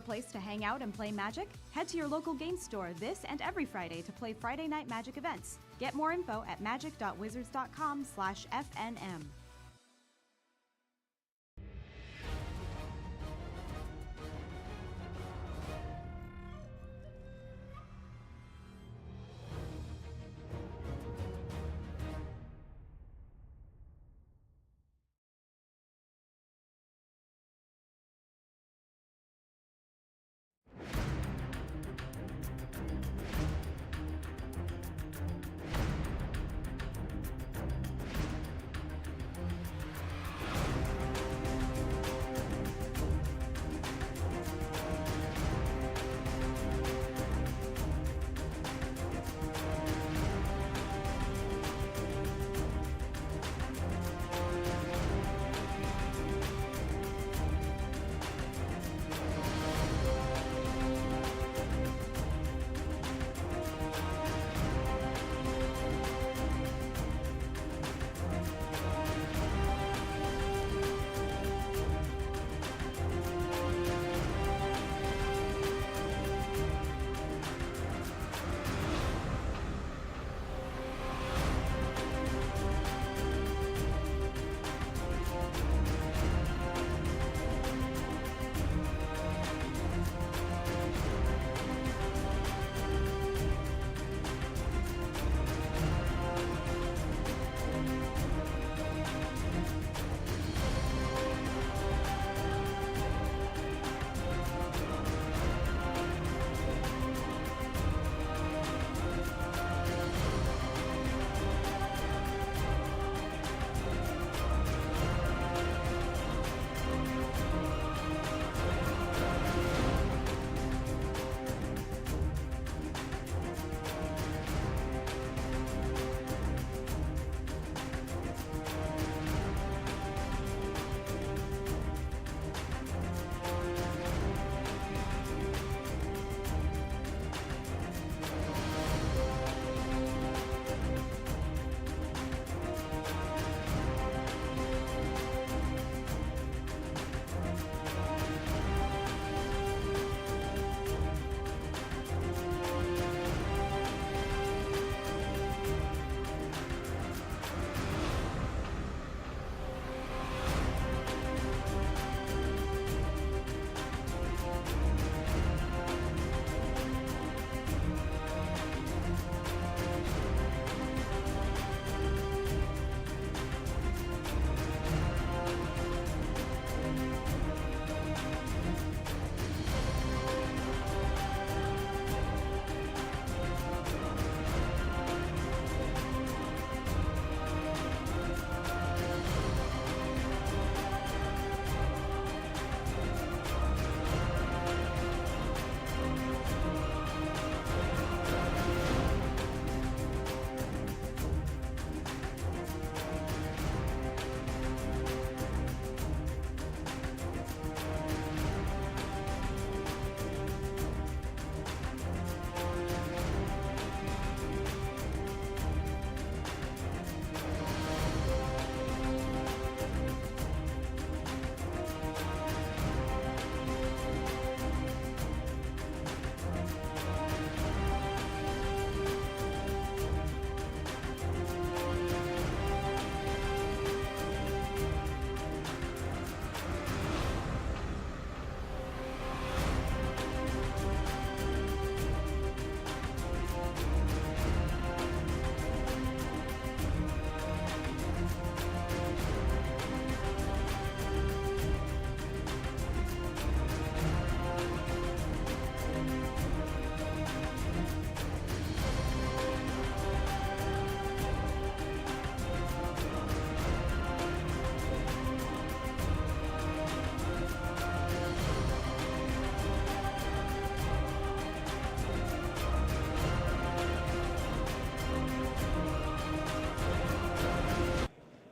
place to hang out and play Magic? Head to your local game store this and every Friday to play Friday Night Magic events. Get more info at magic.wizards.com/FNM.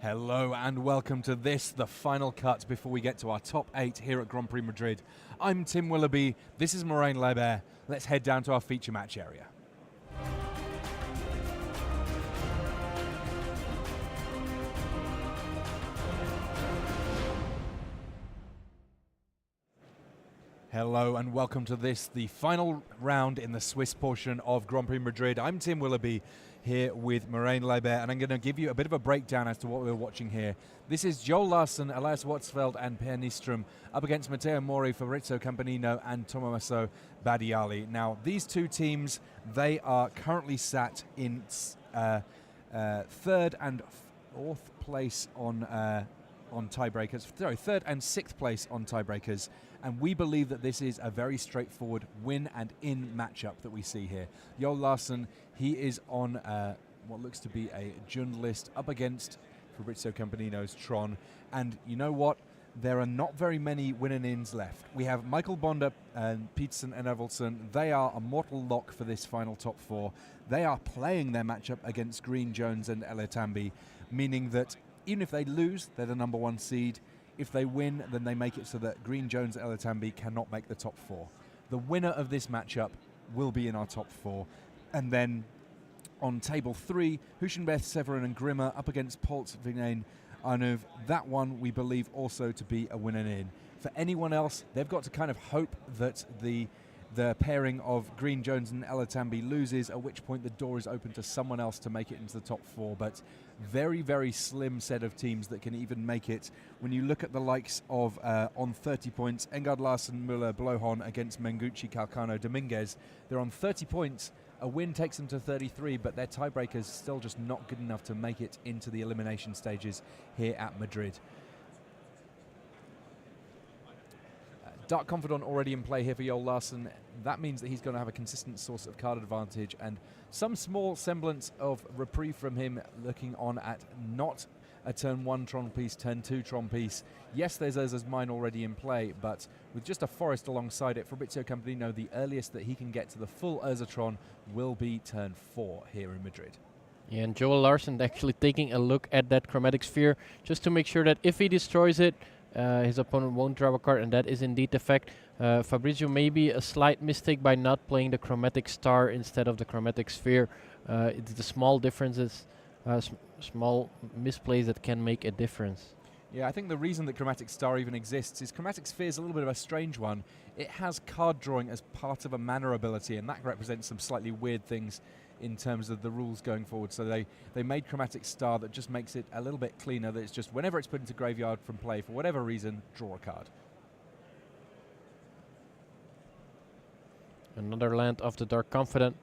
Hello and welcome to this, the final cut before we get to our top 8 here at Grand Prix Madrid. I'm Tim Willoughby, this is Moraine Lebert. Let's head down to our feature match area. Hello and welcome to this, the final round in the Swiss portion of Grand Prix Madrid. I'm Tim Willoughby here with Marijn Leibert, and I'm going to give you a bit of a breakdown as to what we're watching here. This is Joel Larsen, Elias Watzfeld and Per Nystrom up against Matteo Mori, Fabrizio Campanino and Tommaso Badiali. Now, these two teams, they are currently sat in third and fourth place on tiebreakers. Sorry, third and sixth place on tiebreakers. And we believe that this is a very straightforward win and in matchup that we see here. Joel Larsen, he is on what looks to be a Jund list up against Fabrizio Campanino's Tron. And you know what? There are not very many win-and-ins left. We have Michael Bonda and Peterson and Evelson. They are a mortal lock for this final top four. They are playing their matchup against Green, Jones and Eletambi, meaning that even if they lose, they're the number one seed. If they win, then they make it so that Green, Jones, and Eletambi cannot make the top four. The winner of this matchup will be in our top four. And then on table 3, Huschenbeth, Severin and Grimmer up against Poltz, Vignane, Arnuv. That one we believe also to be a win and in. For anyone else, they've got to kind of hope that the pairing of Green, Jones and Eletambi loses, at which point the door is open to someone else to make it into the top 4. But very, very slim set of teams that can even make it. When you look at the likes of, on 30 points, Engard, Larsen, Müller, Blohon against Mengucci, Calcano, Dominguez, they're on 30 points. A win takes them to 33, but their tiebreakers still just not good enough to make it into the elimination stages here at Madrid. Dark Confidant already in play here for Joel Larsen. That means that he's going to have a consistent source of card advantage and some small semblance of reprieve from him, looking on at not a turn 1 Tron piece, turn 2 Tron piece. Yes, there's Urza's Mine already in play, but with just a forest alongside it, Fabrizio Campanino, the earliest that he can get to the full Urzatron will be turn 4 here in Madrid. Yeah, and Joel Larsen actually taking a look at that Chromatic Sphere just to make sure that if he destroys it, his opponent won't draw a card, and that is indeed the fact. Fabrizio, maybe a slight mistake by not playing the Chromatic Star instead of the Chromatic Sphere. It's the small differences, small misplays that can make a difference. Yeah, I think the reason that Chromatic Star even exists is Chromatic Sphere is a little bit of a strange one. It has card drawing as part of a mana ability, and that represents some slightly weird things in terms of the rules going forward. So they made Chromatic Star that just makes it a little bit cleaner, that it's just whenever it's put into graveyard from play, for whatever reason, draw a card. Another land of the Dark Confidant.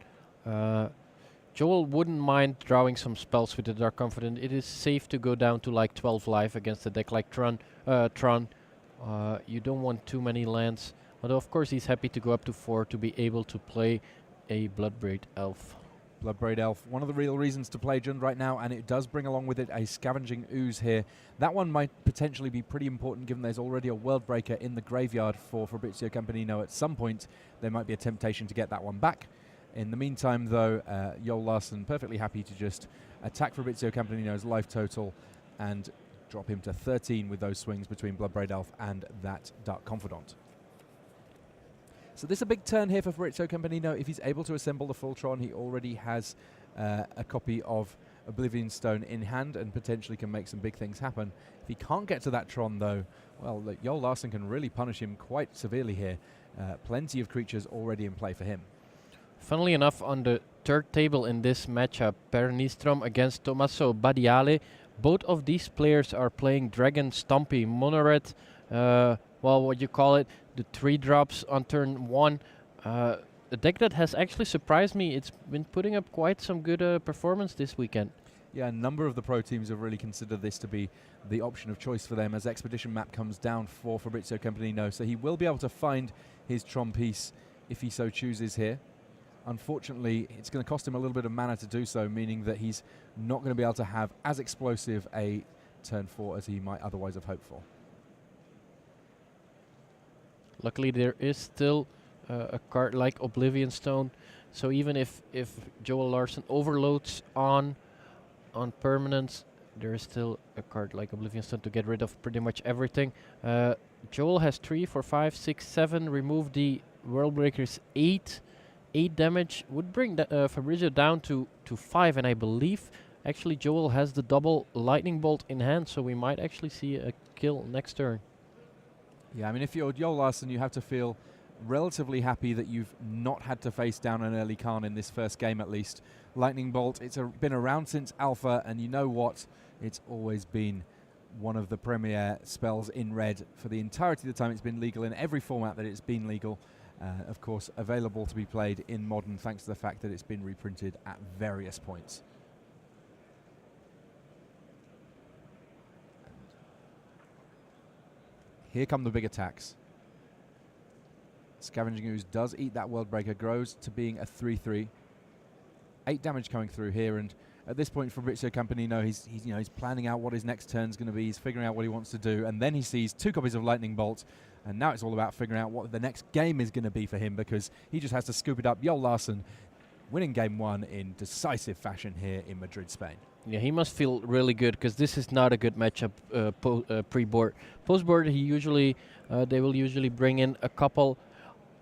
Joel wouldn't mind drawing some spells with the Dark Confidant. It is safe to go down to like 12 life against a deck like Tron. You don't want too many lands. Although of course he's happy to go up to 4 to be able to play a Bloodbraid Elf. Bloodbraid Elf, one of the real reasons to play Jund right now, and it does bring along with it a Scavenging Ooze here. That one might potentially be pretty important given there's already a Worldbreaker in the graveyard for Fabrizio Campanino. At some point, there might be a temptation to get that one back. In the meantime, though, Joel Larsen perfectly happy to just attack Fabrizio Campanino's life total and drop him to 13 with those swings between Bloodbraid Elf and that Dark Confidant. So this is a big turn here for Fabrizio Campanino. If he's able to assemble the full Tron, he already has a copy of Oblivion Stone in hand and potentially can make some big things happen. If he can't get to that Tron, though, well, Joel Larsen can really punish him quite severely here. Plenty of creatures already in play for him. Funnily enough, on the third table in this matchup, Per Nystrom against Tommaso Badiali. Both of these players are playing Dragon Stompy Monored. Well, what you call it, the 3 drops on turn 1. A deck that has actually surprised me. It's been putting up quite some good performance this weekend. Yeah, a number of the pro teams have really considered this to be the option of choice for them as Expedition Map comes down for Fabrizio Campanino. So he will be able to find his Tron piece if he so chooses here. Unfortunately, it's going to cost him a little bit of mana to do so, meaning that he's not going to be able to have as explosive a turn 4 as he might otherwise have hoped for. Luckily, there is still a card like Oblivion Stone. So even if Joel Larsen overloads on permanents, there is still a card like Oblivion Stone to get rid of pretty much everything. Joel has 3, 4, 5, 6, 7. Remove the Worldbreakers 8. 8 damage would bring Fabrizio down to 5, and I believe actually Joel has the double Lightning Bolt in hand, so we might actually see a kill next turn. Yeah, I mean, if you're Joel Larsen, you have to feel relatively happy that you've not had to face down an early Khan in this first game at least. Lightning Bolt, it's been around since Alpha, and you know what? It's always been one of the premier spells in red for the entirety of the time it's been legal in every format that it's been legal. Of course, available to be played in Modern thanks to the fact that it's been reprinted at various points. Here come the big attacks. Scavenging Ooze does eat that World Breaker, grows to being a 3/3. 8 damage coming through here, and at this point Fabrizio Campanino, he's planning out what his next turn's going to be. He's figuring out what he wants to do, and then he sees 2 copies of Lightning Bolt, and now it's all about figuring out what the next game is going to be for him, because he just has to scoop it up. Joel Larsson winning game 1 in decisive fashion here in Madrid, Spain. Yeah, he must feel really good, because this is not a good matchup pre-board. Post-board, they will usually bring in a couple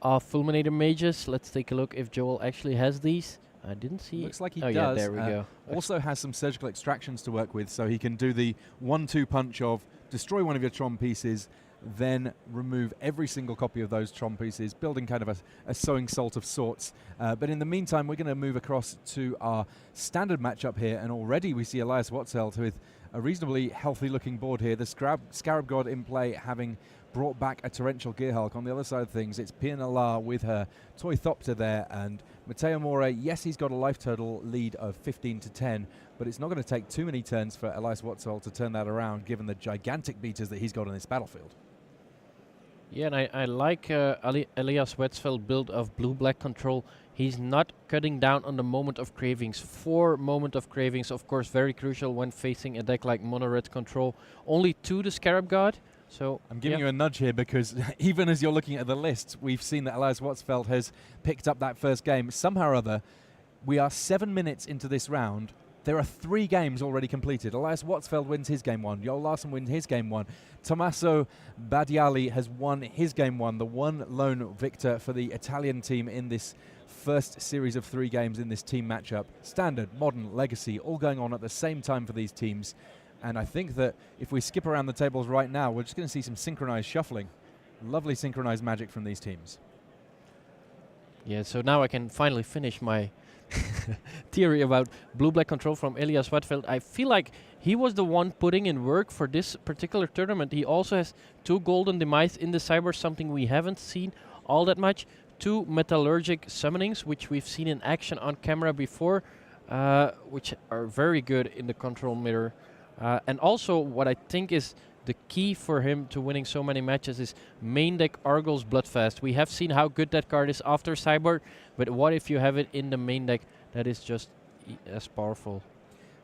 of Fulminator Mages. Let's take a look if Joel actually has these. I didn't see. Looks like he does. does. Yeah, there we go. Also has some surgical extractions to work with, so he can do the 1-2 punch of destroy one of your Tron pieces, then remove every single copy of those Tron pieces, building kind of a sowing salt of sorts. But in the meantime, we're going to move across to our standard matchup here, and already we see Elias Watzelt with a reasonably healthy-looking board here. The Scarab God in play, having brought back a Torrential Gearhulk. On the other side of things, it's Pia Nalaar with her Toy Thopter there, and Matteo More, yes, he's got a life total lead of 15 to 10, but it's not going to take too many turns for Elias Watzelt to turn that around, given the gigantic beaters that he's got on this battlefield. Yeah, and I like Elias Wetzfeld build of blue-black control. He's not cutting down on the moment of cravings. 4 moment of cravings, of course, very crucial when facing a deck like mono-red control. Only 2 the Scarab God. So I'm giving you a nudge here, because even as you're looking at the list, we've seen that Elias Watzfeld has picked up that first game. Somehow or other, we are 7 minutes into this round. There are 3 games already completed. Elias Watzfeld wins his game 1. Joel Larsson wins his game 1. Tommaso Badiali has won his game 1, the one lone victor for the Italian team in this first series of 3 games in this team matchup. Standard, Modern, Legacy, all going on at the same time for these teams. And I think that if we skip around the tables right now, we're just going to see some synchronized shuffling. Lovely synchronized magic from these teams. Yeah, so now I can finally finish my theory about blue-black control from Elias Watzfeld. I feel like he was the one putting in work for this particular tournament. He also has 2 Golden Demise in the Cyber, something we haven't seen all that much. 2 Metallurgic Summonings, which we've seen in action on camera before, which are very good in the control mirror. And also, what I think is the key for him to winning so many matches is main deck Argos Bloodfast. We have seen how good that card is after sideboard, but what if you have it in the main deck? That is just as powerful.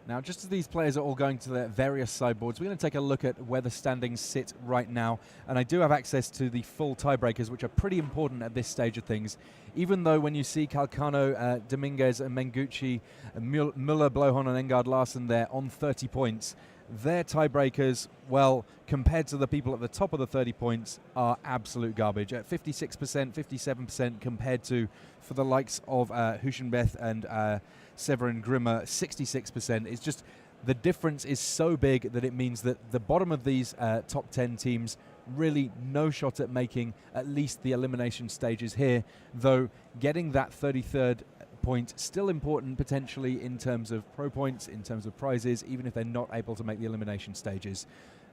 Now, just as these players are all going to their various sideboards, we're going to take a look at where the standings sit right now. And I do have access to the full tiebreakers, which are pretty important at this stage of things. Even though when you see Calcano, Dominguez and Mengucci, Müller, Blowhorn and Engard Larsson there on 30 points, their tiebreakers, well, compared to the people at the top of the 30 points, are absolute garbage. At 56%, 57% compared to, for the likes of Huschenbeth and Severin Grimmer, 66%. It's just, the difference is so big that it means that the bottom of these top 10 teams really no shot at making at least the elimination stages here, though getting that 33rd point still important potentially in terms of pro points, in terms of prizes, even if they're not able to make the elimination stages.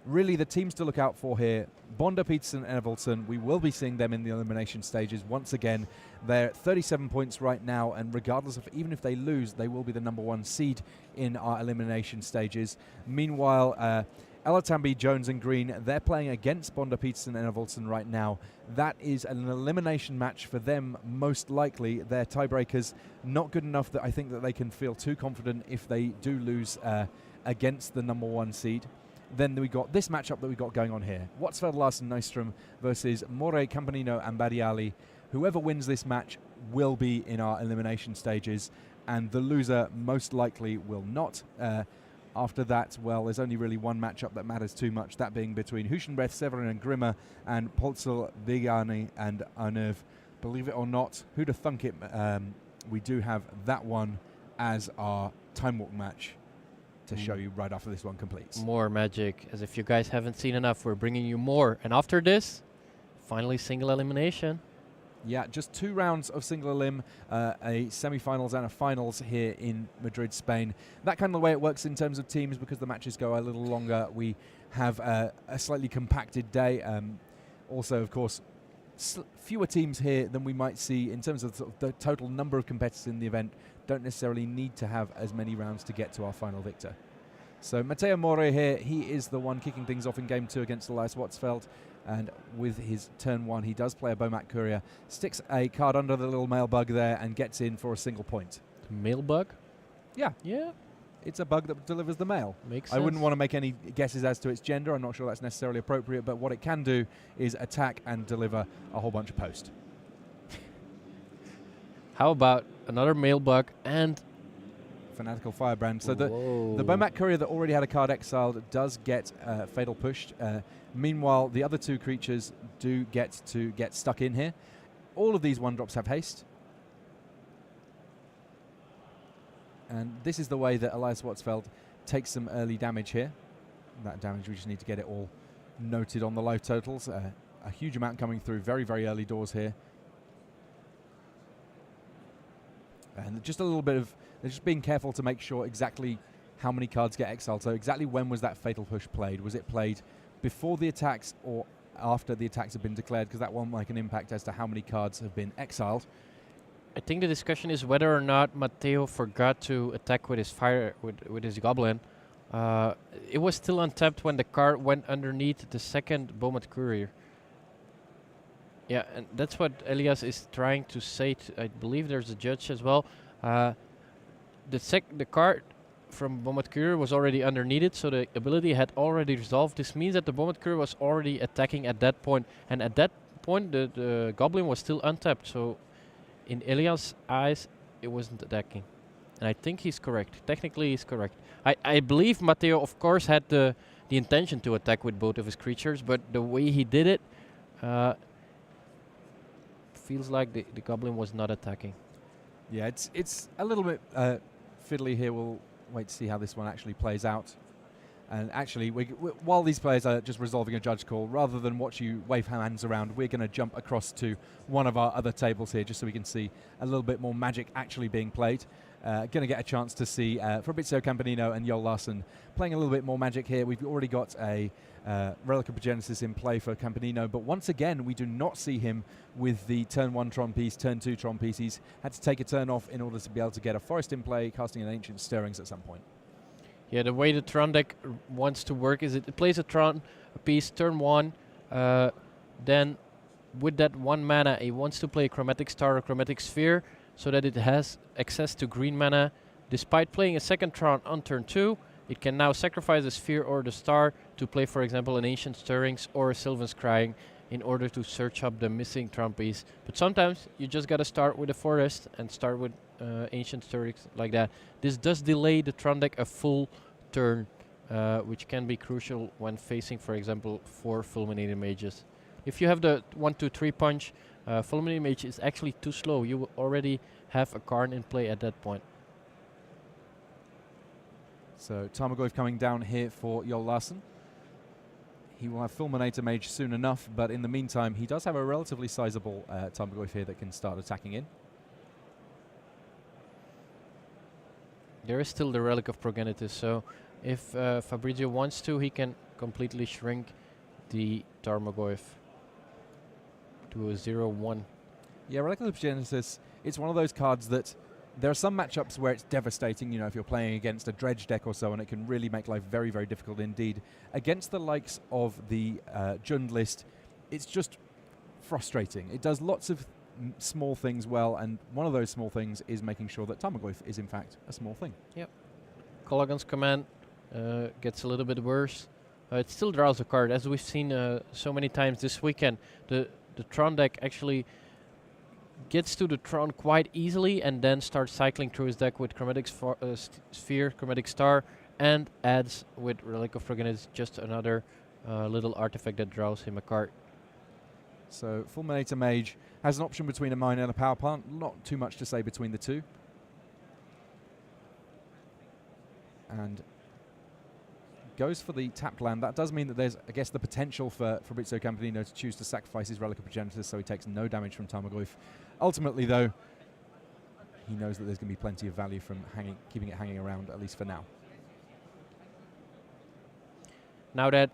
Really, the teams to look out for here, Bonda, Peterson and Evolson, we will be seeing them in the elimination stages once again. They're at 37 points right now, and regardless of, even if they lose, they will be the #1 seed in our elimination stages. Meanwhile, Elatambi, Jones and Green, they're playing against Bonda, Peterson and Evolson right now. That is an elimination match for them, most likely. Their tiebreakers not good enough that I think that they can feel too confident if they do lose against the #1 seed. Then we got this matchup that we got going on here. Watzfeld, Larsson, Nystrom versus More, Campanino and Badiali. Whoever wins this match will be in our elimination stages, and the loser most likely will not. After that, well, there's only really one matchup that matters too much, that being between Huschenbeth, Severin and Grimmer, and Polzel, Vigani and Arnev. Believe it or not, who'd have thunk it, we do have that one as our Time Walk match to show you right after this one completes. More magic, as if you guys haven't seen enough, we're bringing you more. And after this, finally single elimination. Yeah, just 2 rounds of single elim, a semi-finals and a finals here in Madrid, Spain. That kind of the way it works in terms of teams, because the matches go a little longer. We have a slightly compacted day. Also, of course, fewer teams here than we might see in terms of, the total number of competitors in the event. Don't necessarily need to have as many rounds to get to our final victor. So Matteo More here, he is the one kicking things off in game 2 against Elias Watsfeld. And with his turn 1, he does play a Bomat Courier, sticks a card under the little mail bug there and gets in for a single point. Mail bug? Yeah. Yeah. It's a bug that delivers the mail. Makes I sense. wouldn't want to make any guesses as to its gender. I'm not sure that's necessarily appropriate, but what it can do is attack and deliver a whole bunch of post. How about another mail bug and Fanatical Firebrand. So the Whoa. Bomat Courier that already had a card exiled does get Fatal Pushed. Meanwhile, the other 2 creatures do get to get stuck in here. All of these 1-drops have haste. And this is the way that Elias Watsfeld takes some early damage here. That damage, we just need to get it all noted on the live totals. A huge amount coming through very, very early doors here. And just a little bit of just being careful to make sure exactly how many cards get exiled. So exactly when was that Fatal Push played? Was it played before the attacks or after the attacks have been declared? Because that won't make an impact as to how many cards have been exiled. I think the discussion is whether or not Matteo forgot to attack with his fire with his goblin. It was still untapped when the card went underneath the second Bomat Courier. Yeah, and that's what Elias is trying to say. I believe there's a judge as well. The card from Bomat Courier was already underneath it, so the ability had already resolved. This means that the Bomat Courier was already attacking at that point, and at that point the Goblin was still untapped. So in Elias' eyes, it wasn't attacking, and I think he's correct. Technically, he's correct. I believe Matteo, of course, had the intention to attack with both of his creatures, but the way he did it feels like the Goblin was not attacking. Yeah, it's a little bit fiddly here. We'll wait to see how this one actually plays out. And actually, while these players are just resolving a judge call, rather than watch you wave hands around, we're going to jump across to one of our other tables here just so we can see a little bit more Magic actually being played. Going to get a chance to see Fabrizio Campanino and Joel Larsson playing a little bit more Magic here. We've already got a Relic of Progenesis in play for Campanino, but once again, we do not see him with the turn 1 Tron piece, turn 2 Tron piece. He's had to take a turn off in order to be able to get a Forest in play, casting an Ancient Stirrings at some point. Yeah, the way the Tron deck wants to work is it plays a Tron piece turn 1, then with that 1 mana, it wants to play Chromatic Star or Chromatic Sphere so that it has access to green mana. Despite playing a second Tron on turn 2, it can now sacrifice the Sphere or the Star to play, for example, an Ancient Stirrings or a Sylvan's Crying in order to search up the missing Tron piece. But sometimes you just gotta start with a Forest and start with Ancient Stirrings like that. This does delay the Tron deck a full turn, which can be crucial when facing, for example, 4 Fulminating Mages. If you have the 1-2-3 punch, Fulminating Mage is actually too slow. You will already have a Karn in play at that point. So Tarmogoyf coming down here for Joel Larsson. He will have Fulminator Mage soon enough, but in the meantime, he does have a relatively sizable Tarmogoyf here that can start attacking in. There is still the Relic of Progenitus, so if Fabrizio wants to, he can completely shrink the Tarmogoyf to a 0-1. Yeah, Relic of Genesis, it's one of those cards that there are some matchups where it's devastating, you know, if you're playing against a Dredge deck or so, and it can really make life very, very difficult indeed. Against the likes of the Jund list, it's just frustrating. It does lots of small things well, and one of those small things is making sure that Tarmogoyf is in fact a small thing. Yep. Kolaghan's Command gets a little bit worse. It still draws a card, as we've seen so many times this weekend. The Tron deck actually gets to the Tron quite easily and then starts cycling through his deck with Chromatic Sphere, Chromatic Star, and adds with Relic of Progenitus just another little artifact that draws him a card. So Fulminator Mage has an option between a mine and a power plant. Not too much to say between the two. goes for the tapped land. That does mean that there's, I guess, the potential for Fabrizio Campanino to choose to sacrifice his Relic of Progenitus, so he takes no damage from Tarmogoyf. Ultimately, though, he knows that there's going to be plenty of value from keeping it hanging around, at least for now. Now that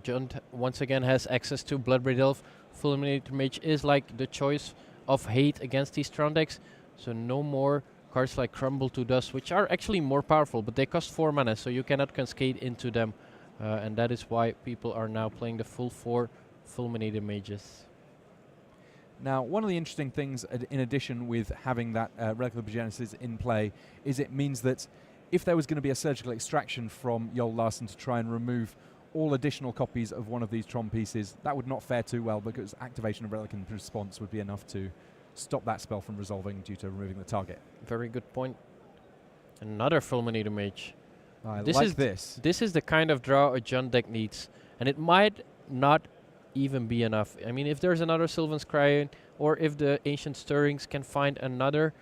Jund once again has access to Bloodbraid Elf, Fulminator Mage is like the choice of hate against these Tron decks. So no more cards like Crumble to Dust, which are actually more powerful, but they cost 4 mana, so you cannot cascade into them. And that is why people are now playing the full 4 Fulminator Mages. Now, one of the interesting things, in addition with having that Relic of Progenitus in play, is it means that if there was going to be a surgical extraction from Yol Larsen to try and remove all additional copies of one of these Tron pieces, that would not fare too well, because activation of Relic in Response would be enough to stop that spell from resolving due to removing the target. Very good point. Another Fulminator Mage. This. This is the kind of draw a Jund deck needs, and it might not even be enough. I mean, if there's another Sylvan Scry, or if the Ancient Stirrings can find another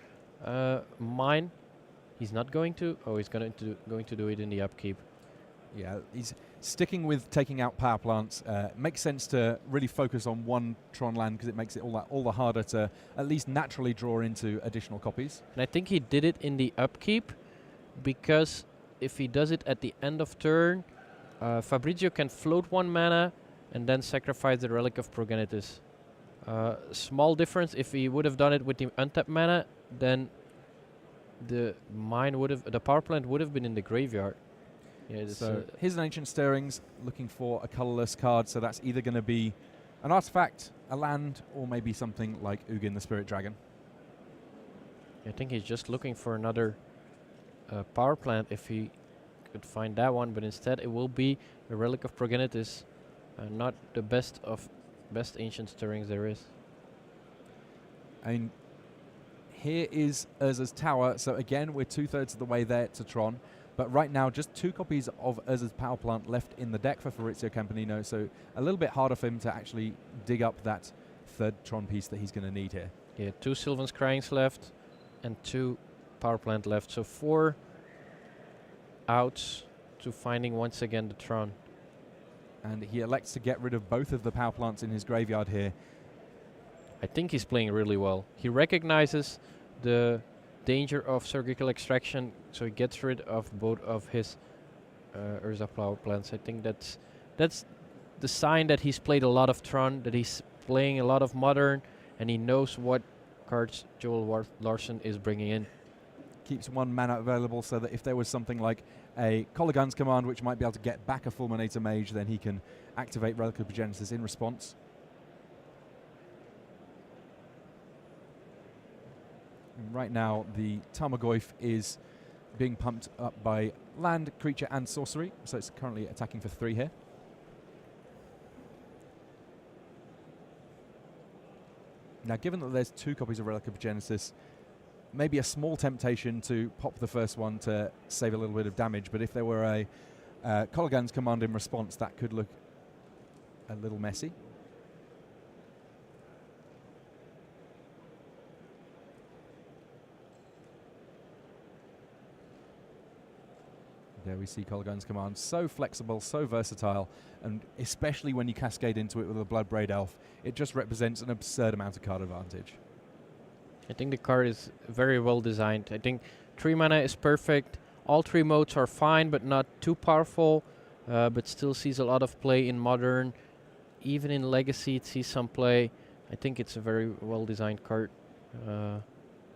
mine, he's not going to. Oh, he's going to do it in the upkeep. Yeah, he's sticking with taking out power plants. Makes sense to really focus on one Tron land because it makes it all the harder to at least naturally draw into additional copies. And I think he did it in the upkeep because if he does it at the end of turn, Fabrizio can float 1 mana and then sacrifice the Relic of Progenitus. Small difference, if he would have done it with the untapped mana, then the power plant would have been in the graveyard. Yeah, so here's an Ancient Stirrings looking for a colorless card, so that's either going to be an artifact, a land, or maybe something like Ugin the Spirit Dragon. I think he's just looking for another power plant if he could find that one, but instead it will be a Relic of Progenitus, not the best Ancient Stirrings there is. And here is Urza's Tower, so again we're 2/3 of the way there to Tron. But right now, just 2 copies of Urza's Power Plant left in the deck for Fabrizio Campanino, so a little bit harder for him to actually dig up that 3rd Tron piece that he's going to need here. Yeah, 2 Sylvan Scryings left and 2 Power Plant left, so 4 outs to finding once again the Tron. And he elects to get rid of both of the Power Plants in his graveyard here. I think he's playing really well. He recognizes the danger of surgical extraction, so he gets rid of both of his Urza Power Plants. I think that's the sign that he's played a lot of Tron, that he's playing a lot of Modern, and he knows what cards Joel Larsen is bringing in. Keeps 1 mana available so that if there was something like a Kolaghan's Command which might be able to get back a Fulminator Mage, then he can activate Relic of Progenitus in response. Right now, the Tarmogoyf is being pumped up by land, creature, and sorcery, so it's currently attacking for 3 here. Now, given that there's 2 copies of Relic of Progenitus, maybe a small temptation to pop the first one to save a little bit of damage, but if there were a Kolaghan's Command in response, that could look a little messy. There we see Kolaghan's Command, so flexible, so versatile, and especially when you cascade into it with a Bloodbraid Elf, it just represents an absurd amount of card advantage. I think the card is very well designed. I think 3 mana is perfect. All 3 modes are fine, but not too powerful, but still sees a lot of play in Modern. Even in Legacy, it sees some play. I think it's a very well designed card.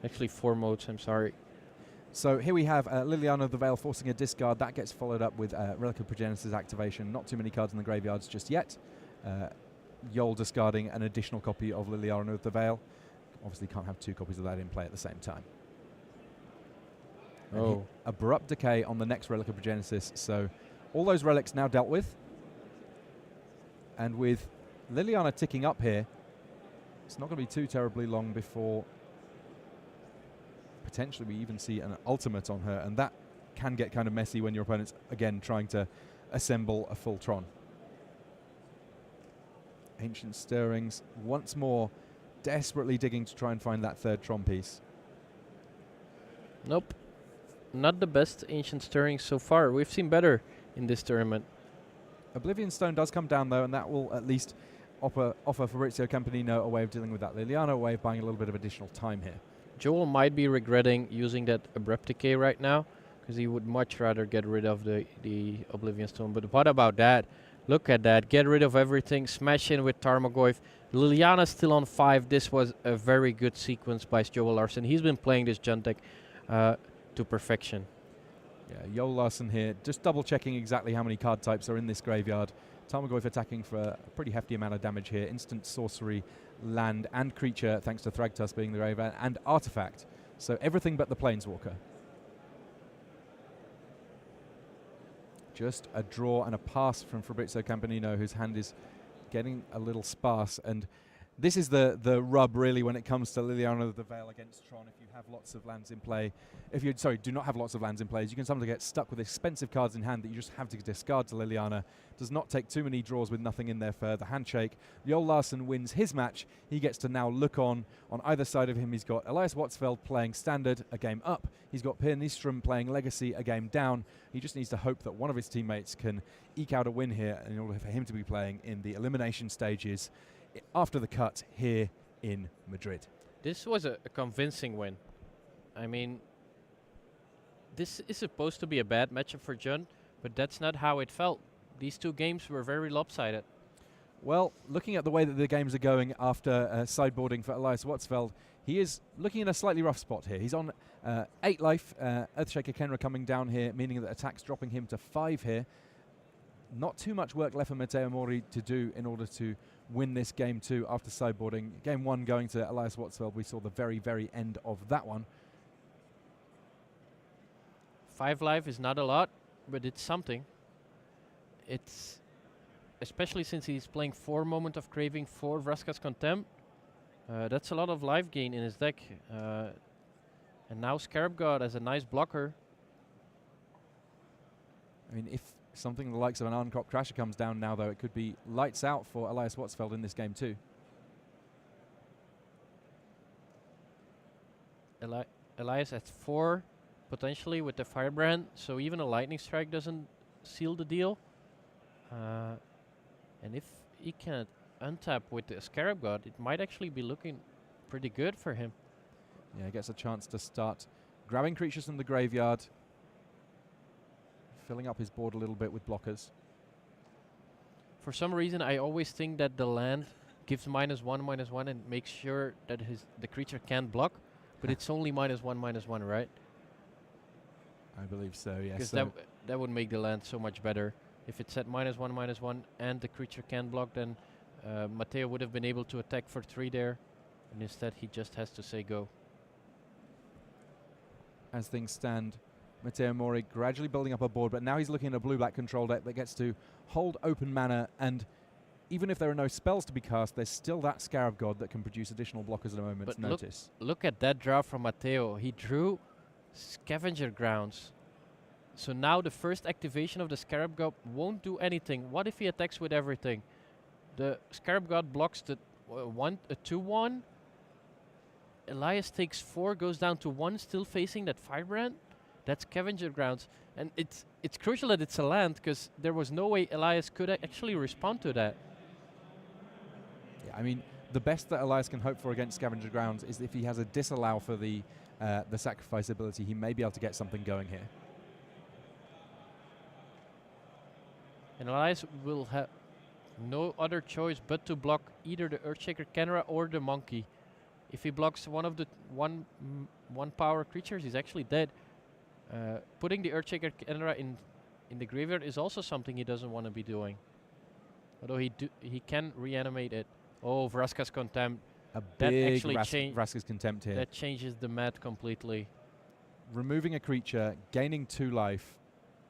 Actually, 4 modes, I'm sorry. So here we have Liliana of the Veil forcing a discard. That gets followed up with Relic of Progenitus activation. Not too many cards in the graveyards just yet. Yol discarding an additional copy of Liliana of the Veil. Obviously can't have 2 copies of that in play at the same time. Oh. Abrupt Decay on the next Relic of Progenitus. So all those relics now dealt with. And with Liliana ticking up here, it's not going to be too terribly long before potentially we even see an ultimate on her, and that can get kind of messy when your opponent's again trying to assemble a full Tron. Ancient Stirrings once more desperately digging to try and find that 3rd Tron piece. Nope. Not the best Ancient Stirrings so far. We've seen better in this tournament. Oblivion Stone does come down though, and that will at least offer Fabrizio Campanino a way of dealing with that Liliana, a way of buying a little bit of additional time here. Joel might be regretting using that Abrupt Decay right now, because he would much rather get rid of the Oblivion Stone. But what about that? Look at that. Get rid of everything. Smash in with Tarmogoyf. Liliana's still on 5. This was a very good sequence by Joel Larsen. He's been playing this Jund deck to perfection. Yeah, Joel Larsen here, just double checking exactly how many card types are in this graveyard. Tarmogoyf attacking for a pretty hefty amount of damage here. Instant, sorcery, land, and creature, thanks to Thragtusk being the graveyard, and artifact. So everything but the Planeswalker. Just a draw and a pass from Fabrizio Campanino, whose hand is getting a little sparse. And this is the rub, really, when it comes to Liliana of the Veil against Tron. If you have lots of lands in play, do not have lots of lands in play, you can sometimes get stuck with expensive cards in hand that you just have to discard to Liliana. Does not take too many draws with nothing in there for the handshake. Joel Larsen wins his match. He gets to now look on either side of him. He's got Elias Watsfeld playing Standard, a game up. He's got Per Nystrom playing Legacy, a game down. He just needs to hope that one of his teammates can eke out a win here in order for him to be playing in the elimination stages after the cut here in Madrid. This was a convincing win. I mean, this is supposed to be a bad matchup for Jund, but that's not how it felt. These two games were very lopsided. Well, looking at the way that the games are going after sideboarding for Elias Watsfeld, he is looking in a slightly rough spot here. He's on 8 life. Earthshaker Kenra coming down here, meaning that attack's dropping him to 5 here. Not too much work left for Matteo Mori to do in order to win this game 2 after sideboarding. Game 1 going to Elias Watsfeld. We saw the very, very end of that one. 5 life is not a lot, but it's something. It's, especially since he's playing 4 Moment of Craving, 4 Vraska's Contempt. That's a lot of life gain in his deck. And now Scarab God as a nice blocker. I mean, if something the likes of an Arncrop Crasher comes down now, though, it could be lights out for Elias Watsfeld in this game too. Elias at 4, potentially with the Firebrand, so even a Lightning Strike doesn't seal the deal. And if he can untap with the Scarab God, it might actually be looking pretty good for him. Yeah, he gets a chance to start grabbing creatures from the graveyard, filling up his board a little bit with blockers. For some reason, I always think that the land gives -1/-1 and makes sure that the creature can't block, but it's only -1/-1, right? I believe so, yes. Because So that would make the land so much better. If it's at -1/-1 and the creature can block, then Matteo would have been able to attack for 3 there, and instead he just has to say go. as things stand, Matteo Mori gradually building up a board, but now he's looking at a blue-black control deck that gets to hold open mana, and even if there are no spells to be cast, there's still that Scarab God that can produce additional blockers at a moment's But notice. Look at that draw from Matteo. He drew Scavenger Grounds. So now the first activation of the Scarab God won't do anything. What if he attacks with everything? The Scarab God blocks the 2/1. Elias takes 4, goes down to 1, still facing that Firebrand. That's Scavenger Grounds. And it's crucial that it's a land, because there was no way Elias could actually respond to that. Yeah, I mean, the best that Elias can hope for against Scavenger Grounds is if he has a disallow for the sacrifice ability, he may be able to get something going here. And Elias will have no other choice but to block either the Earthshaker Kenra or the Monkey. If he blocks one of the one power creatures, he's actually dead. Putting the Earthshaker Kenra in the graveyard is also something he doesn't want to be doing. Although he can reanimate it. Oh, Vraska's Contempt. A That big actually Vraska's Contempt here. That changes the mat completely. Removing a creature, gaining 2 life.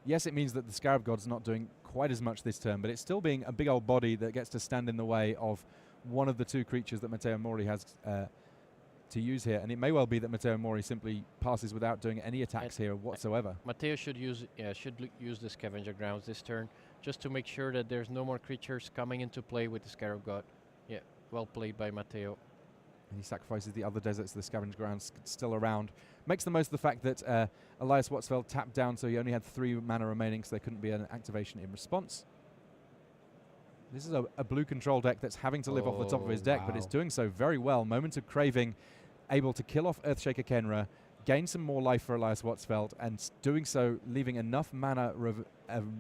Yes, it means that the Scarab God's not doing quite as much this turn, but it's still being a big old body that gets to stand in the way of one of the 2 creatures that Matteo Mori has to use here. And it may well be that Matteo Mori simply passes without doing any attacks here whatsoever. Matteo should use the Scavenger Grounds this turn, just to make sure that there's no more creatures coming into play with the Scarab God. Yeah, well played by Matteo. He sacrifices the other deserts, the scavenge grounds still around. Makes the most of the fact that Elias Watsfeld tapped down, so he only had 3 mana remaining, so there couldn't be an activation in response. This is a blue control deck that's having to live off the top of his deck, but it's doing so very well. Moment of Craving, able to kill off Earthshaker Kenra, gain some more life for Elias Watsfeld, and doing so leaving enough mana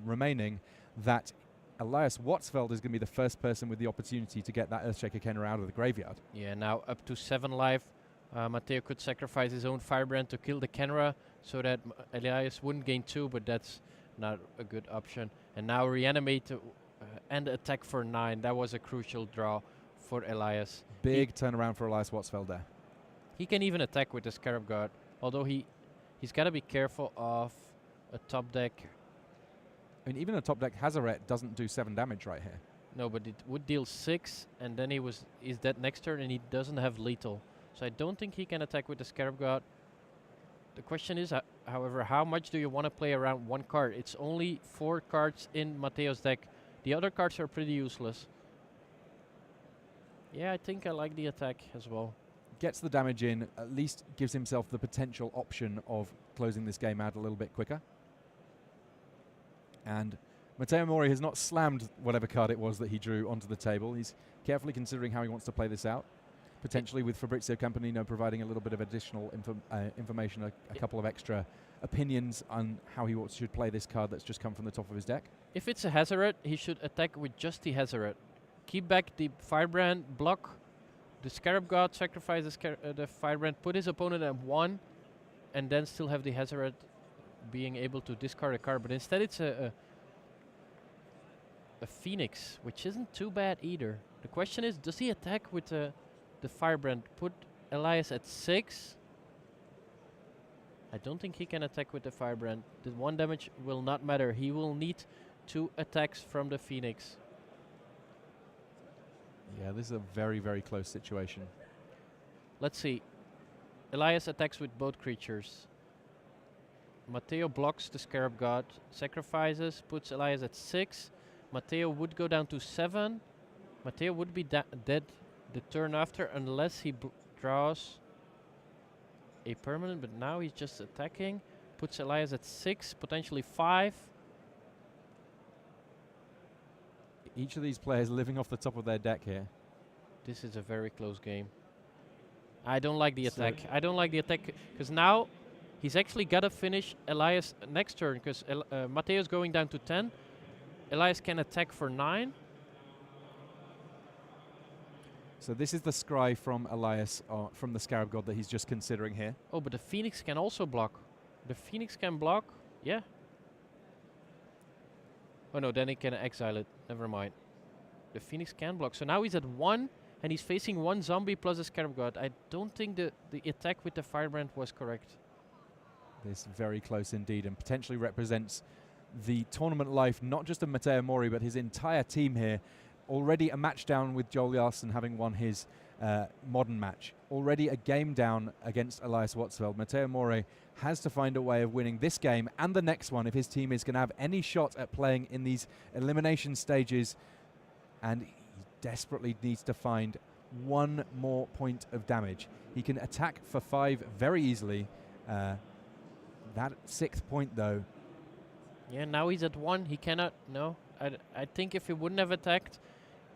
remaining that Elias Watsfeld is going to be the first person with the opportunity to get that Earthshaker Kenra out of the graveyard. Yeah, now up to 7 life. Matteo could sacrifice his own Firebrand to kill the Kenra so that Elias wouldn't gain 2, but that's not a good option. And now Reanimate to end attack for 9. That was a crucial draw for Elias. Big turnaround for Elias Watsfeld there. He can even attack with the Scarab God, although he's got to be careful of a top deck. I mean, even a top deck Hazaret doesn't do 7 damage right here. No, but it would deal 6, and then he's dead next turn, and he doesn't have lethal. So I don't think he can attack with the Scarab God. The question is, however, how much do you want to play around 1 card? It's only 4 cards in Matteo's deck. The other cards are pretty useless. Yeah, I think I like the attack as well. Gets the damage in, at least gives himself the potential option of closing this game out a little bit quicker. And Matteo Mori has not slammed whatever card it was that he drew onto the table. He's carefully considering how he wants to play this out. Potentially with Fabrizio Campanino providing a little bit of additional information, a couple of extra opinions on how he should play this card that's just come from the top of his deck. If it's a Hazaret, he should attack with just the Hazaret. Keep back the Firebrand, block the Scarab God, sacrifice the Firebrand, put his opponent at 1, and then still have the Hazaret being able to discard a card. But instead it's a Phoenix, which isn't too bad either. The question is, does he attack with the Firebrand? Put Elias at 6. I don't think he can attack with the Firebrand. The 1 damage will not matter. He will need 2 attacks from the Phoenix. Yeah, this is a very, very close situation. Let's see. Elias attacks with both creatures. Matteo blocks the Scarab God, sacrifices, puts Elias at 6. Matteo would go down to 7. Matteo would be dead the turn after unless he draws a permanent, but now he's just attacking. Puts Elias at 6, potentially 5. Each of these players living off the top of their deck here. This is a very close game. I don't like the attack. I don't like the attack because now he's actually got to finish Elias next turn because Matteo's going down to 10. Elias can attack for 9. So this is the scry from Elias, from the Scarab God that he's just considering here. Oh, but the Phoenix can also block. The Phoenix can block, yeah. Oh no, then he can exile it. Never mind. The Phoenix can block. So now he's at 1, and he's facing 1 zombie plus a Scarab God. I don't think the attack with the Firebrand was correct. This very close indeed, and potentially represents the tournament life, not just of Matteo Mori, but his entire team here. Already a match down with Joel Jarlsson having won his modern match. Already a game down against Elias Watsfeld. Matteo Mori has to find a way of winning this game and the next one if his team is going to have any shot at playing in these elimination stages. And he desperately needs to find 1 more point of damage. He can attack for 5 very easily. That 6th point, though. Yeah, now he's at 1. He cannot. No, I think if he wouldn't have attacked,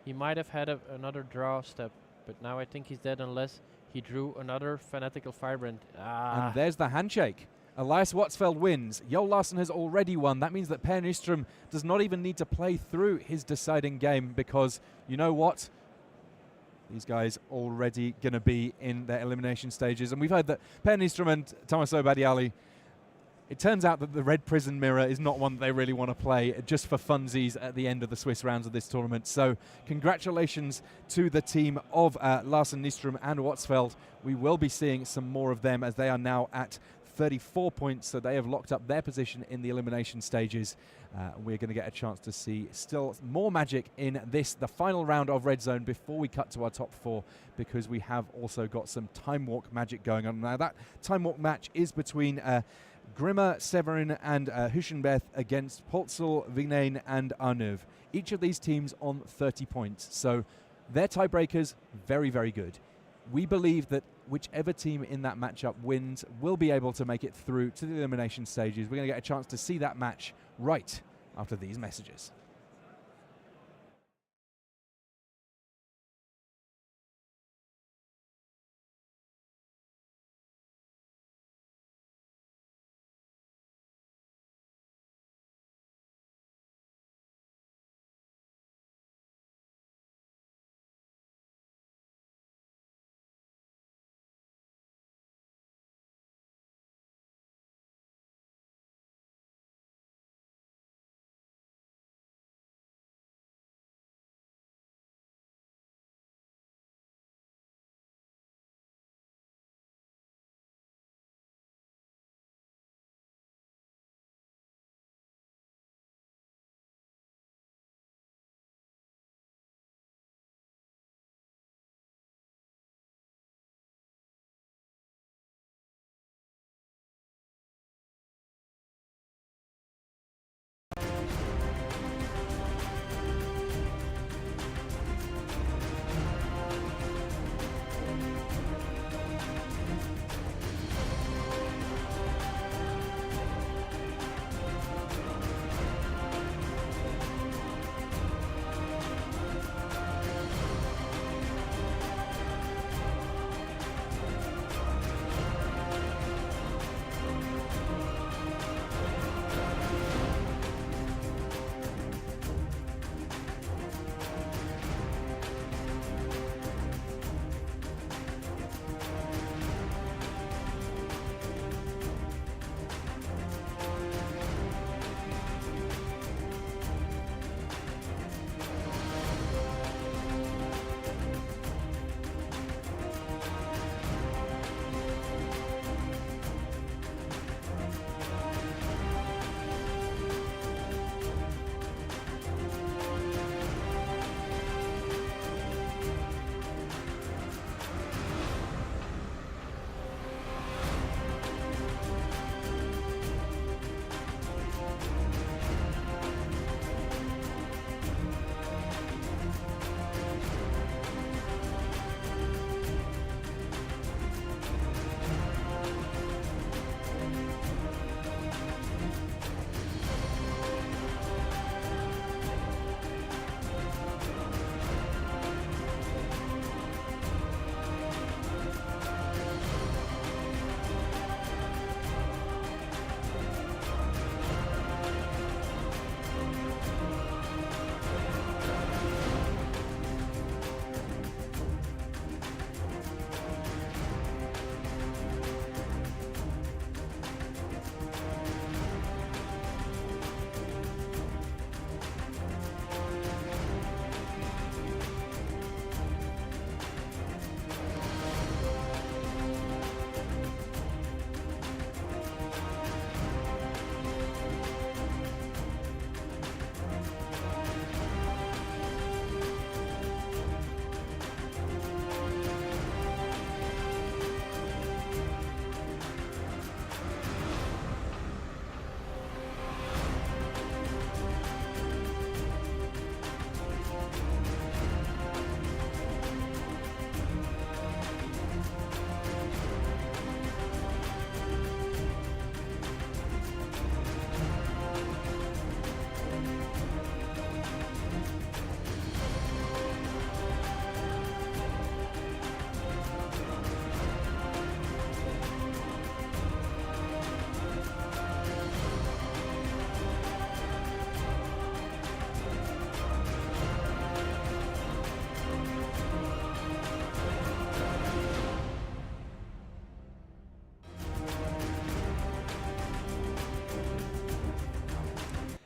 he might have had another draw step. But now I think he's dead unless he drew another Fanatical Firebrand. And there's the handshake. Elias Watsfeld wins. Joel Jarlsson has already won. That means that Per Nystrom does not even need to play through his deciding game because, you know what? These guys already going to be in their elimination stages. And we've heard that Per Nystrom and Tommaso Badiali, it turns out that the Red Prison Mirror is not one that they really want to play just for funsies at the end of the Swiss rounds of this tournament. So congratulations to the team of Jarlsson, Nystrom and Watsfeld. We will be seeing some more of them as they are now at 34 points, so they have locked up their position in the elimination stages. We're going to get a chance to see still more magic in this, the final round of Red Zone, before we cut to our top 4, because we have also got some Time Walk magic going on. Now that Time Walk match is between Grimmer, Severin and Huschenbeth against Polzel, Vignain and Arnuv. Each of these teams on 30 points, so their tiebreakers very, very good. We believe that whichever team in that matchup wins will be able to make it through to the elimination stages. We're going to get a chance to see that match right after these messages.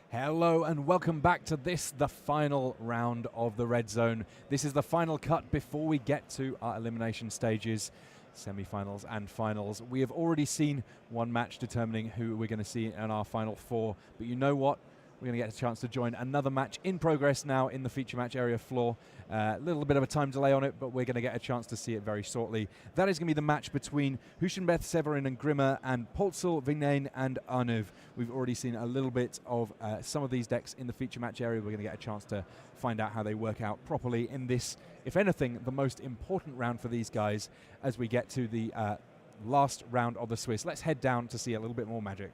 Hello and welcome back to this, the final round of the Red Zone. This is the final cut before we get to our elimination stages, semi-finals and finals. We have already seen one match determining who we're going to see in our final four, but you know what? We're going to get a chance to join another match in progress now in the feature match area floor. A little bit of a time delay on it, but we're going to get a chance to see it very shortly. That is going to be the match between Hushinbeth, Severin and Grimmer and Polzel, Vignain and Arnuv. We've already seen a little bit of some of these decks in the feature match area. We're going to get a chance to find out how they work out properly in this if anything, the most important round for these guys as we get to the last round of the Swiss. Let's head down to see a little bit more Magic.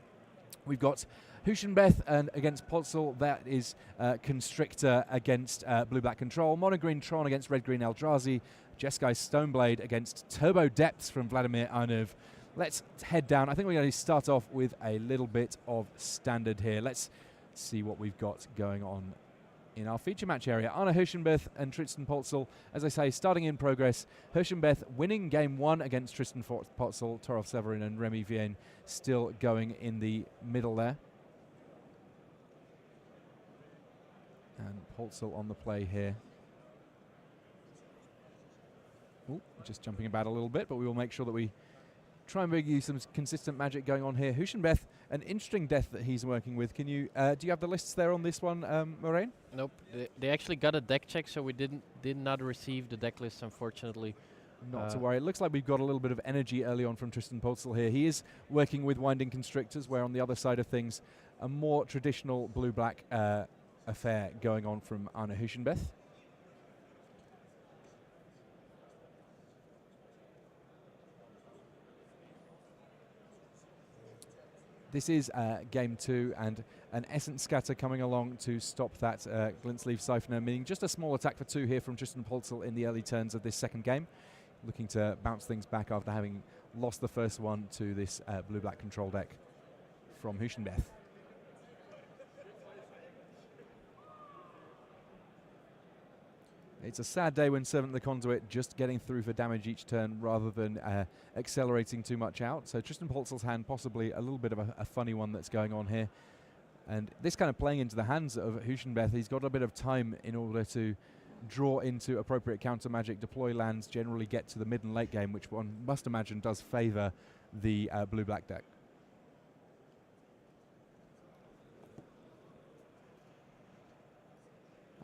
We've got Huschenbeth and against Potzel. That is Constrictor against Blue-Black Control. Monogreen Tron against Red-Green Eldrazi. Jeskai Stoneblade against Turbo Depths from Vladimir Arnev. Let's head down. I think we're going to start off with a little bit of standard here. Let's see what we've got going on in our feature match area. Arne Huschenbeth and Tristan Potzel, as I say, starting in progress. Huschenbeth winning game 1 against Tristan Potzel, Torolf Severin and Remy Vienne still going in the middle there. And Potzel on the play here. Ooh, just jumping about a little bit, but we will make sure that we try and bring you some consistent Magic going on here. Huschenbeth, an interesting death that he's working with. Can you do you have the lists there on this one, Moraine? Nope. They actually got a deck check, so we did not receive the deck list, unfortunately. Not to worry. It looks like we've got a little bit of energy early on from Tristan Potzel here. He is working with Winding Constrictors, where on the other side of things, a more traditional blue-black affair going on from Arne Huschenbeth. This is game 2, and an Essence Scatter coming along to stop that Glint-Sleeve Siphoner, meaning just a small attack for 2 here from Tristan Potzel in the early turns of this second game. Looking to bounce things back after having lost the first one to this blue-black control deck from Huschenbeth. It's a sad day when Servant of the Conduit just getting through for damage each turn rather than accelerating too much out. So Tristan Potzel's hand possibly a little bit of a funny one that's going on here. And this kind of playing into the hands of Huschenbeth. He's got a bit of time in order to draw into appropriate counter magic, deploy lands, generally get to the mid and late game, which one must imagine does favour the blue-black deck.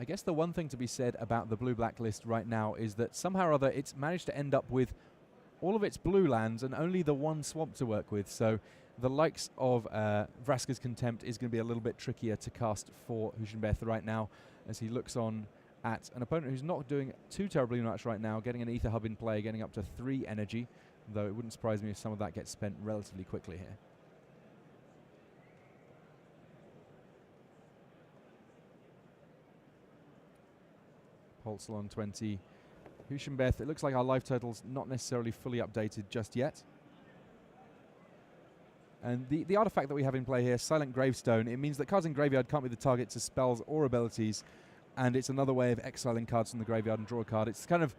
I guess the one thing to be said about the blue-black list right now is that somehow or other it's managed to end up with all of its blue lands and only the one swamp to work with. So the likes of Vraska's Contempt is going to be a little bit trickier to cast for Huschenbeth right now as he looks on at an opponent who's not doing too terribly much right now, getting an Ether Hub in play, getting up to 3 energy, though it wouldn't surprise me if some of that gets spent relatively quickly here. Potzel on 20. Huschenbeth, it looks like our life total's not necessarily fully updated just yet. And the artifact that we have in play here, Silent Gravestone, it means that cards in graveyard can't be the target to spells or abilities, and it's another way of exiling cards from the graveyard and draw a card. It's kind of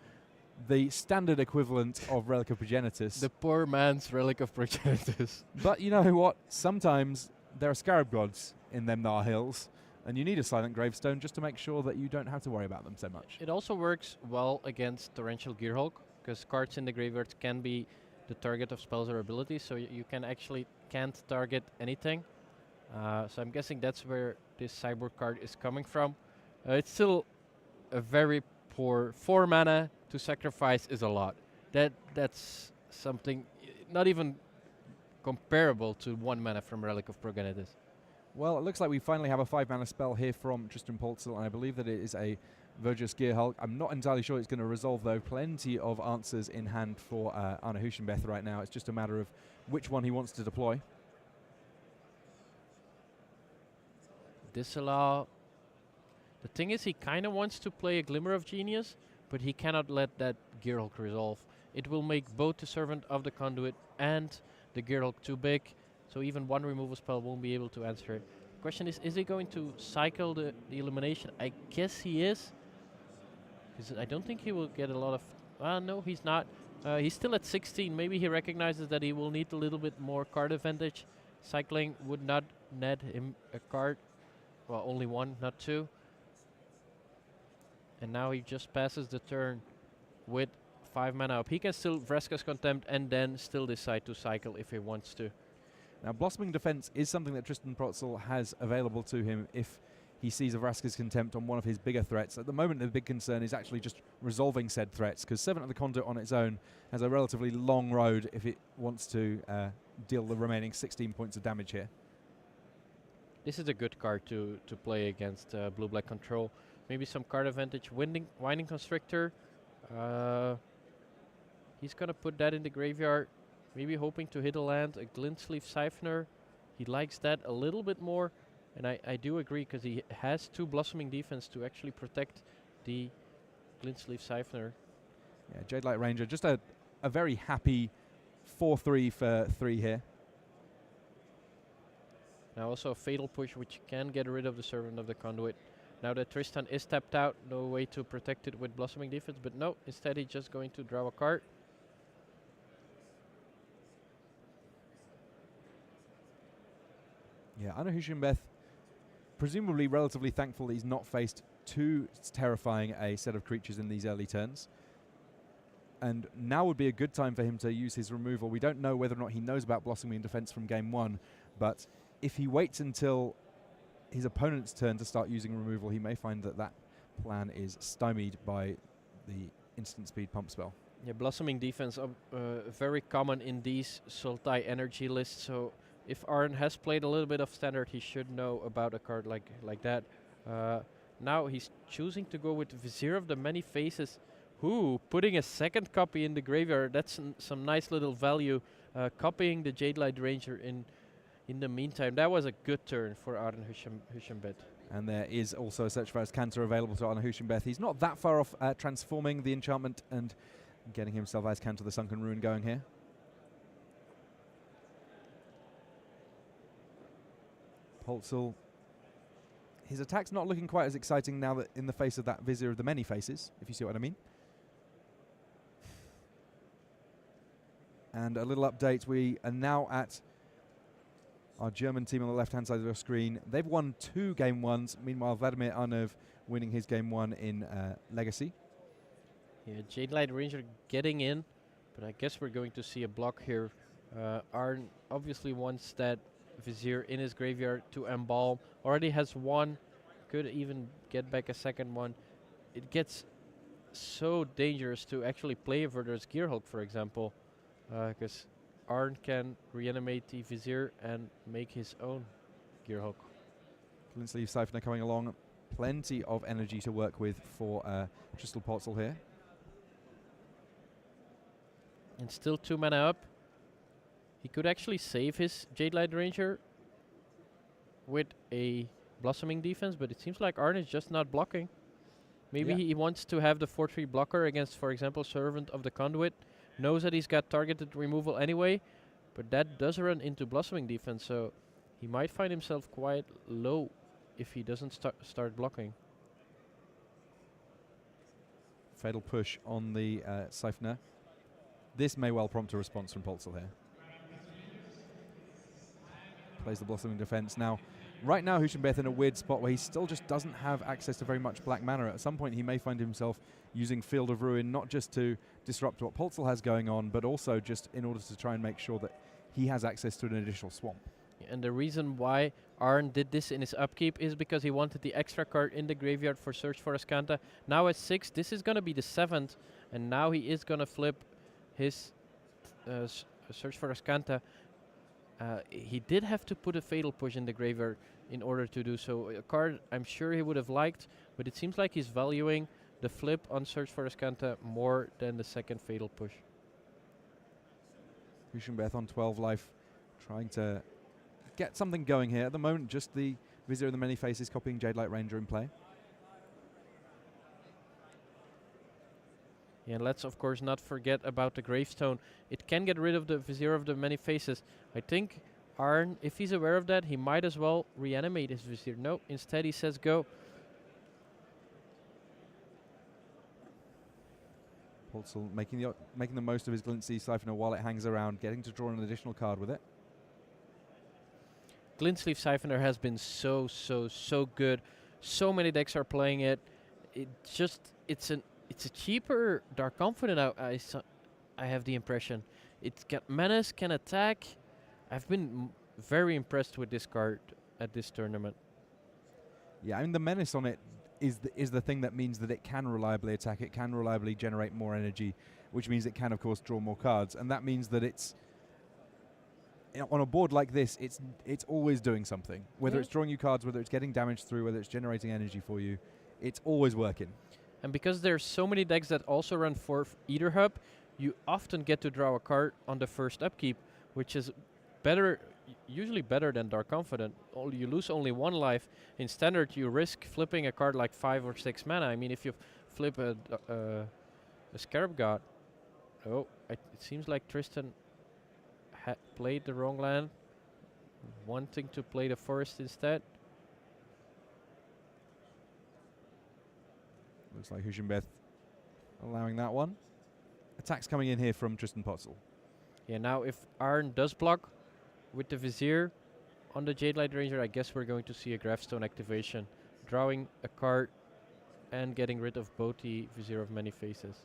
the standard equivalent of Relic of Progenitus. The poor man's Relic of Progenitus. But you know what? Sometimes there are Scarab Gods in them Nar Hills, and you need a Silent Gravestone just to make sure that you don't have to worry about them so much. It also works well against Torrential Gearhulk, because cards in the graveyard can be the target of spells or abilities, so you can actually can't target anything. So I'm guessing that's where this Cyborg card is coming from. It's still a very poor 4 mana to sacrifice is a lot. That's something not even comparable to 1 mana from Relic of Progenitus. Well, it looks like we finally have a 5-mana spell here from Tristan Potzel, and I believe that it is a Vergis Gearhulk. I'm not entirely sure it's going to resolve, though. Plenty of answers in hand for Arne Huschenbeth right now. It's just a matter of which one he wants to deploy. Disallow. The thing is, he kind of wants to play a Glimmer of Genius, but he cannot let that Gearhulk resolve. It will make both the Servant of the Conduit and the Gearhulk too big, so even one removal spell won't be able to answer it. Question is he going to cycle the Illumination? I guess he is. Because I don't think he will get a lot of... no, he's not. He's still at 16. Maybe he recognizes that he will need a little bit more card advantage. Cycling would not net him a card. Well, only one, not 2. And now he just passes the turn with 5 mana up. He can still Vraska's Contempt and then still decide to cycle if he wants to. Now, Blossoming Defense is something that Tristan Potzel has available to him if he sees a Vraska's Contempt on one of his bigger threats. At the moment, the big concern is actually just resolving said threats, because Servant of the Conduit on its own has a relatively long road if it wants to deal the remaining 16 points of damage here. This is a good card to play against blue-black control. Maybe some card advantage. Winding Constrictor He's gonna put that in the graveyard, maybe hoping to hit a land, a Glintsleeve Siphoner. He likes that a little bit more, and I do agree because he has 2 Blossoming Defense to actually protect the Glintsleeve Siphoner. Yeah, Jade Light Ranger, just a very happy 4-3 for 3 here. Now also a Fatal Push, which can get rid of the Servant of the Conduit. Now that Tristan is tapped out, no way to protect it with Blossoming Defense, but no, instead he's just going to draw a card. Yeah, Anahushinbeth, presumably relatively thankful that he's not faced too terrifying a set of creatures in these early turns. And now would be a good time for him to use his removal. We don't know whether or not he knows about Blossoming Defense from game 1, but if he waits until his opponent's turn to start using removal, he may find that that plan is stymied by the instant speed pump spell. Yeah, Blossoming Defense, very common in these Sultai energy lists, so if Arn has played a little bit of Standard, he should know about a card like that. Now he's choosing to go with Vizier of the Many Faces. Putting a second copy in the graveyard, that's some nice little value. Copying the Jade Light Ranger in the meantime. That was a good turn for Arn Hushinbeth. And there is also a Search for Azcanta available to Arn Hushinbeth. He's not that far off transforming the enchantment and getting himself Azcanta the Sunken Ruin going here. Poltzel, his attack's not looking quite as exciting now that in the face of that Vizier of the Many Faces, if you see what I mean. And a little update, we are now at our German team on the left-hand side of your screen. They've won 2 game 1s. Meanwhile, Vladimir Arnov winning his game 1 in Legacy. Yeah, Jade Light Ranger getting in, but I guess we're going to see a block here. Arn obviously wants that Vizier in his graveyard to embalm. Already has 1, could even get back a second one. It gets so dangerous to actually play Verder's Gearhulk, for example, because Arn can reanimate the Vizier and make his own Gearhulk. Glintsleeve Siphoner coming along. Plenty of energy to work with for Tristal Poltzel here. And still 2 mana up. He could actually save his Jade Light Ranger with a Blossoming Defense, but it seems like Arn is just not blocking. Maybe he wants to have the 4-3 blocker against, for example, Servant of the Conduit. Knows that he's got targeted removal anyway, but that does run into Blossoming Defense, so he might find himself quite low if he doesn't start blocking. Fatal Push on the Siphoner. This may well prompt a response from Poltzel here. Plays the Blossoming Defense. Now, right now, Hushinbeth in a weird spot where he still just doesn't have access to very much black mana. At some point, he may find himself using Field of Ruin, not just to disrupt what Poltzel has going on, but also just in order to try and make sure that he has access to an additional swamp. And the reason why Arn did this in his upkeep is because he wanted the extra card in the graveyard for Search for Azcanta. Now at 6, this is going to be the 7th, and now he is going to flip his Search for Azcanta. He did have to put a Fatal Push in the graveyard in order to do so. A card I'm sure he would have liked, but it seems like he's valuing the flip on Search for Azcanta more than the second Fatal Push. Hushinbeth on 12 life, trying to get something going here. At the moment, just the Vizier of the Many Faces copying Jade Light Ranger in play. Yeah, and let's of course not forget about the Gravestone. It can get rid of the Vizier of the Many Faces. I think Arn, if he's aware of that, he might as well reanimate his Vizier. No, instead he says go. Poltzel making the most of his Glintsleeve Siphoner while it hangs around, getting to draw an additional card with it. Glintsleeve Siphoner has been so good. So many decks are playing it. It's a cheaper Dark Confidant. I have the impression. It's got menace, can attack. I've been very impressed with this card at this tournament. Yeah, I mean the menace on it is the thing that means that it can reliably attack. It can reliably generate more energy, which means it can of course draw more cards, and that means that it's on a board like this, it's always doing something. Whether it's drawing you cards, whether it's getting damage through, whether it's generating energy for you, it's always working. And because there's so many decks that also run 4 Ether Hub, you often get to draw a card on the first upkeep, which is better, usually better than Dark Confident. You lose only 1 life. In Standard, you risk flipping a card like 5 or 6 mana. I mean, if you flip a Scarab God, it seems like Tristan played the wrong land, wanting to play the forest instead. Looks like Huschenbeth allowing that one. Attacks coming in here from Tristan Potzel. Yeah, now if Arn does block with the Vizier on the Jadelight Ranger, I guess we're going to see a Gravestone activation, drawing a card and getting rid of both the Vizier of Many Faces.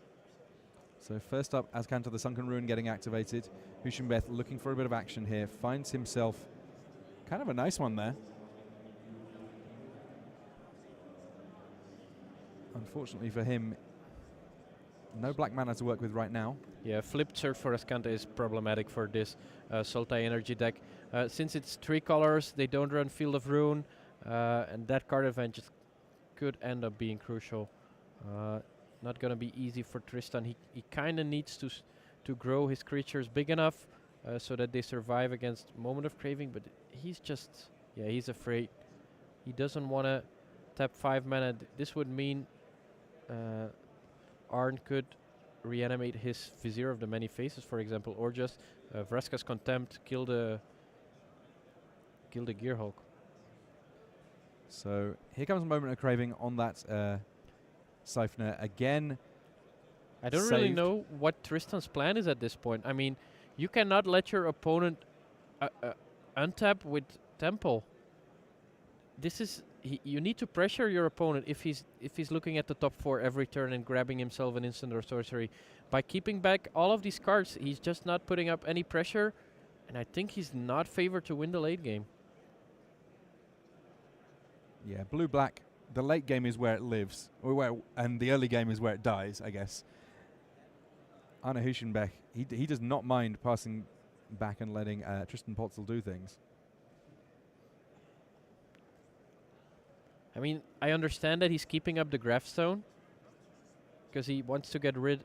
So first up, Azcanta the Sunken Ruin getting activated. Huschenbeth looking for a bit of action here, finds himself kind of a nice one there. Unfortunately for him, no black mana to work with right now. Yeah, flipped Search for Azcanta is problematic for this Sultai Energy deck. Since it's 3 colors, they don't run Field of Ruin, and that card advantage could end up being crucial. Not gonna be easy for Tristan. He kind of needs to grow his creatures big enough so that they survive against Moment of Craving, but he's just, he's afraid. He doesn't want to tap 5 mana. This would mean Arn could reanimate his Vizier of the Many Faces, for example, or just Vraska's Contempt, kill the Gearhulk. So here comes a Moment of Craving on that Siphoner again. I don't really know what Tristan's plan is at this point. I mean, you cannot let your opponent untap with Temple. This is you need to pressure your opponent if he's looking at the top 4 every turn and grabbing himself an instant or sorcery. By keeping back all of these cards, he's just not putting up any pressure, and I think he's not favored to win the late game. Yeah, blue-black. The late game is where it lives, and the early game is where it dies, I guess. Arne Huschenbeth, he does not mind passing back and letting Tristan Potzel do things. I mean, I understand that he's keeping up the Gravestone because he wants to get rid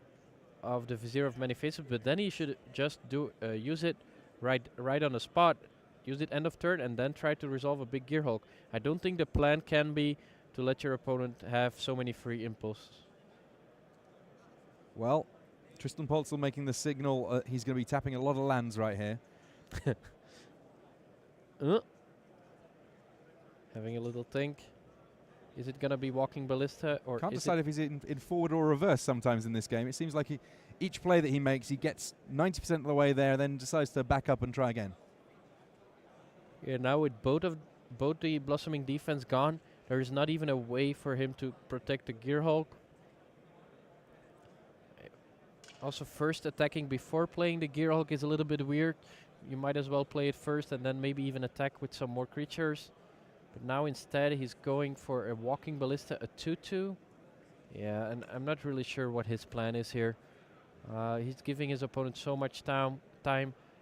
of the Vizier of Many Faces, but then he should just use it right on the spot, use it end of turn, and then try to resolve a big Gearhulk. I don't think the plan can be to let your opponent have so many free impulses. Well, Tristan Potzel making the signal. He's going to be tapping a lot of lands right here. Having a little think. Is it going to be Walking Ballista? Or can't decide if he's in forward or reverse sometimes in this game. It seems like each play that he makes, he gets 90% of the way there, then decides to back up and try again. Yeah, now with both the Blossoming Defense gone, there is not even a way for him to protect the Gearhulk. Also, first attacking before playing the Gearhulk is a little bit weird. You might as well play it first and then maybe even attack with some more creatures. But now instead he's going for a Walking Ballista, a 2/2. Yeah, and I'm not really sure what his plan is here. He's giving his opponent so much time.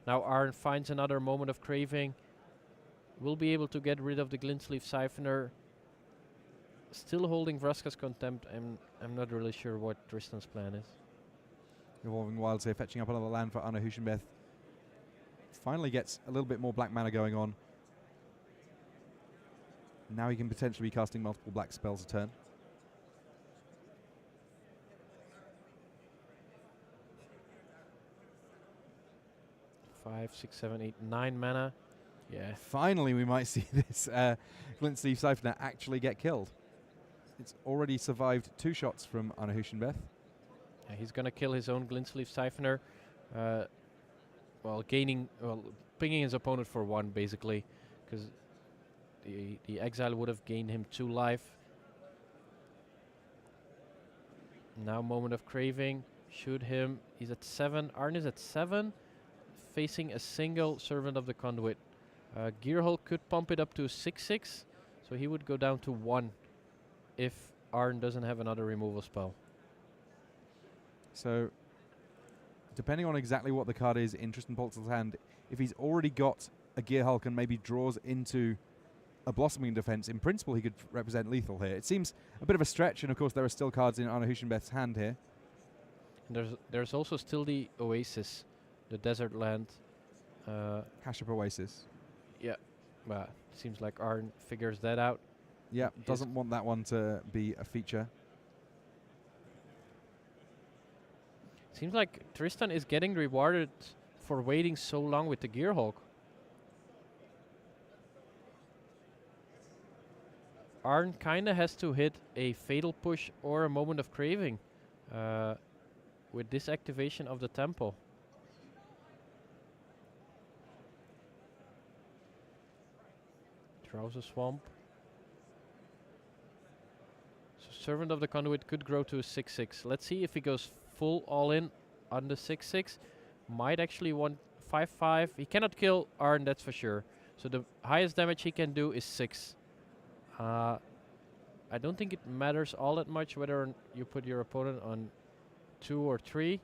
Now Arn finds another Moment of Craving. Will be able to get rid of the Glintsleeve Siphoner. Still holding Vraska's Contempt. I'm not really sure what Tristan's plan is. Evolving Wilds here, fetching up another land for Arne Huschenbeth. Finally gets a little bit more black mana going on. Now he can potentially be casting multiple black spells a turn. Five, 6, 7, 8, 9 mana. Yeah. Finally, we might see this Glintsleeve Siphoner actually get killed. It's already survived 2 shots from Arne Huschenbeth. Yeah, he's gonna kill his own Glintsleeve Siphoner, pinging his opponent for 1 basically, because the exile would have gained him 2 life. Now Moment of Craving, shoot him. He's at 7. Arn is at 7, facing a single Servant of the Conduit. Gearhulk could pump it up to 6/6, so he would go down to 1 if Arn doesn't have another removal spell. So, depending on exactly what the card is in Tristan Potzel's hand, if he's already got a Gearhulk and maybe draws into a Blossoming defense, in principle he could represent lethal here. It seems a bit of a stretch, and of course there are still cards in Arne Huschenbeth's hand here. And there's also still the Oasis, the desert land. Hashep Oasis. Yeah, well, seems like Arn figures that out. Yeah, doesn't want that one to be a feature. Seems like Tristan is getting rewarded for waiting so long with the Gearhulk. Arn kinda has to hit a Fatal Push or a Moment of Craving with this activation of the Tempo. Drowser Swamp. So Servant of the Conduit could grow to a 6/6. Let's see if he goes full all in on the 6/6. Might actually want 5/5. He cannot kill Arn, that's for sure. So the highest damage he can do is 6. I don't think it matters all that much whether you put your opponent on 2 or 3.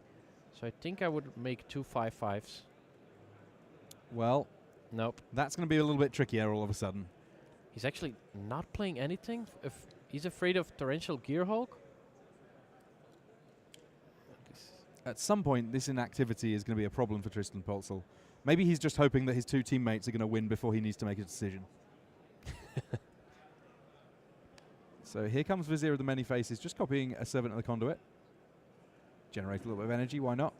So I think I would make 2 5/5s. Well, nope. That's going to be a little bit trickier all of a sudden. He's actually not playing anything. If he's afraid of Torrential Gearhulk. At some point, this inactivity is going to be a problem for Tristan Polzel. Maybe he's just hoping that his 2 teammates are going to win before he needs to make a decision. So here comes Vizier of the Many Faces, just copying a Servant of the Conduit. Generate a little bit of energy, why not?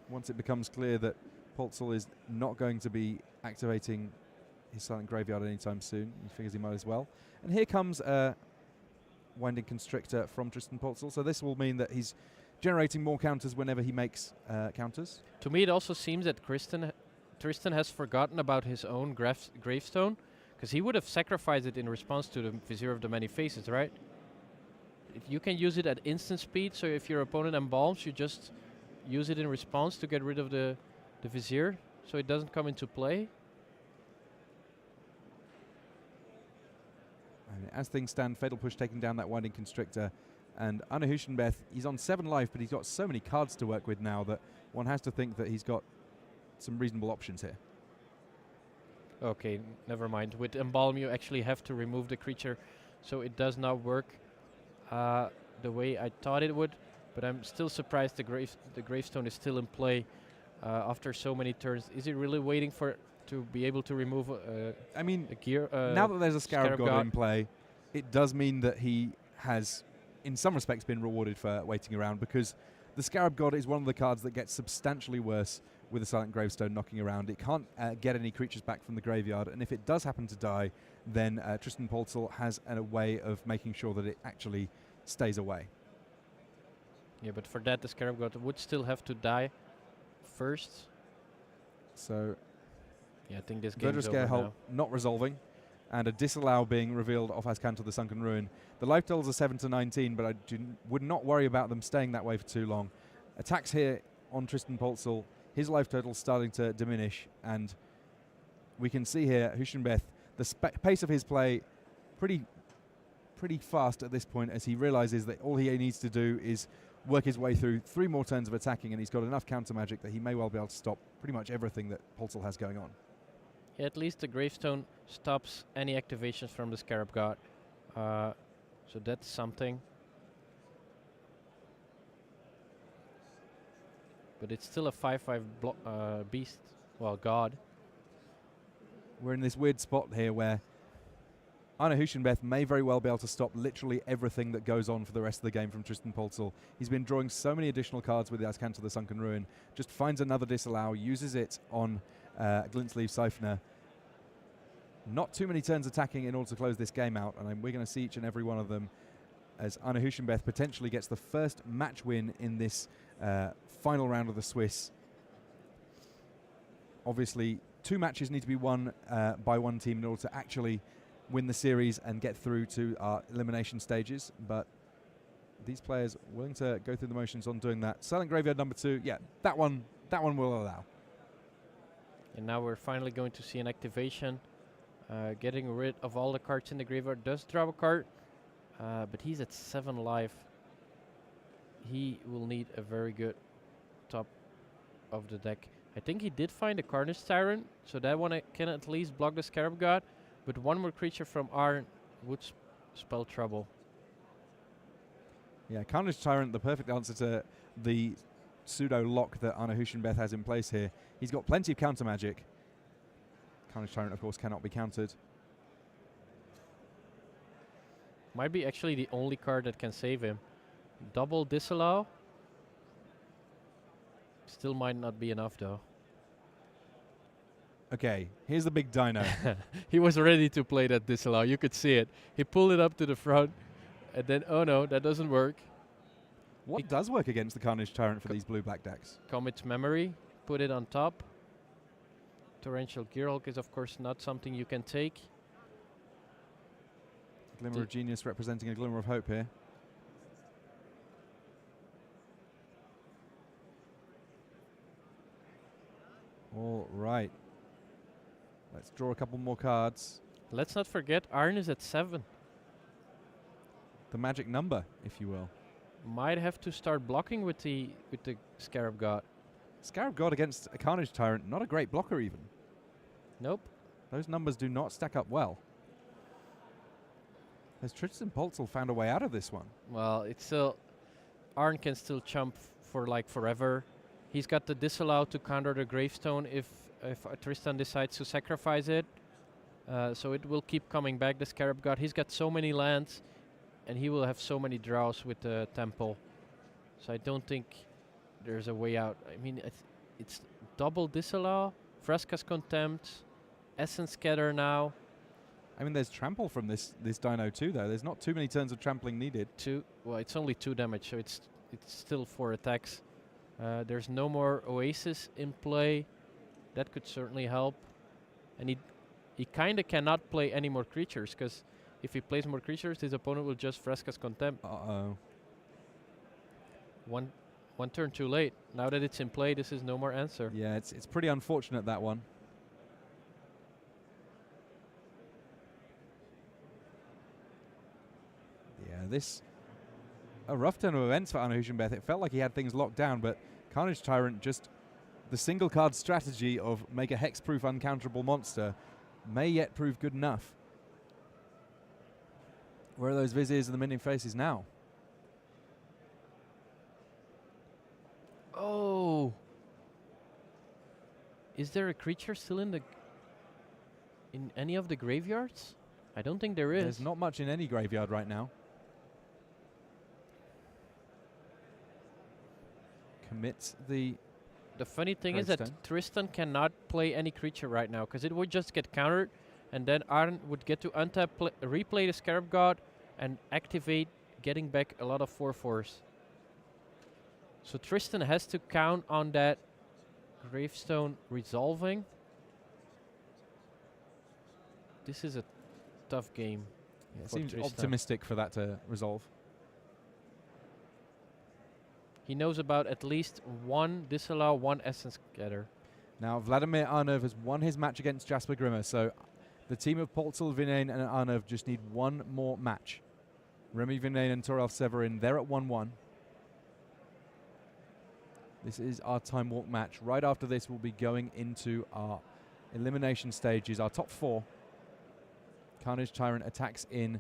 Once it becomes clear that Polzel is not going to be activating his Silent Graveyard anytime soon, he figures he might as well. And here comes a Winding Constrictor from Tristan Polzel. So this will mean that he's generating more counters whenever he makes counters. To me, it also seems that Tristan has forgotten about his own gravestone, because he would have sacrificed it in response to the Vizier of the Many Faces, right? You can use it at instant speed, so if your opponent embalms, you just use it in response to get rid of the Vizier, so it doesn't come into play. And as things stand, Fatal Push taking down that Winding Constrictor. And Arne Huschenbeth, he's on 7 life, but he's got so many cards to work with now that one has to think that he's got some reasonable options here. Okay, never mind. With Embalm, you actually have to remove the creature, so it does not work the way I thought it would. But I'm still surprised the Gravestone is still in play after so many turns. Is he really waiting for to be able to remove I mean, a gear? now that there's a Scarab God in play, it does mean that he has, in some respects, been rewarded for waiting around, because the Scarab God is one of the cards that gets substantially worse with a Silent Gravestone knocking around. It can't get any creatures back from the graveyard, and if it does happen to die, then Tristan Polzel has a way of making sure that it actually stays away. Yeah, but for that, the Scarab God would still have to die first. So, yeah, I think this game is over Verdurous now. not resolving, and a disallow being revealed off Azcanta the Sunken Ruin. The life totals are 7 to 19, but I would not worry about them staying that way for too long. Attacks here on Tristan Polzel. His life total starting to diminish, and we can see here Huschenbeth, the pace of his play pretty fast at this point, as he realizes that all he needs to do is work his way through 3 more turns of attacking, and he's got enough counter magic that he may well be able to stop pretty much everything that Polzel has going on. Yeah, at least the Gravestone stops any activations from the Scarab God. So that's something. But it's still a 5/5 beast. Well, God. We're in this weird spot here where Arne Huschenbeth may very well be able to stop literally everything that goes on for the rest of the game from Tristan Polzel. He's been drawing so many additional cards with the Azcanta the Sunken Ruin. Just finds another disallow, uses it on Glint-Sleeve Siphoner. Not too many turns attacking in order to close this game out, and we're going to see each and every one of them as Arne Huschenbeth potentially gets the first match win in this final round of the Swiss. Obviously, 2 matches need to be won by one team in order to actually win the series and get through to our elimination stages, but these players willing to go through the motions on doing that. Silent Graveyard number 2, yeah, that one will allow. And now we're finally going to see an activation. Getting rid of all the cards in the graveyard does draw a card, but he's at 7 life. He will need a very good top of the deck I think he did find a Carnage Tyrant, so that one can at least block the Scarab God. But one more creature from Arn would spell trouble. Yeah, Carnage Tyrant, the perfect answer to the pseudo lock that Arne Huschenbeth has in place here. He's got plenty of counter magic. Carnage Tyrant, of course, cannot be countered. Might be actually the only card that can save him. Double Disallow. Still might not be enough though. Okay, here's the big dino. He was ready to play that Disallow. You could see it. He pulled it up to the front. And then, oh no, that doesn't work. What does work against the Carnage Tyrant for these blue-black decks? Commit's Memory. Put it on top. Torrential Gearhulk is of course not something you can take. Glimmer of Genius representing a glimmer of hope here. All right. Let's draw a couple more cards. Let's not forget, Arn is at 7. The magic number, if you will. Might have to start blocking with the Scarab God. Scarab God against a Carnage Tyrant, not a great blocker even. Nope. Those numbers do not stack up well. Has Tristan Polzel found a way out of this one? Well, it's still... Arn can still chump for like forever. He's got the Disallow to counter the Gravestone if Tristan decides to sacrifice it. So it will keep coming back, the Scarab God. He's got so many lands, and he will have so many draws with the Temple. So I don't think there's a way out. I mean, it's double Disallow, Vraska's Contempt, Essence Scatter now. I mean, there's trample from this dino too, though. There's not too many turns of trampling needed. Well, it's only 2 damage, so it's still 4 attacks. There's no more Oasis in play. That could certainly help. And he kind of cannot play any more creatures, because if he plays more creatures, his opponent will just Vraska's Contempt. Uh-oh. One turn too late. Now that it's in play, this is no more answer. Yeah, it's pretty unfortunate, that one. Yeah, this... a rough turn of events for Arne Huschenbeth. It felt like he had things locked down, but Carnage Tyrant, just the single card strategy of make a hexproof uncounterable monster may yet prove good enough. Where are those Viziers and the Minion Faces now? Oh! Is there a creature still in any of the graveyards? I don't think there is. There's not much in any graveyard right now. Commits the... The funny thing is that Tristan cannot play any creature right now, because it would just get countered, and then Arn would get to untap, replay the Scarab God, and activate, getting back a lot of 4/4s. So Tristan has to count on that Gravestone resolving. This is a tough game. Yeah, it for seems Tristan. optimistic for that to resolve. He knows about at least 1 Disallow, 1 Essence Scatter. Now, Vladimir Arnov has won his match against Jasper Grimmer, so the team of Polzel, Vinane, and Arnov just need one more match. Remy Vinane and Toralf Severin, they're at 1-1. This is our time walk match. Right after this, we'll be going into our elimination stages, our top 4. Carnage Tyrant attacks in,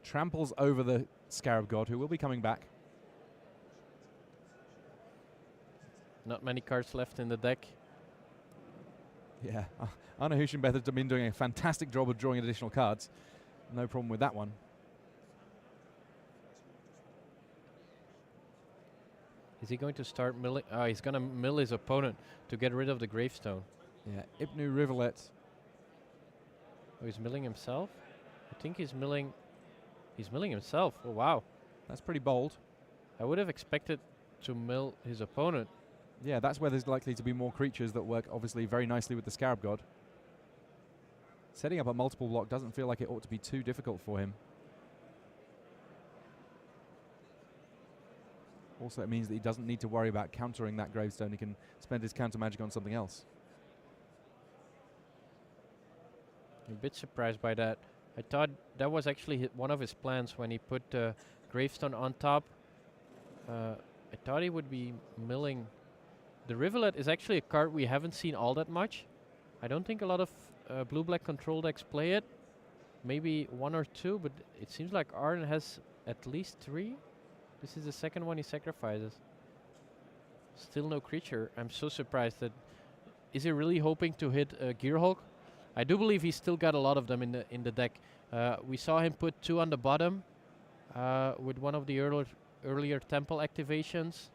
tramples over the Scarab God, who will be coming back. Not many cards left in the deck. Yeah, Arne Huschenbeth has been doing a fantastic job of drawing additional cards. No problem with that one. Is he going to start milling? He's going to mill his opponent to get rid of the Gravestone. Yeah, Ibnu Rivulet. Oh, he's milling himself? I think he's milling himself. Oh, wow. That's pretty bold. I would have expected to mill his opponent. Yeah, that's where there's likely to be more creatures that work obviously very nicely with the Scarab God. Setting up a multiple block doesn't feel like it ought to be too difficult for him. Also, it means that he doesn't need to worry about countering that Gravestone. He can spend his counter magic on something else. I'm a bit surprised by that. I thought that was actually one of his plans when he put Gravestone on top. I thought he would be milling The Rivulet is actually a card we haven't seen all that much. I don't think a lot of blue-black control decks play it. Maybe one or two, but it seems like Arn has at least 3. This is the second one he sacrifices. Still no creature. I'm so surprised that... Is he really hoping to hit Gearhulk? I do believe he's still got a lot of them in the deck. We saw him put 2 on the bottom with one of the earlier temple activations.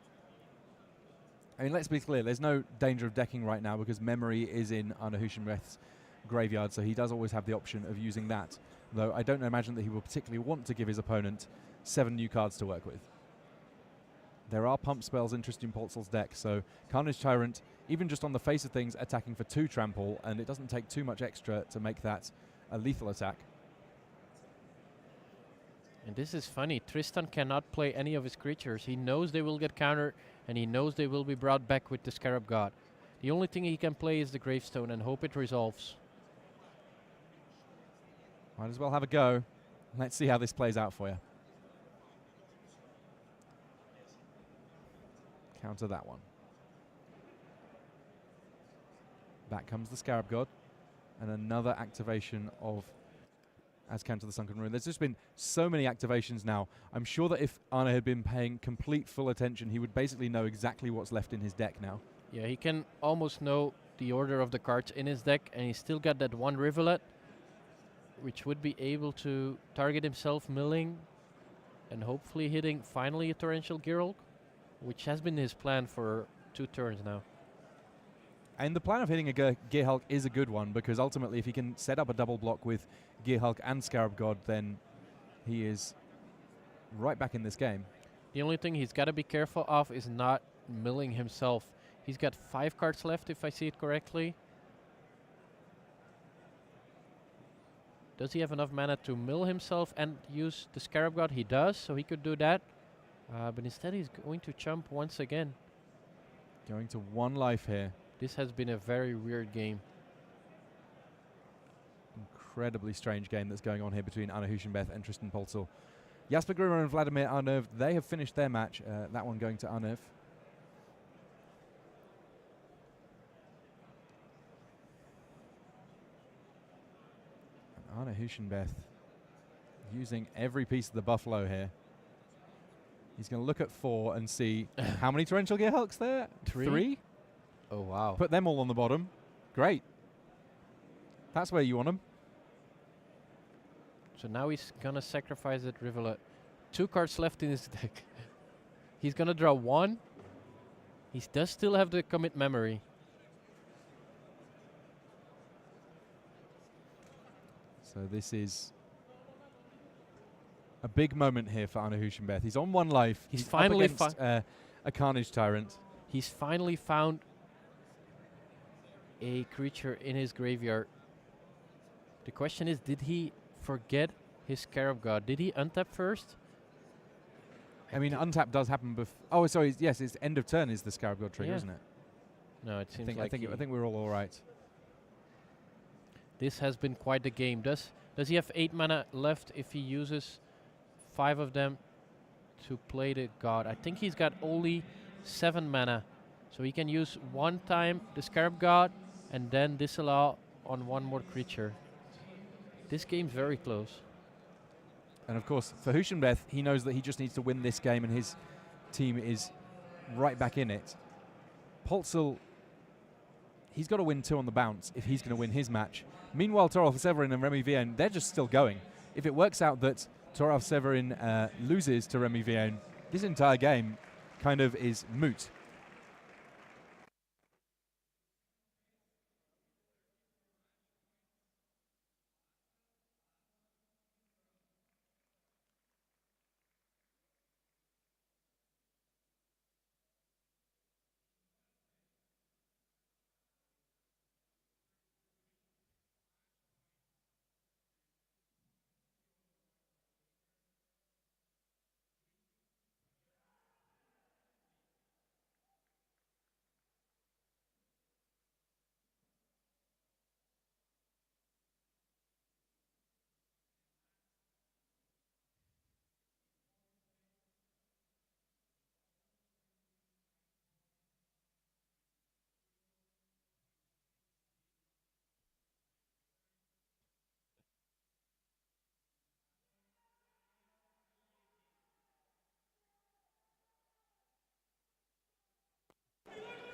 I mean, let's be clear, there's no danger of decking right now because Memory is in Arne Huschenbeth's graveyard, so he does always have the option of using that. Though I don't imagine that he will particularly want to give his opponent 7 new cards to work with. There are pump spells in Tristan Polzel's deck, so Carnage Tyrant, even just on the face of things, attacking for 2 trample, and it doesn't take too much extra to make that a lethal attack. And this is funny. Tristan cannot play any of his creatures. He knows they will get countered, and he knows they will be brought back with the Scarab God. The only thing he can play is the Gravestone and hope it resolves. Might as well have a go. Let's see how this plays out for you. Counter that one. Back comes the Scarab God. And another activation of Azcan to the Sunken Ruin. There's just been so many activations now. I'm sure that if Arne had been paying complete full attention, he would basically know exactly what's left in his deck now. Yeah, he can almost know the order of the cards in his deck, and he's still got that one Rivulet, which would be able to target himself milling and hopefully hitting finally a Torrential Gearhulk, which has been his plan for 2 turns now. And the plan of hitting a Gearhulk is a good one, because ultimately if he can set up a double block with Gearhulk and Scarab God, then he is right back in this game. The only thing he's got to be careful of is not milling himself. He's got 5 cards left, if I see it correctly. Does he have enough mana to mill himself and use the Scarab God? He does, so he could do that. But instead he's going to chump once again. Going to 1 life here. This has been a very weird game. Incredibly strange game that's going on here between Arne Huschenbeth and Tristan Polzel. Jasper Gruber and Vladimir Arnev, they have finished their match. That one going to Arnev. Arne Huschenbeth using every piece of the buffalo here. He's going to look at 4 and see how many Torrential Gearhulks there? 3? Oh, wow. Put them all on the bottom. Great. That's where you want them. So now he's going to sacrifice that Rivulet. 2 cards left in his deck. He's going to draw 1. He does still have the Commit Memory. So this is a big moment here for Arne Huschenbeth. He's on 1 life. He's up finally against a Carnage Tyrant. He's finally found a creature in his graveyard. The question is, did he forget his Scarab God? Did he untap first? I mean, untap does happen before. Oh, sorry. Yes, it's end of turn is the Scarab God trigger, Yeah. isn't it? No, it seems I think we're all right. This has been quite the game. Does he have 8 mana left if he uses 5 of them to play the God? I think he's got only 7 mana. So he can use 1 time the Scarab God and then disallow on 1 more creature. This game's very close. And of course, for Huschenbeth, he knows that he just needs to win this game and his team is right back in it. Polzel, he's got to win 2 on the bounce if he's going to win his match. Meanwhile, Toralf Severin and Remy Vienne, they're just still going. If it works out that Toralf Severin loses to Remy Vienne, this entire game kind of is moot.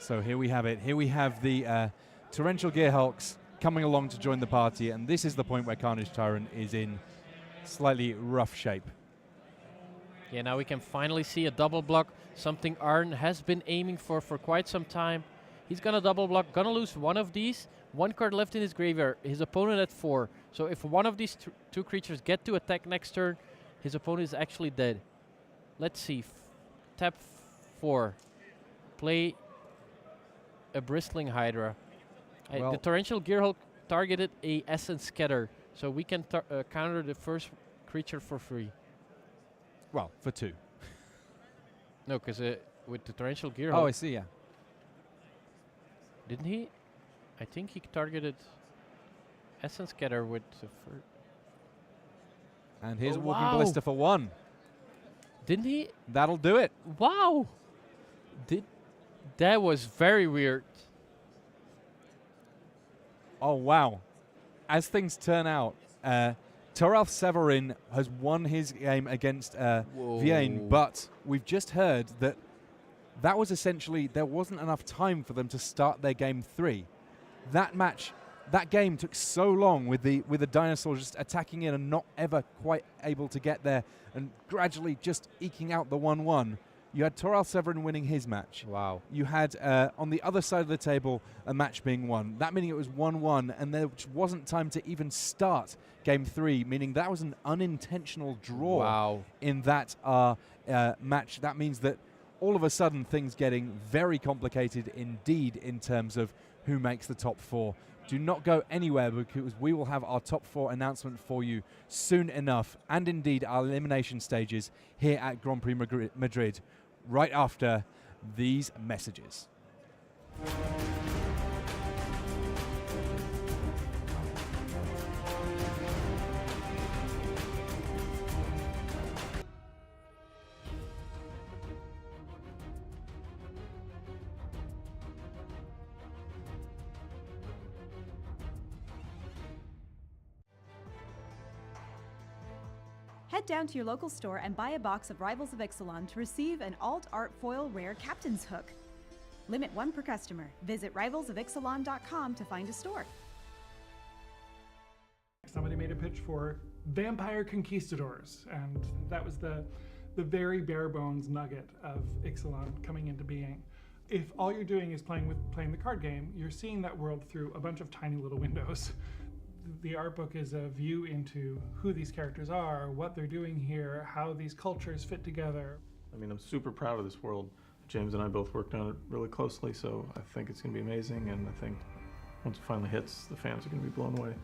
So here we have it. Here we have the Torrential Gearhulks coming along to join the party, and this is the point where Carnage Tyrant is in slightly rough shape. Yeah, now we can finally see a double block, something Arn has been aiming for quite some time. He's gonna double block, gonna lose one of these. One card left in his graveyard, his opponent at 4. So if one of these two creatures get to attack next turn, his opponent is actually dead. Let's see. Tap 4. Play a Bristling Hydra. The Torrential Gearhulk targeted a Essence Scatter, so we can counter the first creature for free. Well, for 2. No, because with the Torrential Gearhulk... Oh, I see, yeah. Didn't he? I think he targeted Essence Scatter with the first... And here's Oh, Walking wow. Ballista for 1. Didn't he? That'll do it. Wow! That was very weird. Oh, wow. As things turn out, Toralf Severin has won his game against Vienne, but we've just heard that was essentially, there wasn't enough time for them to start their game 3. That game took so long with the dinosaurs just attacking in and not ever quite able to get there, and gradually just eking out the 1-1. You had Toralf Severin winning his match. Wow. You had, on the other side of the table, a match being won. That meaning it was 1-1, and there wasn't time to even start Game 3, meaning that was an unintentional draw in that match. That means that all of a sudden things getting very complicated indeed in terms of who makes the top 4. Do not go anywhere, because we will have our top 4 announcement for you soon enough, and indeed our elimination stages here at Grand Prix Madrid right after these messages. Head down to your local store and buy a box of Rivals of Ixalan to receive an Alt Art Foil Rare Captain's Hook. Limit 1 per customer. Visit rivalsofixalan.com to find a store. Somebody made a pitch for Vampire Conquistadors, and that was the very bare bones nugget of Ixalan coming into being. If all you're doing is playing the card game, you're seeing that world through a bunch of tiny little windows. The art book is a view into who these characters are, what they're doing here, how these cultures fit together. I mean, I'm super proud of this world. James and I both worked on it really closely, so I think it's going to be amazing, and I think once it finally hits, the fans are going to be blown away.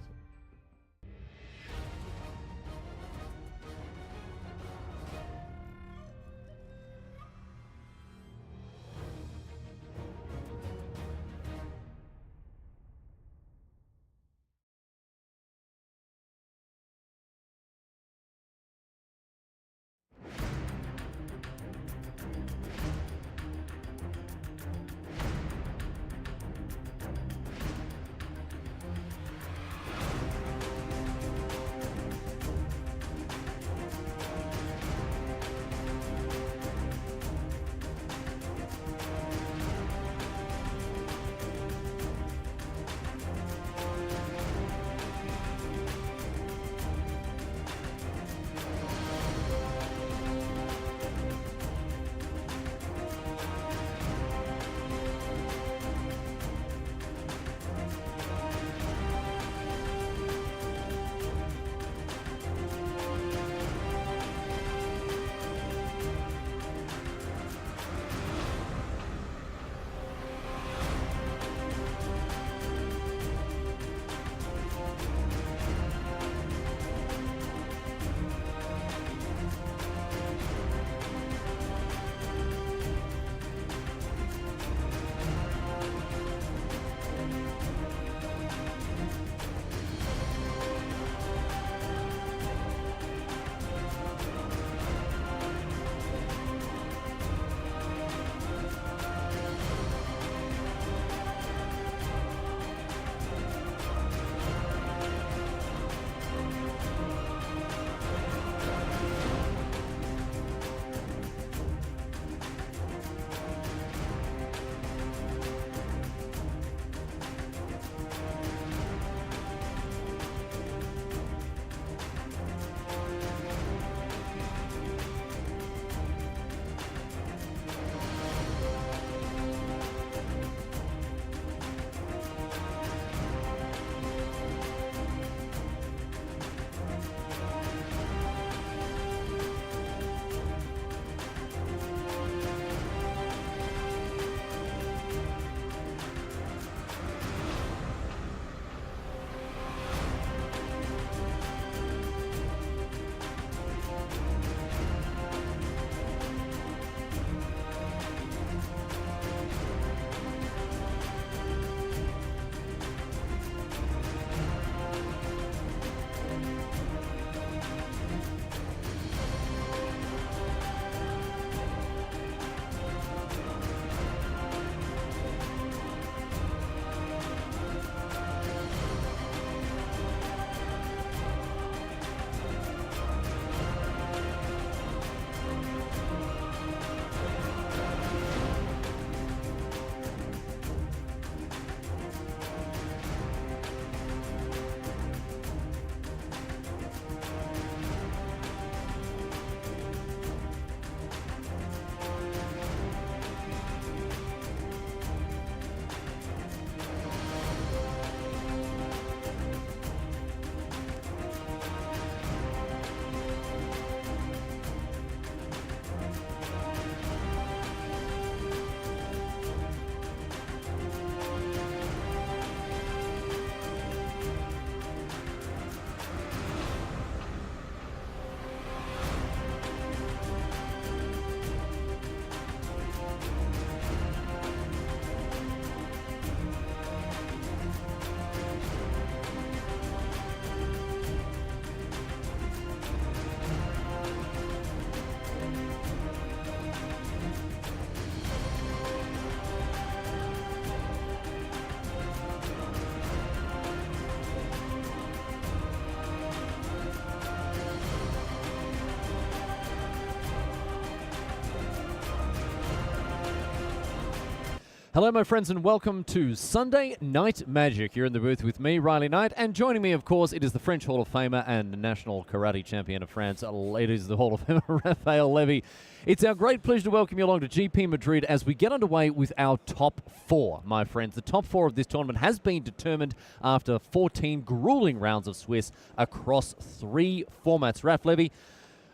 Hello, my friends, and welcome to Sunday Night Magic. You're in the booth with me, Riley Knight, and joining me, of course, it is the French Hall of Famer and national karate champion of France. It is the Hall of Famer, Raphael Levy. It's our great pleasure to welcome you along to GP Madrid as we get underway with our top four, my friends. The top four of this tournament has been determined after 14 grueling rounds of Swiss across 3 formats. Raph Levy,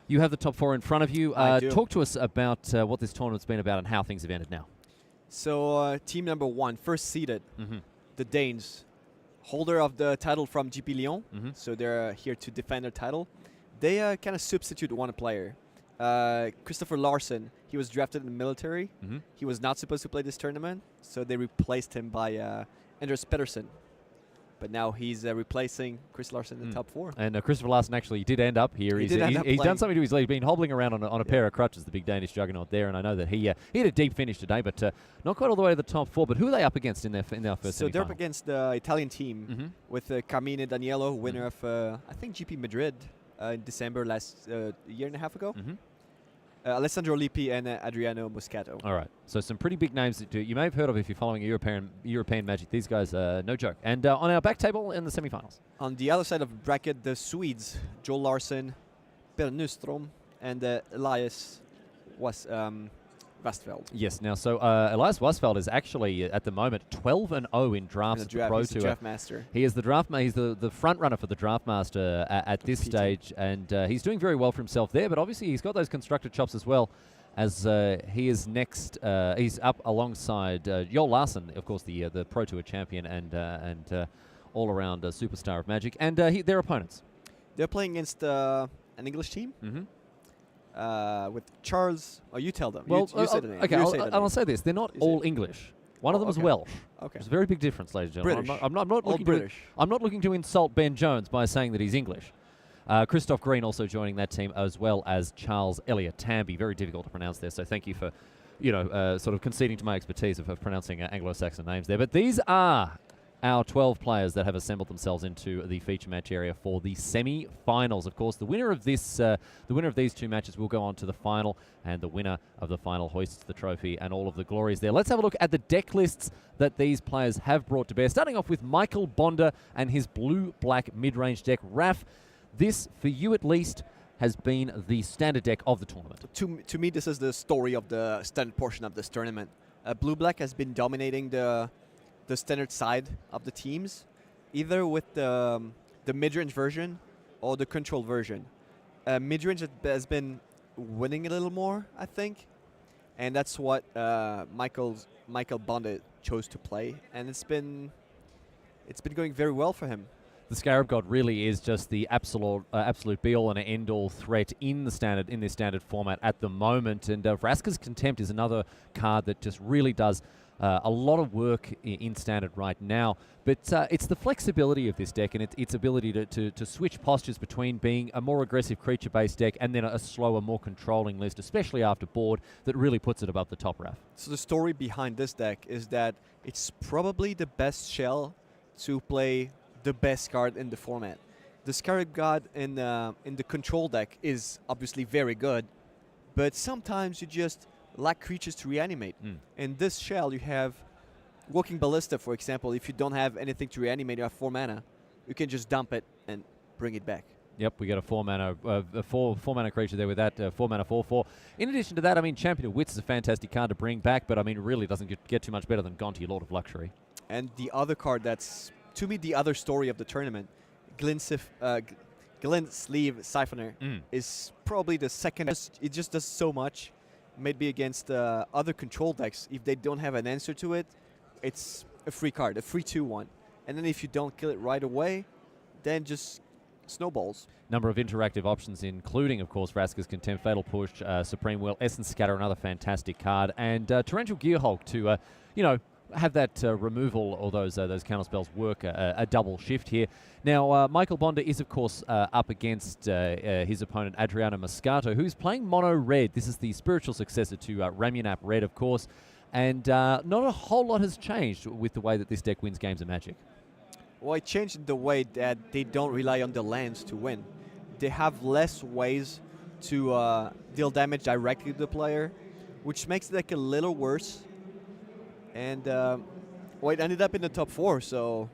you have the top four in front of you. I do. Talk to us about what this tournament's been about and how things have ended now. So team number 1, first seeded, the Danes, holder of the title from GP Lyon. So they're here to defend their title. They kind of substitute one player. Christopher Larsen, he was drafted in the military. He was not supposed to play this tournament, so they replaced him by Anders Pedersen. But now he's replacing Chris Larsen in the top 4. And Christopher Larsen actually did end up here. He He's did end up done playing. something to his leg. He's been hobbling around on a pair of crutches, the big Danish juggernaut there. And I know that he had a deep finish today, but not quite all the way to the top 4. But who are they up against in their first So they're up semi-final? against the Italian team with Carmine Daniello, winner of, I think, GP Madrid in December last year and a half ago. Alessandro Lippi and Adriano Moscato. All right. So some pretty big names that you may have heard of if you're following European Magic. These guys, no joke. And on our back table in the semifinals. On the other side of the bracket, the Swedes, Joel Larsen, Per Nyström, and Elias Westfeld. Yes. Now, so Elias Westfeld is actually at the moment 12-0 in drafts In at the the draft, Pro he's the Tour. draft master. He is the he's the front runner for the draft master at this PT. stage, and he's doing very well for himself there. But obviously, he's got those constructor chops as well. As he is next, he's up alongside Joel Larsen, of course, the Pro Tour champion and all-around superstar of Magic, and their opponents. They're playing against an English team with Charles. Oh, you tell them. Well, you say the name. okay, You say the I'll name. say this: they're not You say all it. English. One of them is okay. Welsh. Okay. There's a very big difference, ladies and gentlemen. British. I'm not All looking British. I'm not looking to insult Ben Jones by saying that he's English. Christoph Green also joining that team, as well as Charles Elliott Tamby. Very difficult to pronounce there, so thank you for, sort of conceding to my expertise of pronouncing Anglo-Saxon names there. But these are our 12 players that have assembled themselves into the feature match area for the semi-finals. Of course, the winner of these 2 matches will go on to the final, and the winner of the final hoists the trophy and all of the glories there. Let's have a look at the deck lists that these players have brought to bear. Starting off with Michael Bonder and his blue-black mid-range deck. Raph, this, for you at least, has been the standard deck of the tournament. To me, this is the story of the standard portion of this tournament. Blue Black has been dominating the standard side of the teams, either with the mid-range version or the control version. Mid-range has been winning a little more, I think, and that's what Michael Bonder chose to play, and it's been going very well for him. The Scarab God really is just the absolute be-all and end-all threat in this standard format at the moment. And Vraska's Contempt is another card that just really does a lot of work in standard right now. But it's the flexibility of this deck and its ability to switch postures between being a more aggressive creature-based deck and then a slower, more controlling list, especially after board, that really puts it above the top, Raph. So the story behind this deck is that it's probably the best shell to play the best card in the format. The Scarab God in the control deck is obviously very good, but sometimes you just lack creatures to reanimate. In this shell, you have Walking Ballista, for example. If you don't have anything to reanimate, you have 4 mana. You can just dump it and bring it back. Yep, we got a 4 mana creature there with that 4 mana 4/4. In addition to that, I mean, Champion of Wits is a fantastic card to bring back, but I mean, really doesn't get too much better than Gonti, Lord of Luxury. And the other card that's, to me, the other story of the tournament, Glyn Sleeve Siphoner, is probably the second. It just does so much. Maybe against other control decks, if they don't have an answer to it, it's a free card, a free 2/1. And then if you don't kill it right away, then just snowballs. Number of interactive options, including, of course, Vraska's Contempt, Fatal Push, Supreme Will, Essence Scatter, another fantastic card, and Torrential Gearhulk to, have that removal or those counter spells work a double shift here. Now, Michael Bonder is, of course, up against his opponent, Adriano Moscato, who's playing mono red. This is the spiritual successor to Ramunap Red, of course, and not a whole lot has changed with the way that this deck wins games of Magic. Well, it changed in the way that they don't rely on the lands to win. They have less ways to deal damage directly to the player, which makes the deck a little worse. and well, it ended up in the top 4. So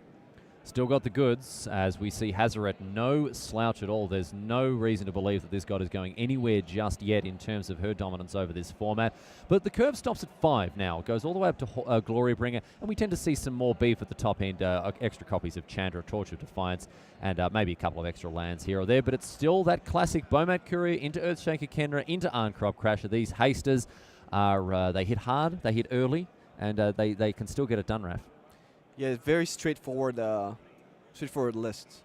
Still got the goods, as we see Hazaret no slouch at all. There's no reason to believe that this god is going anywhere just yet in terms of her dominance over this format. But the curve stops at 5 now. It goes all the way up to Glorybringer, and we tend to see some more beef at the top end, extra copies of Chandra, Torch of Defiance, and maybe a couple of extra lands here or there. But it's still that classic Bomat Courier into Earthshaker Kenra, into Arncrop Crasher. These hasters are, they hit hard, they hit early, and they can still get it done, Raf. yeah, very straightforward list.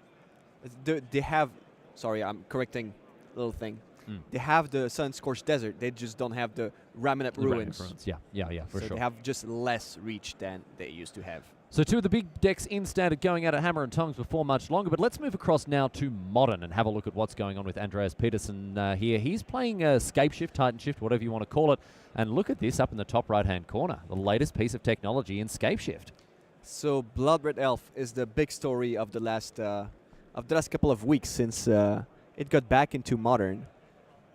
They have, sorry, I'm correcting a little thing. They have the Sun-Scorched Desert. They just don't have the Ramunap Ruins. Yeah, for so sure. they have just less reach than they used to have. So 2 of the big decks in Standard going out at hammer and tongs before much longer. But let's move across now to Modern and have a look at what's going on with Andreas Peterson here. He's playing Scapeshift, Titan Shift, whatever you want to call it. And look at this up in the top right-hand corner, the latest piece of technology in Scapeshift. So Bloodred Elf is the big story of the last couple of weeks since it got back into Modern.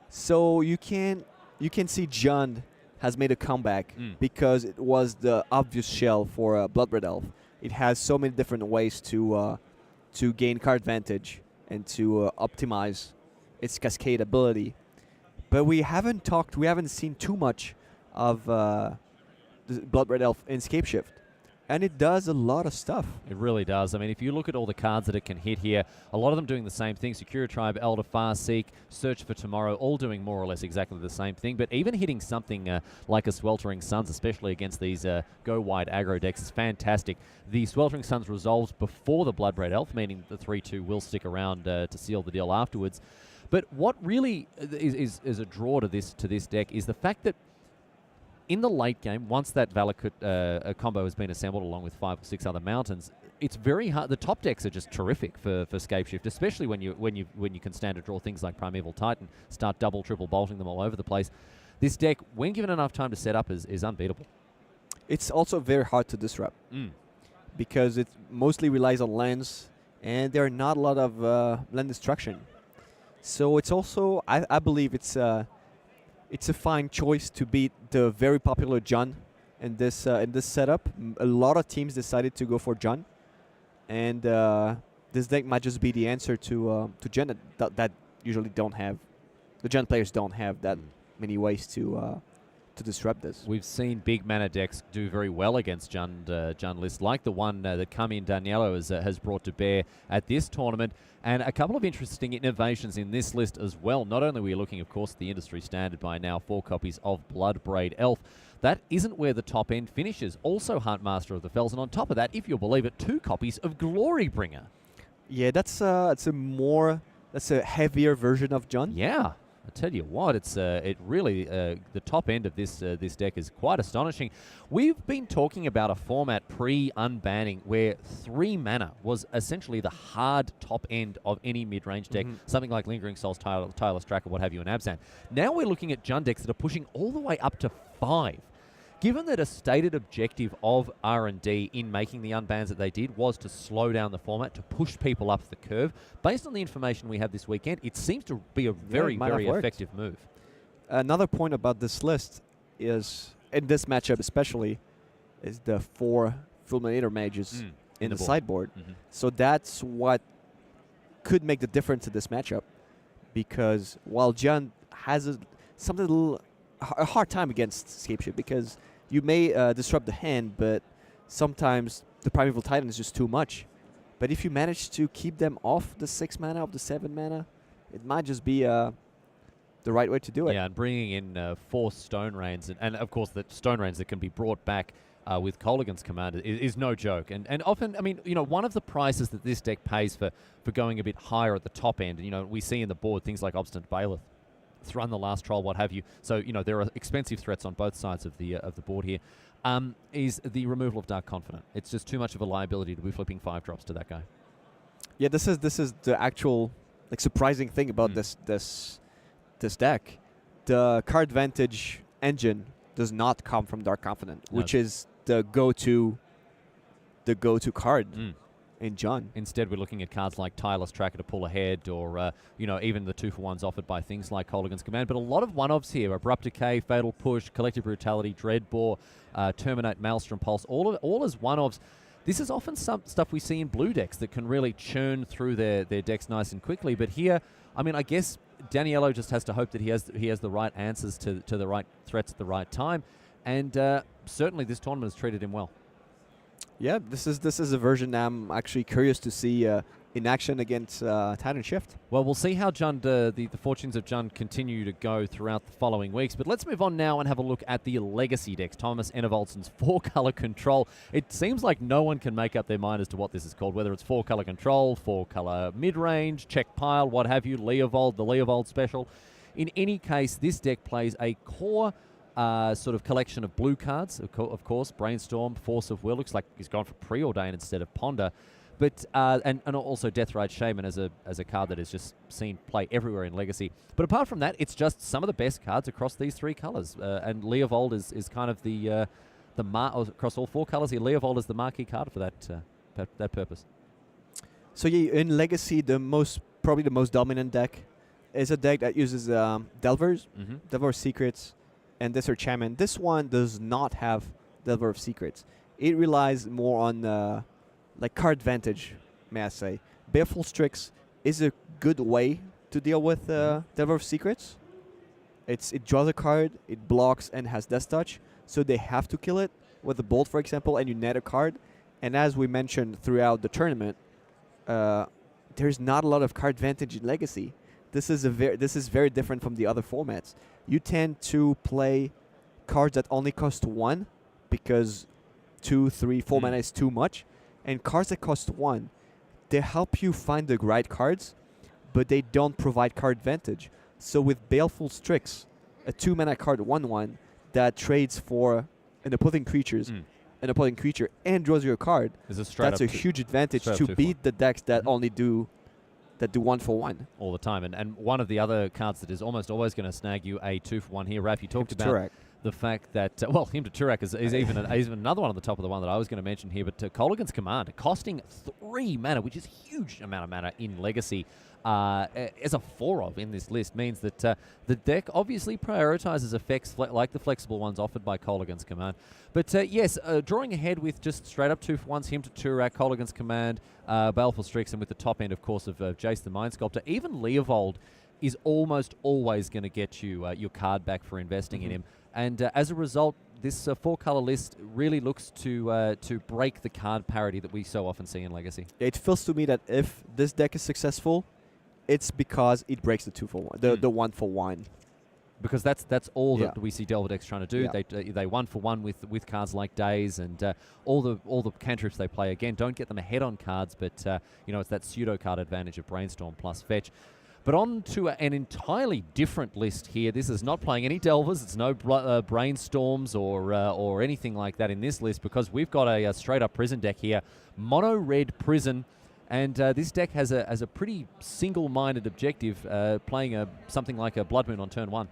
So you can see Jund has made a comeback because it was the obvious shell for Bloodred Elf. It has so many different ways to gain card advantage and to optimize its cascade ability. But we haven't seen too much of the Bloodred Elf in Scapeshift. And it does a lot of stuff. It really does. I mean, if you look at all the cards that it can hit here, a lot of them doing the same thing. Secure Tribe, Elder, Farseek, Search for Tomorrow, all doing more or less exactly the same thing. But even hitting something like a Sweltering Suns, especially against these go-wide aggro decks, is fantastic. The Sweltering Suns resolves before the Bloodbraid Elf, meaning the 3-2 will stick around to seal the deal afterwards. But what really is a draw to this deck is the fact that in the late game, once that Valakut combo has been assembled along with 5 or 6 other mountains, it's very hard. The top decks are just terrific for Scapeshift, especially when you can stand to draw things like Primeval Titan, start double, triple bolting them all over the place. This deck, when given enough time to set up, is unbeatable. It's also very hard to disrupt because it mostly relies on lands, and there are not a lot of land destruction. So it's also, I believe it's a fine choice to beat the very popular Jund in this setup. A lot of teams decided to go for Jund, and this deck might just be the answer to Jund that usually don't have. The Jund players don't have that many ways to disrupt this. We've seen big mana decks do very well against Jund lists, like the one that Kami and Daniello has brought to bear at this tournament. And a couple of interesting innovations in this list as well. Not only are we looking, of course, at the industry standard by now 4 copies of Bloodbraid Elf. That isn't where the top end finishes. Also Huntmaster of the Fells, and on top of that, if you'll believe it, 2 copies of Glorybringer. Yeah, that's a heavier version of Jund. Yeah. I tell you what, it really the top end of this deck is quite astonishing. We've been talking about a format pre-unbanning where 3 mana was essentially the hard top end of any mid-range deck, something like Lingering Souls, Tireless Tracker, what have you, and Abzan. Now we're looking at Jund decks that are pushing all the way up to 5. Given that a stated objective of R&D in making the unbans that they did was to slow down the format, to push people up the curve, based on the information we have this weekend, it seems to be a very, very effective move. Another point about this list is, in this matchup especially, is the 4 Fulminator Mages in the sideboard. So that's what could make the difference in this matchup, because while Jund has a hard time against Scapeshift, because you may disrupt the hand, but sometimes the Primeval Titan is just too much. But if you manage to keep them off the 6 mana, of the 7 mana, it might just be the right way to do it. Yeah, and bringing in 4 Stone Rains, and of course the Stone Rains that can be brought back with Kolaghan's Command is no joke. And often, I mean, one of the prices that this deck pays for going a bit higher at the top end, we see in the board things like Obstinate Bailiff, Thrun the Last Troll, what have you. So, there are expensive threats on both sides of the board here. Is the removal of Dark Confidant. It's just too much of a liability to be flipping 5 drops to that guy. Yeah, this is the actual surprising thing about this deck. The card advantage engine does not come from Dark Confidant, which is the go-to card. in John. Instead, we're looking at cards like Tireless Tracker to pull ahead, or even the 2-for-1s offered by things like Kolaghan's Command. But a lot of one-offs here: Abrupt Decay, Fatal Push, Collective Brutality, Dreadbore, Terminate, Maelstrom Pulse. All as one-offs. This is often some stuff we see in blue decks that can really churn through their decks nice and quickly. But here, I mean, I guess Daniello just has to hope that he has the right answers to the right threats at the right time, and certainly this tournament has treated him well. Yeah, this is a version I'm actually curious to see in action against Titan Shift. Well, we'll see how Jund, the fortunes of Jund continue to go throughout the following weeks. But let's move on now and have a look at the Legacy decks. Thomas Enevoldsen's 4-color control. It seems like no one can make up their mind as to what this is called, whether it's 4-color control, 4-color mid-range, check pile, what have you, Leovold, the Leovold special. In any case, this deck plays a core sort of collection of blue cards, of course. Brainstorm, Force of Will. Looks like he's gone for Preordain instead of Ponder. But and also Deathrite Shaman as a card that is just seen play everywhere in Legacy. But apart from that, it's just some of the best cards across these 3 colors. And Leovold is kind of the across all 4 colors here. Leovold is the marquee card for that purpose. So yeah, in Legacy, probably the most dominant deck is a deck that uses Delvers, Delver of Secrets, and Desert Shaman. This one does not have Delver of Secrets. It relies more on like card advantage, may I say. Baleful Strix is a good way to deal with Delver of Secrets. It draws a card, it blocks, and has Death Touch, so they have to kill it with a Bolt, for example, and you net a card. And as we mentioned throughout the tournament, there's not a lot of card advantage in Legacy. This is very different from the other formats. You tend to play cards that only cost 1 because 2, 3, 4 mana is too much. And cards that cost 1, they help you find the right cards, but they don't provide card advantage. So with Baleful Strix, a 2-mana card 1/1 that trades for an opposing creature and draws you a card, that's a huge advantage to beat the decks that only do 1-for-1 all the time. And one of the other cards that is almost always going to snag you a 2-for-1 here, Raph, you talked about Turak. The fact that, Hymn to Turak is even another one on the top of the one that I was going to mention here, but Kolaghan's Command, costing 3 mana, which is a huge amount of mana in Legacy, as a 4-of in this list, means that the deck obviously prioritizes effects like the flexible ones offered by Kolaghan's Command. But yes, drawing ahead with just straight up 2-for-1s, Hymn to Turak, Kolaghan's Command, Baleful Strix, and with the top end, of course, of Jace the Mind Sculptor, even Leovold is almost always going to get you your card back for investing in him. And as a result, this 4-color list really looks to break the card parity that we so often see in Legacy. It feels to me that if this deck is successful, it's because it breaks the 2-for-1, the 1-for-1. Because that's all that we see Delver decks trying to do. Yeah. They 1-for-1 with cards like Daze and all the cantrips they play. Again, don't get them ahead on cards, but it's that pseudo card advantage of Brainstorm plus Fetch. But on to an entirely different list here. This is not playing any Delvers. It's no Brainstorms or anything like that in this list, because we've got a straight-up Prison deck here. Mono Red Prison. And this deck has a pretty single-minded objective, playing something like a Blood Moon on turn 1.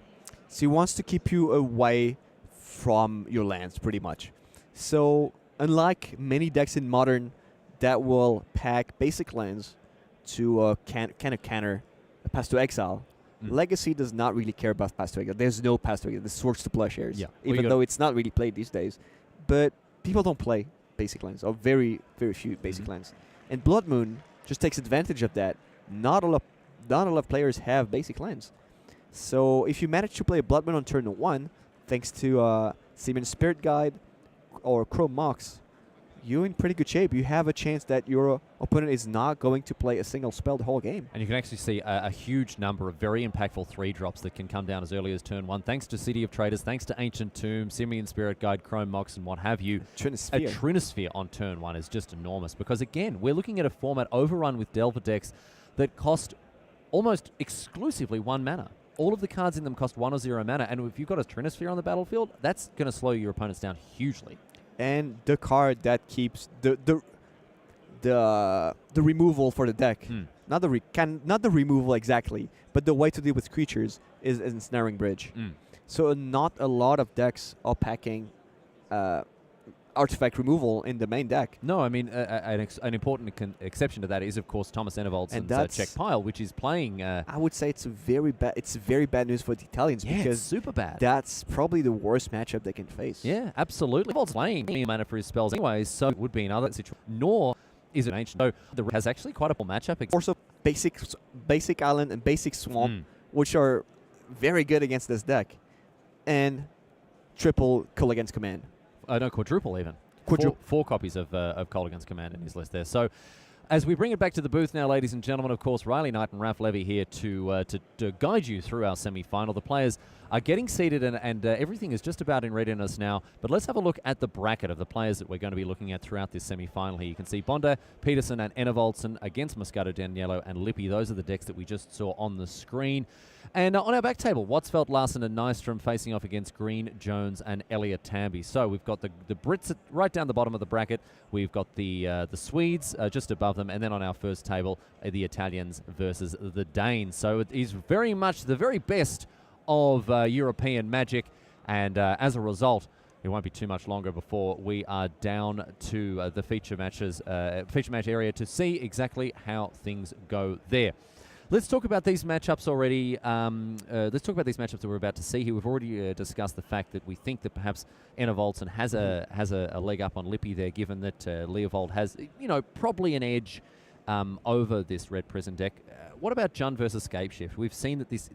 So he wants to keep you away from your lands, pretty much. So unlike many decks in Modern that will pack basic lands to counter Path to Exile, Legacy does not really care about Path to Exile. There's no Path to Exile. This Swords to Plowshares, even though it's not really played these days. But people don't play basic lands, or very, very few basic lands. And Blood Moon just takes advantage of that. Not a lot of players have basic lands. So if you manage to play a Blood Moon on turn 1, thanks to Simian Spirit Guide or Chrome Mox, you're in pretty good shape. You have a chance that your opponent is not going to play a single spell the whole game. And you can actually see a huge number of very impactful 3-drops that can come down as early as turn 1, thanks to City of Traders, thanks to Ancient Tomb, Simian Spirit Guide, Chrome Mox, and what have you. Trinisphere. A Trinisphere on turn 1 is just enormous, because again, we're looking at a format overrun with Delver decks that cost almost exclusively 1 mana. All of the cards in them cost 1 or 0 mana, and if you've got a Trinisphere on the battlefield, that's going to slow your opponents down hugely. And the card that keeps the removal for the deck, not the removal exactly, but the way to deal with creatures is Ensnaring Bridge. So not a lot of decks are packing artifact removal in the main deck. No, I mean, an important exception to that is, of course, Thomas Enevoldsen's Czech Pile, which is playing... I would say it's very bad news for the Italians yeah, because it's super bad. that's probably the worst matchup they can face. Yeah, absolutely. Enevold's playing mana for his spells anyways, so it would be another situation. Nor is it ancient. So the has actually quite a poor matchup. Also, basic island and basic swamp, which are very good against this deck, and triple Kolaghan's Command. No, quadruple even. Four copies of Kolaghan's Command in his list there. So, as we bring it back to the booth now, ladies and gentlemen, of course, Riley Knight and Ralph Levy here to guide you through our semi-final. The players are getting seated and everything is just about in readiness now. But let's have a look at the bracket of the players that we're going to be looking at throughout this semi-final here. You can see Bonda, Peterson and Enevoldsen against Moscato Daniello and Lippi. Those are the decks that we just saw on the screen. And on our back table, Watsfeld, Larson and Nystrom facing off against Green, Jones and Elliot Tamby. So we've got the Brits right down the bottom of the bracket. We've got the Swedes just above them. And then on our first table, the Italians versus the Danes. So it is very much the very best of European Magic. And as a result, it won't be too much longer before we are down to the feature match area to see exactly how things go there. Let's talk about these matchups already. Let's talk about these matchups that we're about to see here. We've already discussed the fact that we think that perhaps Enevoldsen has a leg up on Lippi there, given that Leovold has, probably an edge over this red present deck. What about Jund versus Scapeshift? We've seen that this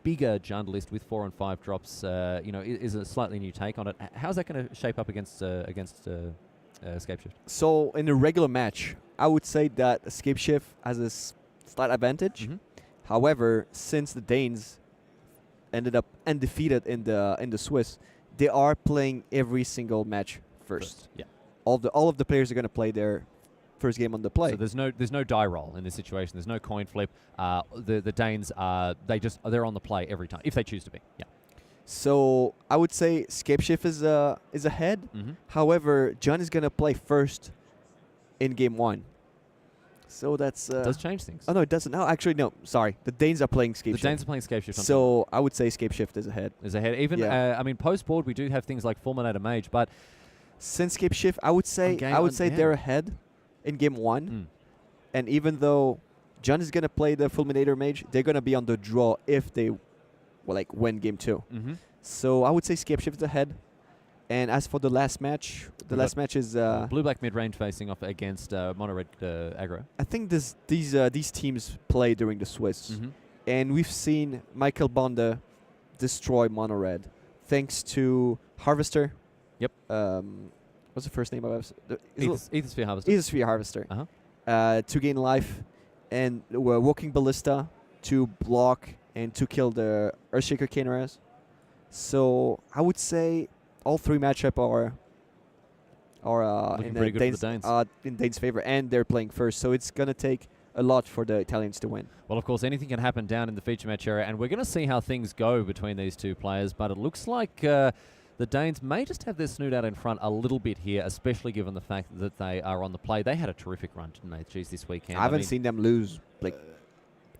bigger Jund list with 4 and 5 drops, is a slightly new take on it. How's that going to shape up against Scapeshift? So in a regular match, I would say that Scapeshift has a slight advantage. However, since the Danes ended up undefeated in the Swiss, they are playing every single match first. Yeah. All of the players are going to play their first game on the play. So there's no die roll in this situation. There's no coin flip. The Danes they're on the play every time if they choose to be. Yeah. So I would say Scapeshift is ahead. However, Jund is going to play first in game 1. So that's... it does change things. Oh, no, it doesn't. No, actually, no. Sorry. The Danes are playing Scapeshift. The Danes are playing Scapeshift. So I would say Scapeshift is ahead. Even, post-board, we do have things like Fulminator Mage, but... Since Scapeshift, I would say they're ahead in game 1. And even though Jund is going to play the Fulminator Mage, they're going to be on the draw if they win game 2. So I would say Scapeshift is ahead. And as for the last match, last match is blue-black mid-range facing off against mono-red aggro. I think these teams play during the Swiss, and we've seen Michael Bonda destroy mono-red thanks to Harvester. Yep. What's the first name of it? Aethersphere Harvester. Aethersphere Harvester. To gain life, and Walking Ballista to block and to kill the Earthshaker Khaneras. So I would say all 3 matchup are looking pretty good for the Danes. In Danes' favor, and they're playing first. So it's going to take a lot for the Italians to win. Well, of course, anything can happen down in the feature match area, and we're going to see how things go between these two players. But it looks like the Danes may just have their snoot out in front a little bit here, especially given the fact that they are on the play. They had a terrific run, didn't they? Geez, this weekend. I haven't seen them lose.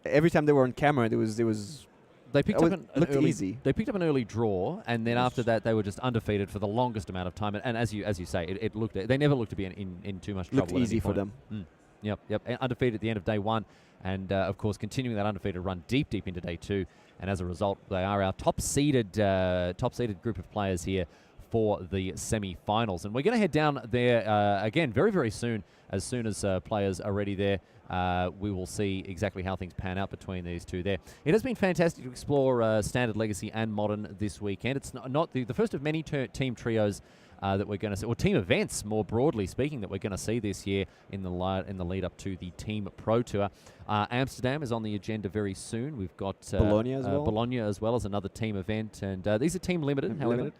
Every time they were on camera, there was. They picked up They picked up an early draw, and then after that, they were just undefeated for the longest amount of time. And as you say, it looked. They never looked to be in too much trouble. Looked easy for them. Yep. And undefeated at the end of day 1, and of course continuing that undefeated run deep into day 2. And as a result, they are our top-seeded group of players here for the semi-finals. And we're going to head down there again very, very soon. As soon as players are ready there, we will see exactly how things pan out between these two there. It has been fantastic to explore Standard, Legacy, and Modern this weekend. It's not the first of many team trios that we're going to see, or team events more broadly speaking, that we're going to see this year in the lead up to the Team Pro Tour. Amsterdam is on the agenda very soon. We've got Bologna as well. Bologna as well as another team event, and these are team limited, however.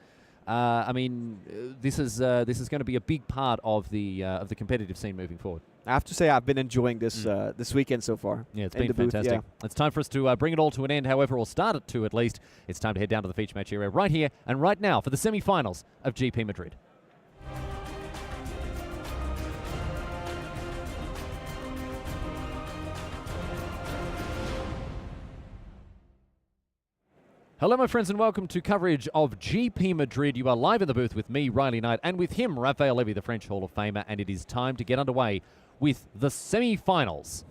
This is going to be a big part of the competitive scene moving forward. I have to say I've been enjoying this this weekend so far. Yeah, it's been fantastic. It's time for us to bring it all to an end, however, or start it to at least. It's time to head down to the feature match area right here and right now for the semi-finals of GP Madrid. Hello, my friends, and welcome to coverage of GP Madrid. You are live in the booth with me, Riley Knight, and with him, Raphael Levy, the French Hall of Famer, and it is time to get underway with the semi-finals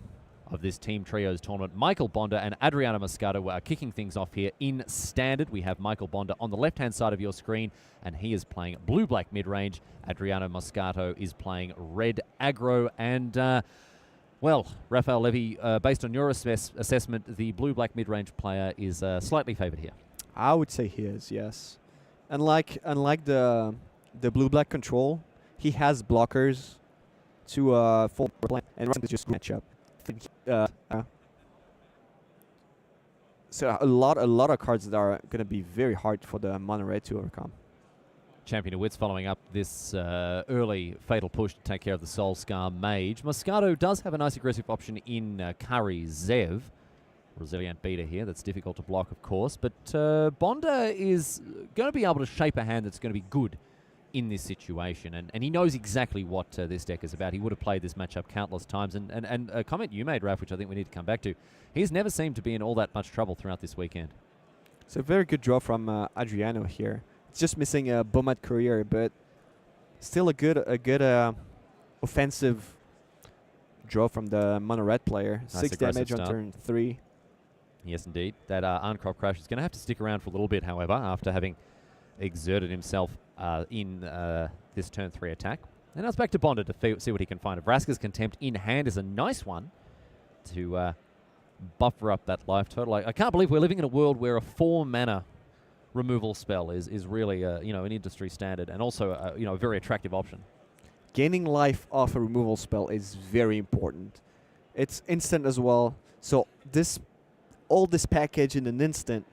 of this Team Trios tournament. Michael Bonda and Adriano Moscato are kicking things off here in Standard. We have Michael Bonda on the left-hand side of your screen, and he is playing blue-black mid-range. Adriano Moscato is playing red aggro, and well, Raphael Levy, based on your assessment, the blue-black mid-range player is slightly favoured here. I would say he is, yes. Unlike the blue-black control, he has blockers to full play, and it's just matchup. So a lot of cards that are going to be very hard for the mono red to overcome. Champion of Wits following up this early fatal push to take care of the Soul Scar Mage. Moscato does have a nice aggressive option in Kari Zev. Resilient beater here that's difficult to block, of course. But Bonda is going to be able to shape a hand that's going to be good in this situation. And he knows exactly what this deck is about. He would have played this matchup countless times. And a comment you made, Raph, which I think we need to come back to, he's never seemed to be in all that much trouble throughout this weekend. It's a very good draw from Adriano here. It's just missing a Bomat Courier, but still a good offensive draw from the mono red player. Nice 6 damage on start. turn 3. Yes, indeed. That Arncroft Crash is going to have to stick around for a little bit, however, after having exerted himself in this turn 3 attack. And now it's back to Bonda to see what he can find. Vraska's Contempt in hand is a nice one to buffer up that life total. I can't believe we're living in a world where a 4-mana removal spell is really an industry standard, and also a very attractive option. Gaining life off a removal spell is very important. It's instant as well. So all this package in an instant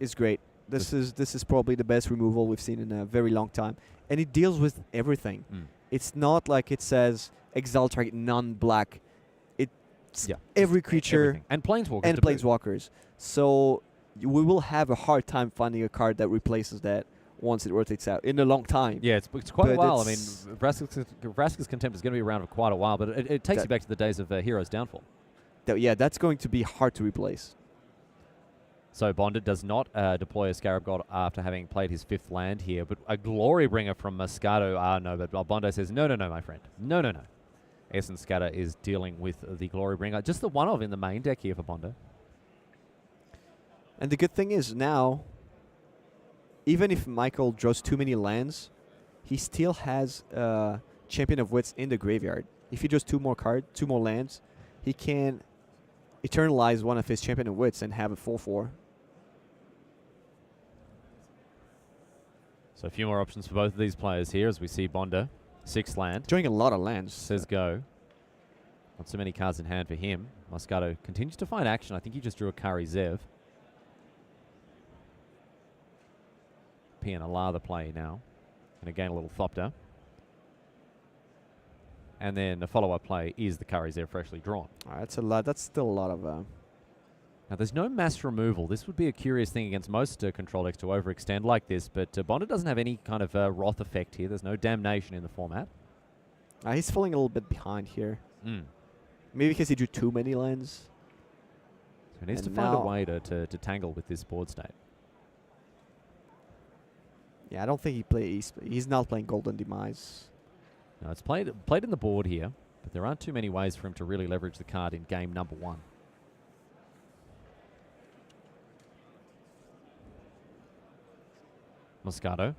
is great. This is probably the best removal we've seen in a very long time, and it deals with everything. It's not like it says exile target non-black. It's every creature and planeswalkers. and planeswalkers. So we will have a hard time finding a card that replaces that once it rotates out in a long time. Yeah, it's quite a But while. I mean, Vraska's Contempt is going to be around for quite a while, but it takes you back to the days of Hero's Downfall. That's going to be hard to replace. So Bonda does not deploy a Scarab God after having played his 5th land here, but a Glory Bringer from Moscato. No, but Bonda says, no, my friend. No. Essence Scatter is dealing with the Glory Bringer. Just the one of in the main deck here for Bonda. And the good thing is now, even if Michael draws too many lands, he still has Champion of Wits in the graveyard. If he draws 2 more lands, he can eternalize one of his Champion of Wits and have a 4/4. So a few more options for both of these players here as we see Bonda, 6th land. Drawing a lot of lands. Says go. Not so many cards in hand for him. Moscato continues to find action. I think he just drew a Kari Zev. Pianala the play now. And again a little Thopter. And then the follow-up play is the Kari Zev freshly drawn. That's a lot. That's still a lot of... Now there's no mass removal. This would be a curious thing against most control decks to overextend like this, but Bonda doesn't have any kind of Wrath effect here. There's no damnation in the format. he's falling a little bit behind here. Maybe because he drew too many lands. So he needs to find a way to tangle with this board state. Yeah, I don't think he plays. He's not playing Golden Demise. No, it's played in the board here, but there aren't too many ways for him to really leverage the card in game number 1. Moscato,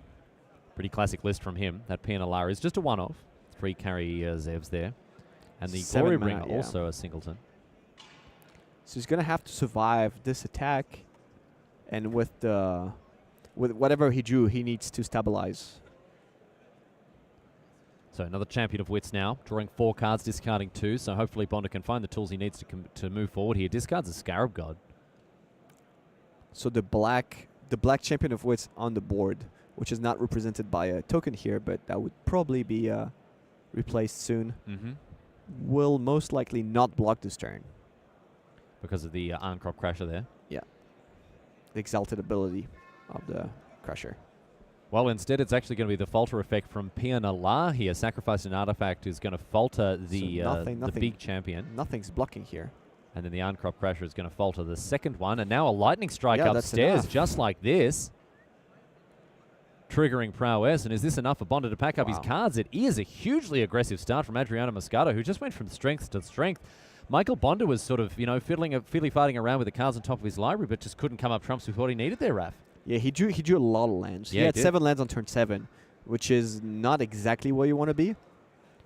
pretty classic list from him. That Pianalar is just a one-off. 3 Kari Zevs there. And the 7 Glory mana, Bringer also a singleton. So he's going to have to survive this attack. And with whatever he drew, he needs to stabilize. So another Champion of Wits now, drawing 4 cards, discarding 2. So hopefully Bonda can find the tools he needs to move forward here. Discards a Scarab God. So the black Champion of Wits on the board, which is not represented by a token here, but that would probably be replaced soon, will most likely not block this turn. Because of the Arncroft Crusher there. Yeah. The exalted ability of the Crusher. Well, instead, it's actually going to be the falter effect from Pianalar here. Sacrifice an artifact is going to falter the big champion. Nothing's blocking here. And then the Arncrop Crasher is going to falter the second one. And now a lightning strike Yeah, that's upstairs, enough. just like this. Triggering prowess. And is this enough for Bonder to pack up his Wow. cards? It is a hugely aggressive start from Adriano Moscato, who just went from strength to strength. Michael Bonder was sort of, fiddly-farting around with the cards on top of his library, but just couldn't come up trumps with what he needed there, Raf. Yeah, he drew a lot of lands. Yeah, he had he did. 7 lands on turn 7, which is not exactly where you want to be,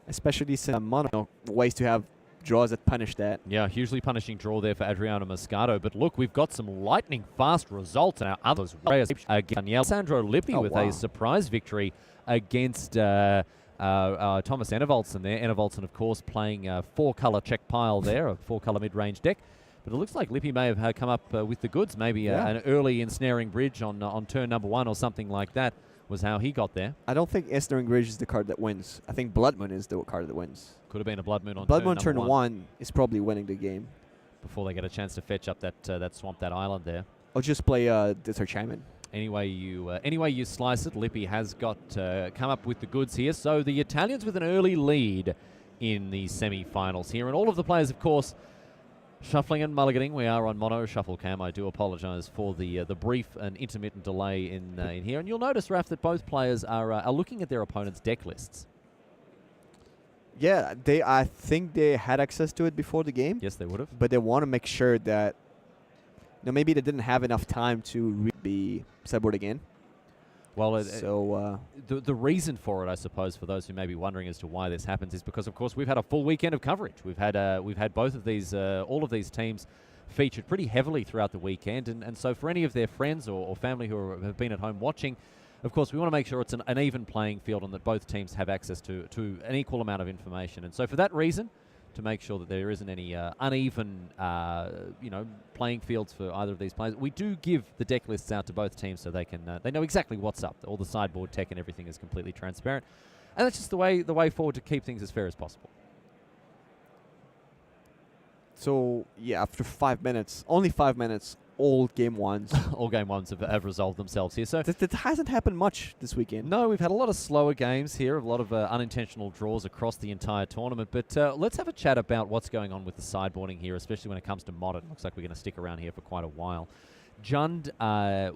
especially since mono ways to have draws that punish that. Yeah, hugely punishing draw there for Adriano Moscato. But look, we've got some lightning-fast results in our others. Against Sandro Lippi with wow. a surprise victory against Thomas Enervoldsen there. Enervoldsen, of course, playing a 4-color check pile there, a 4-color mid-range deck. But it looks like Lippi may have come up with the goods. Maybe an early ensnaring bridge on turn number 1 or something like that was how he got there. I don't think Ensnaring Bridge is the card that wins. I think Blood Moon is the card that wins. Could have been a Blood Moon on Blood Moon turn turn 1 is probably winning the game. before they get a chance to fetch up that swamp, that island there. I'll just play Desert Shaman. Anyway you slice it, Lippi has got come up with the goods here. So the Italians with an early lead in the semi-finals here, and all of the players, of course, shuffling and mulliganing. We are on mono shuffle cam. I do apologise for the brief and intermittent delay in here. And you'll notice, Raf, that both players are looking at their opponents' deck lists. Yeah, I think they had access to it before the game, Yes, they would have. but they want to make sure that maybe they didn't have enough time to be sideboard again. Well, So the reason for it, I suppose, for those who may be wondering as to why this happens, is because, of course, we've had a full weekend of coverage. We've had both of these, all of these teams featured pretty heavily throughout the weekend, and so for any of their friends or family who have been at home watching, of course, we want to make sure it's an even playing field and that both teams have access to an equal amount of information. And so for that reason, to make sure that there isn't any uneven, playing fields for either of these players, we do give the deck lists out to both teams so they can they know exactly what's up. All the sideboard tech and everything is completely transparent, and that's just the way forward to keep things as fair as possible. So, yeah, after 5 minutes, only 5 minutes, all game ones. All game ones have resolved themselves here. So That hasn't happened much this weekend. no, we've had a lot of slower games here, a lot of unintentional draws across the entire tournament. But let's have a chat about what's going on with the sideboarding here, especially when it comes to Modern. Looks like we're going to stick around here for quite a while. Jund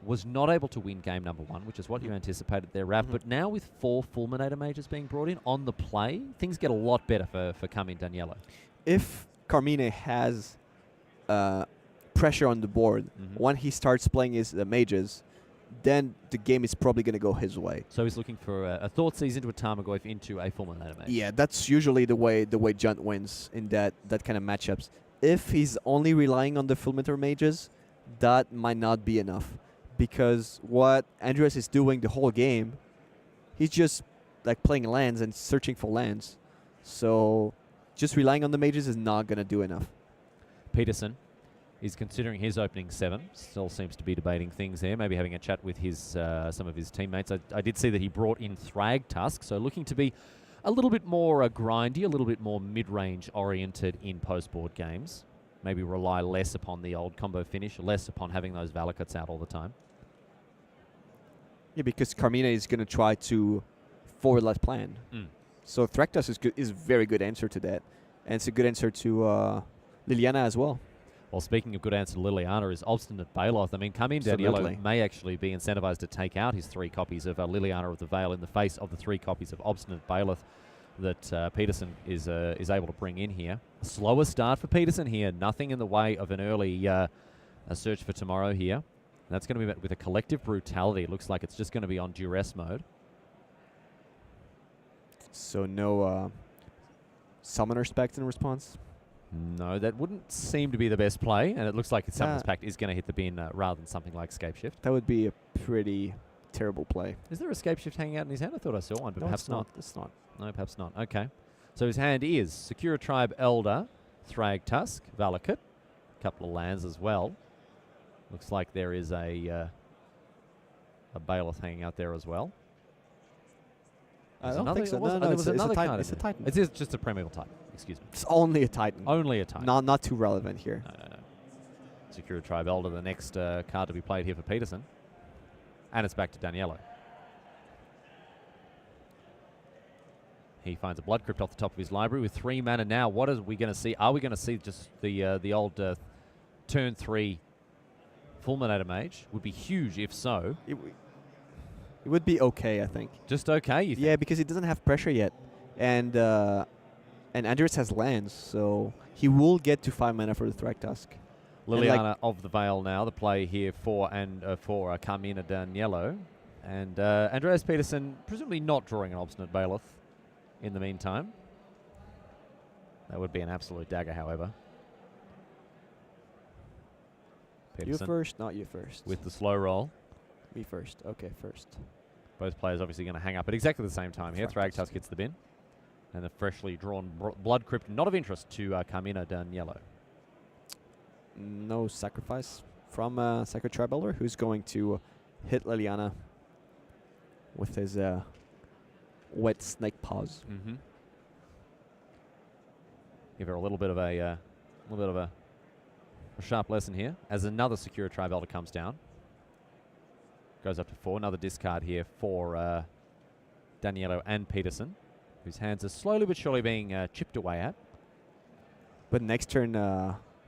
was not able to win game number 1, which is what you anticipated there, Raf. Mhm. But now with 4 Fulminator Mages being brought in on the play, things get a lot better for Carmine Daniello. If Carmine has pressure on the board, when he starts playing his mages, then the game is probably going to go his way. So he's looking for a Thoughtseize into a Tarmogoyf into a Fulminator Mage. Yeah, that's usually the way Junt wins in that kind of matchups. If he's only relying on the Fulminator mages, that might not be enough, because what Andreas is doing the whole game, he's just like playing lands and searching for lands. So just relying on the mages is not going to do enough. Peterson is considering his opening 7. Still seems to be debating things there, maybe having a chat with his some of his teammates. I did see that he brought in Thragtusk, so looking to be a little bit more grindy, a little bit more mid-range oriented in post-board games. Maybe rely less upon the old combo finish, less upon having those Valakuts out all the time. Yeah, because Carmine is going to try to forward left plan. So Thragtusk is very good answer to that. And it's a good answer to Liliana as well. Well, speaking of good answer to Liliana is Obstinate Baloth. I mean, Carmine Daniello Absolutely. may actually be incentivized to take out his 3 copies of Liliana of the Veil in the face of the 3 copies of Obstinate Baloth that Peterson is able to bring in here. A slower start for Peterson here. Nothing in the way of an early a search for tomorrow here. And that's going to be met with a Collective Brutality. It looks like it's just going to be on duress mode. So no Summoner Pact in response. No, that wouldn't seem to be the best play, and it looks like Summoner's Pact is going to hit the bin rather than something like Scape Shift. That would be a pretty terrible play. Is there a Scape Shift hanging out in his hand? I thought I saw one, but No, perhaps it's not. It's not. No, perhaps not. Okay. So his hand is Secura Tribe Elder, Thragtusk, Valakut, a couple of lands as well. Looks like there is a Baloth hanging out there as well. I There's don't think so. No, there it's was a another Titan. card It's a in there. Titan. It is just a Primeval Titan. Excuse me. It's only a Titan. Only a Titan. Not too relevant here. No. Secura Tribe Elder, the next card to be played here for Peterson. And it's back to Daniello. He finds a Blood Crypt off the top of his library with 3 mana now. What are we going to see? Are we going to see just the old turn 3 Fulminator Mage? Would be huge if so. It would be okay, I think. Just okay, you think? Yeah, because he doesn't have pressure yet, and Andreas has lands, so he will get to 5 mana for the Thragtusk. Liliana of the Veil now, the play here for Carmina Daniello. And Andreas Peterson presumably not drawing an Obstinate Bailiff in the meantime. That would be an absolute dagger, however. You first, not you first. With the slow roll. Me first. Okay, first. Both players obviously going to hang up at exactly the same time here. Thragtusk hits the bin. And the freshly drawn Blood Crypt, not of interest to Carmina Daniello. No sacrifice from Sacred Tribe Elder, who's going to hit Liliana with his wet snake paws. Mm-hmm. Give her a little bit of a sharp lesson here as another Secure Tribe Elder comes down. Goes up to 4. Another discard here for Daniello and Peterson, whose hands are slowly but surely being chipped away at. But next turn,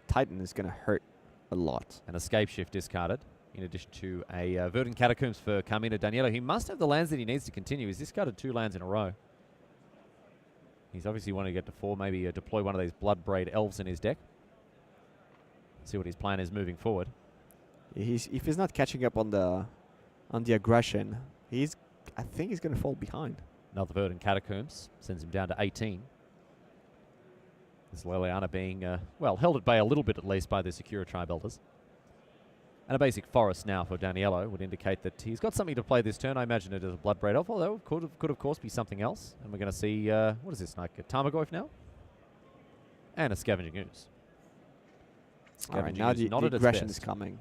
Titan is going to hurt a lot. An Escape Shift discarded, in addition to a Verdant Catacombs for Carmina Daniello. He must have the lands that he needs to continue. He's discarded 2 lands in a row. He's obviously wanting to get to 4, maybe deploy one of these Bloodbraid Elves in his deck. See what his plan is moving forward. If he's not catching up on the aggression, I think he's going to fall behind. Another Verdant Catacombs sends him down to 18. This Liliana being, held at bay a little bit at least by the Secure Tribe Elders. And a basic Forest now for Daniello would indicate that he's got something to play this turn. I imagine it is a Bloodbraid Elf, although it could of course be something else. And we're going to see, what is this, like a Tarmogoyf now? And a Scavenging Ooze. Scavenging Ooze, now the aggression is coming.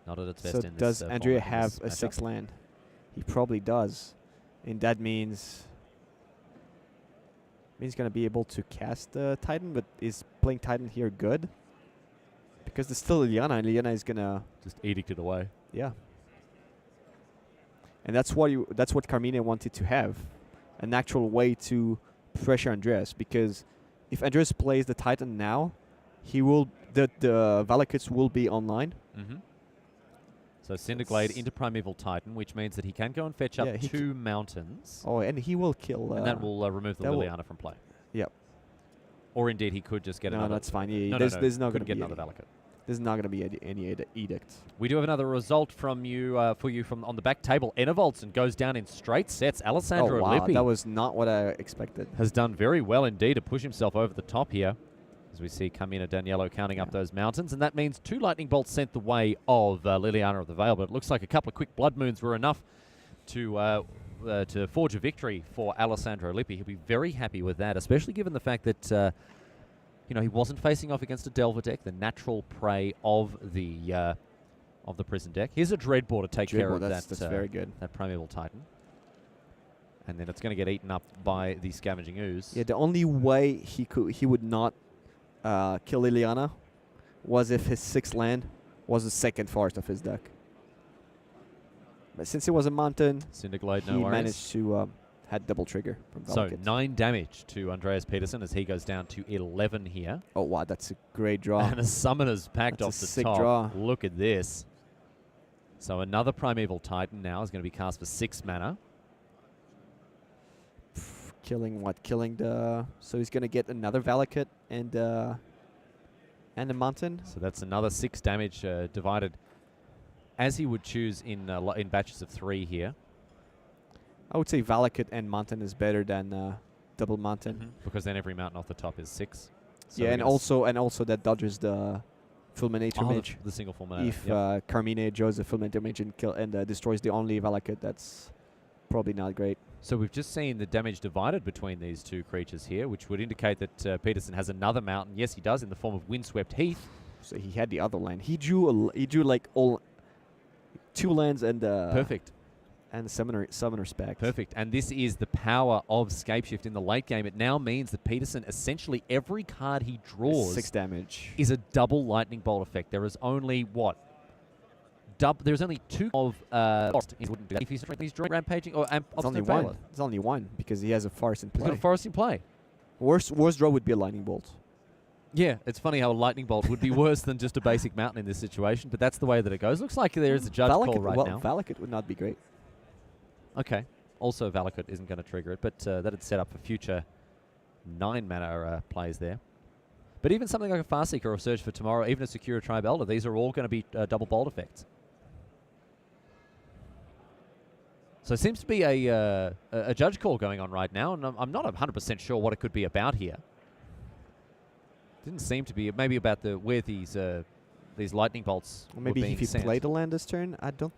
Not at its best in this. So does Andrea have a 6th land? He probably does. And that means he's going to be able to cast Titan, but is playing Titan here good? Because there's still Liliana, and Liliana is going to just edict it away. Yeah. And that's what Carmina wanted to have. An actual way to pressure Andreas, because if Andreas plays the Titan now, the Valakuts will be online. Mm-hmm. So Cinderglade into Primeval Titan, which means that he can go and fetch up 2 mountains. Oh, and he will kill... and that will remove the Liliana from play. Yep. Or indeed, he could just get another... No, that's fine. Yeah, there's not going to be another Valakut. There's not going to be any edict. We do have another result from you for you from on the back table. Enervoltson goes down in straight sets. Alessandro Lippi that was not what I expected. Has done very well indeed to push himself over the top here. As we see Carmina Daniello counting up those mountains. And that means 2 lightning bolts sent the way of Liliana of the Veil. But it looks like a couple of quick blood moons were enough to forge a victory for Alessandro Lippi. He'll be very happy with that, especially given the fact that he wasn't facing off against a Delver deck, the natural prey of the Prison deck. Here's a Dreadbore to take care of that's very good. That Primeval Titan. And then it's going to get eaten up by the Scavenging Ooze. Yeah, the only way he would not kill Liliana was if his 6th land was the 2nd forest of his deck. But since it was a mountain, Cinderglade, he managed to had double trigger from So Valakut. 9 damage to Andreas Peterson as he goes down to 11 here. Oh wow, that's a great draw. And a Summoner's Pact That's off a the sick top. draw. Look at this. So another Primeval Titan now is going to be cast for 6 mana. Killing the... So he's going to get another Valakut and a mountain. So that's another 6 damage divided as he would choose in batches of 3 here. I would say Valakut and mountain is better than double mountain. Because then every mountain off the top is 6. So yeah, and also that dodges the Fulminator Mage. The single Fulminator. If Carmine draws the Fulminator Mage and destroys the only Valakut, that's probably not great. So we've just seen the damage divided between these 2 creatures here, which would indicate that Peterson has another mountain. Yes, he does, in the form of Windswept Heath. So he had the other land. He drew like all 2 lands and perfect. And Summoner's Pact. Perfect. And this is the power of Scapeshift in the late game. It now means that Peterson, essentially every card he draws 6 damage is a double lightning bolt effect. There is only There's only 2 of Forest. He wouldn't do that if he's drawing rampaging or It's only one. It's only one because he has a forest in He's play. got a Forest in play. Worst draw would be a lightning bolt. Yeah, it's funny how a lightning bolt would be worse than just a basic mountain in this situation, but that's the way that it goes. Looks like there is a judge call right now. Valakut would not be great. Okay. Also, Valakut isn't going to trigger it, but that'd set up for future 9-mana plays there. But even something like a Farseeker or Surge for Tomorrow, even a Secure Tribe Elder, these are all going to be double bolt effects. So it seems to be a judge call going on right now, and I'm not 100% sure what it could be about here. Didn't seem to be. Maybe about where these lightning bolts Or maybe were being if he sent. played a land this turn. Did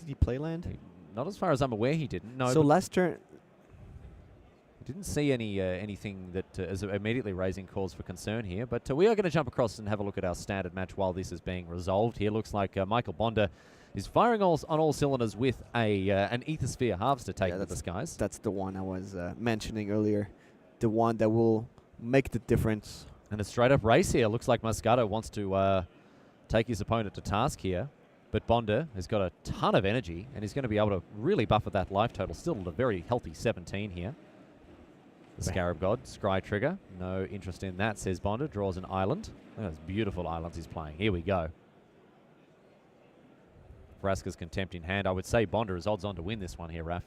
he play land? Not as far as I'm aware, he didn't. No. So but last turn, didn't see anything that is immediately raising cause for concern here. But we are going to jump across and have a look at our standard match while this is being resolved here. Looks like Michael Bonder is firing on all cylinders with an Aethersphere Harvester taking the skies. that's the one I was mentioning earlier. The one that will make the difference. And a straight-up race here. Looks like Moscato wants to take his opponent to task here. But Bonder has got a ton of energy, and he's going to be able to really buffer that life total. Still at a very healthy 17 here. The Scarab God, Scry Trigger. No interest in that, says Bonder. Draws an island. Look at those beautiful islands he's playing. Here we go. Vraska's Contempt in hand. I would say Bonder is odds on to win this one here, Raf.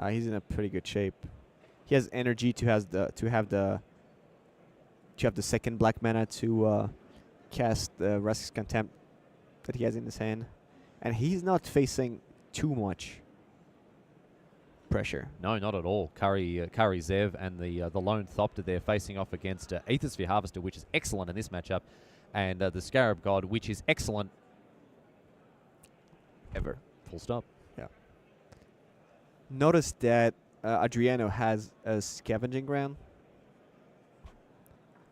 He's in a pretty good shape. He has energy to have the second black mana to cast the Vraska's Contempt that he has in his hand, and he's not facing too much pressure. No, not at all. Kari Zev and the lone Thopter there facing off against Aethersphere Harvester, which is excellent in this matchup, and the Scarab God, which is excellent Ever. Full stop. Yeah. Notice that Adriano has a Scavenging Ground,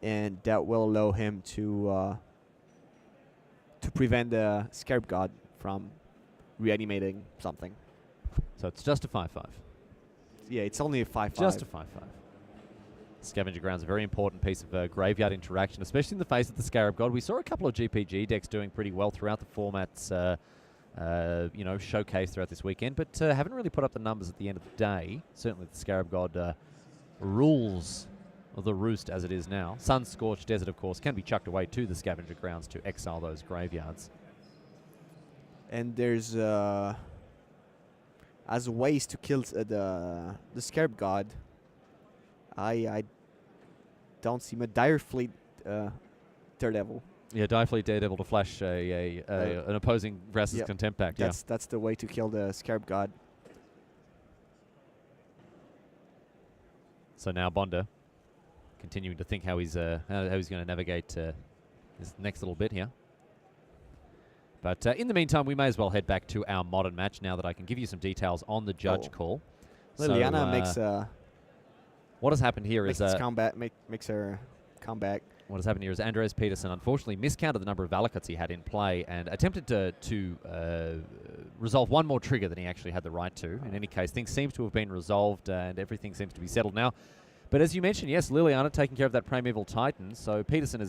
and that will allow him to prevent the Scarab God from reanimating something. So it's just a 5/5. Yeah, it's only a 5/5. Just a 5/5. Scavenger Ground's a very important piece of graveyard interaction, especially in the face of the Scarab God. We saw a couple of GPG decks doing pretty well throughout the formats, showcase throughout this weekend, but haven't really put up the numbers at the end of the day. Certainly the Scarab God rules the roost as it is now. Sun-Scorched Desert, of course, can be chucked away to the Scavenger Grounds to exile those graveyards. And there's as ways to kill the Scarab God. I don't see my Dire Fleet Daredevil. Yeah, Dire Fleet Daredevil to flash an opposing Vraska's Contempt back. That's the way to kill the Scarab God. So now Bonder continuing to think how he's going to navigate this next little bit here. But in the meantime, we may as well head back to our modern match now that I can give you some details on the judge call. Liliana makes what has happened here makes makes her comeback. What has happened here is Andreas Peterson unfortunately miscounted the number of Valakuts he had in play and attempted to resolve one more trigger than he actually had the right to. In any case, things seem to have been resolved and everything seems to be settled now. But as you mentioned, yes, Liliana taking care of that Primeval Titan, so Peterson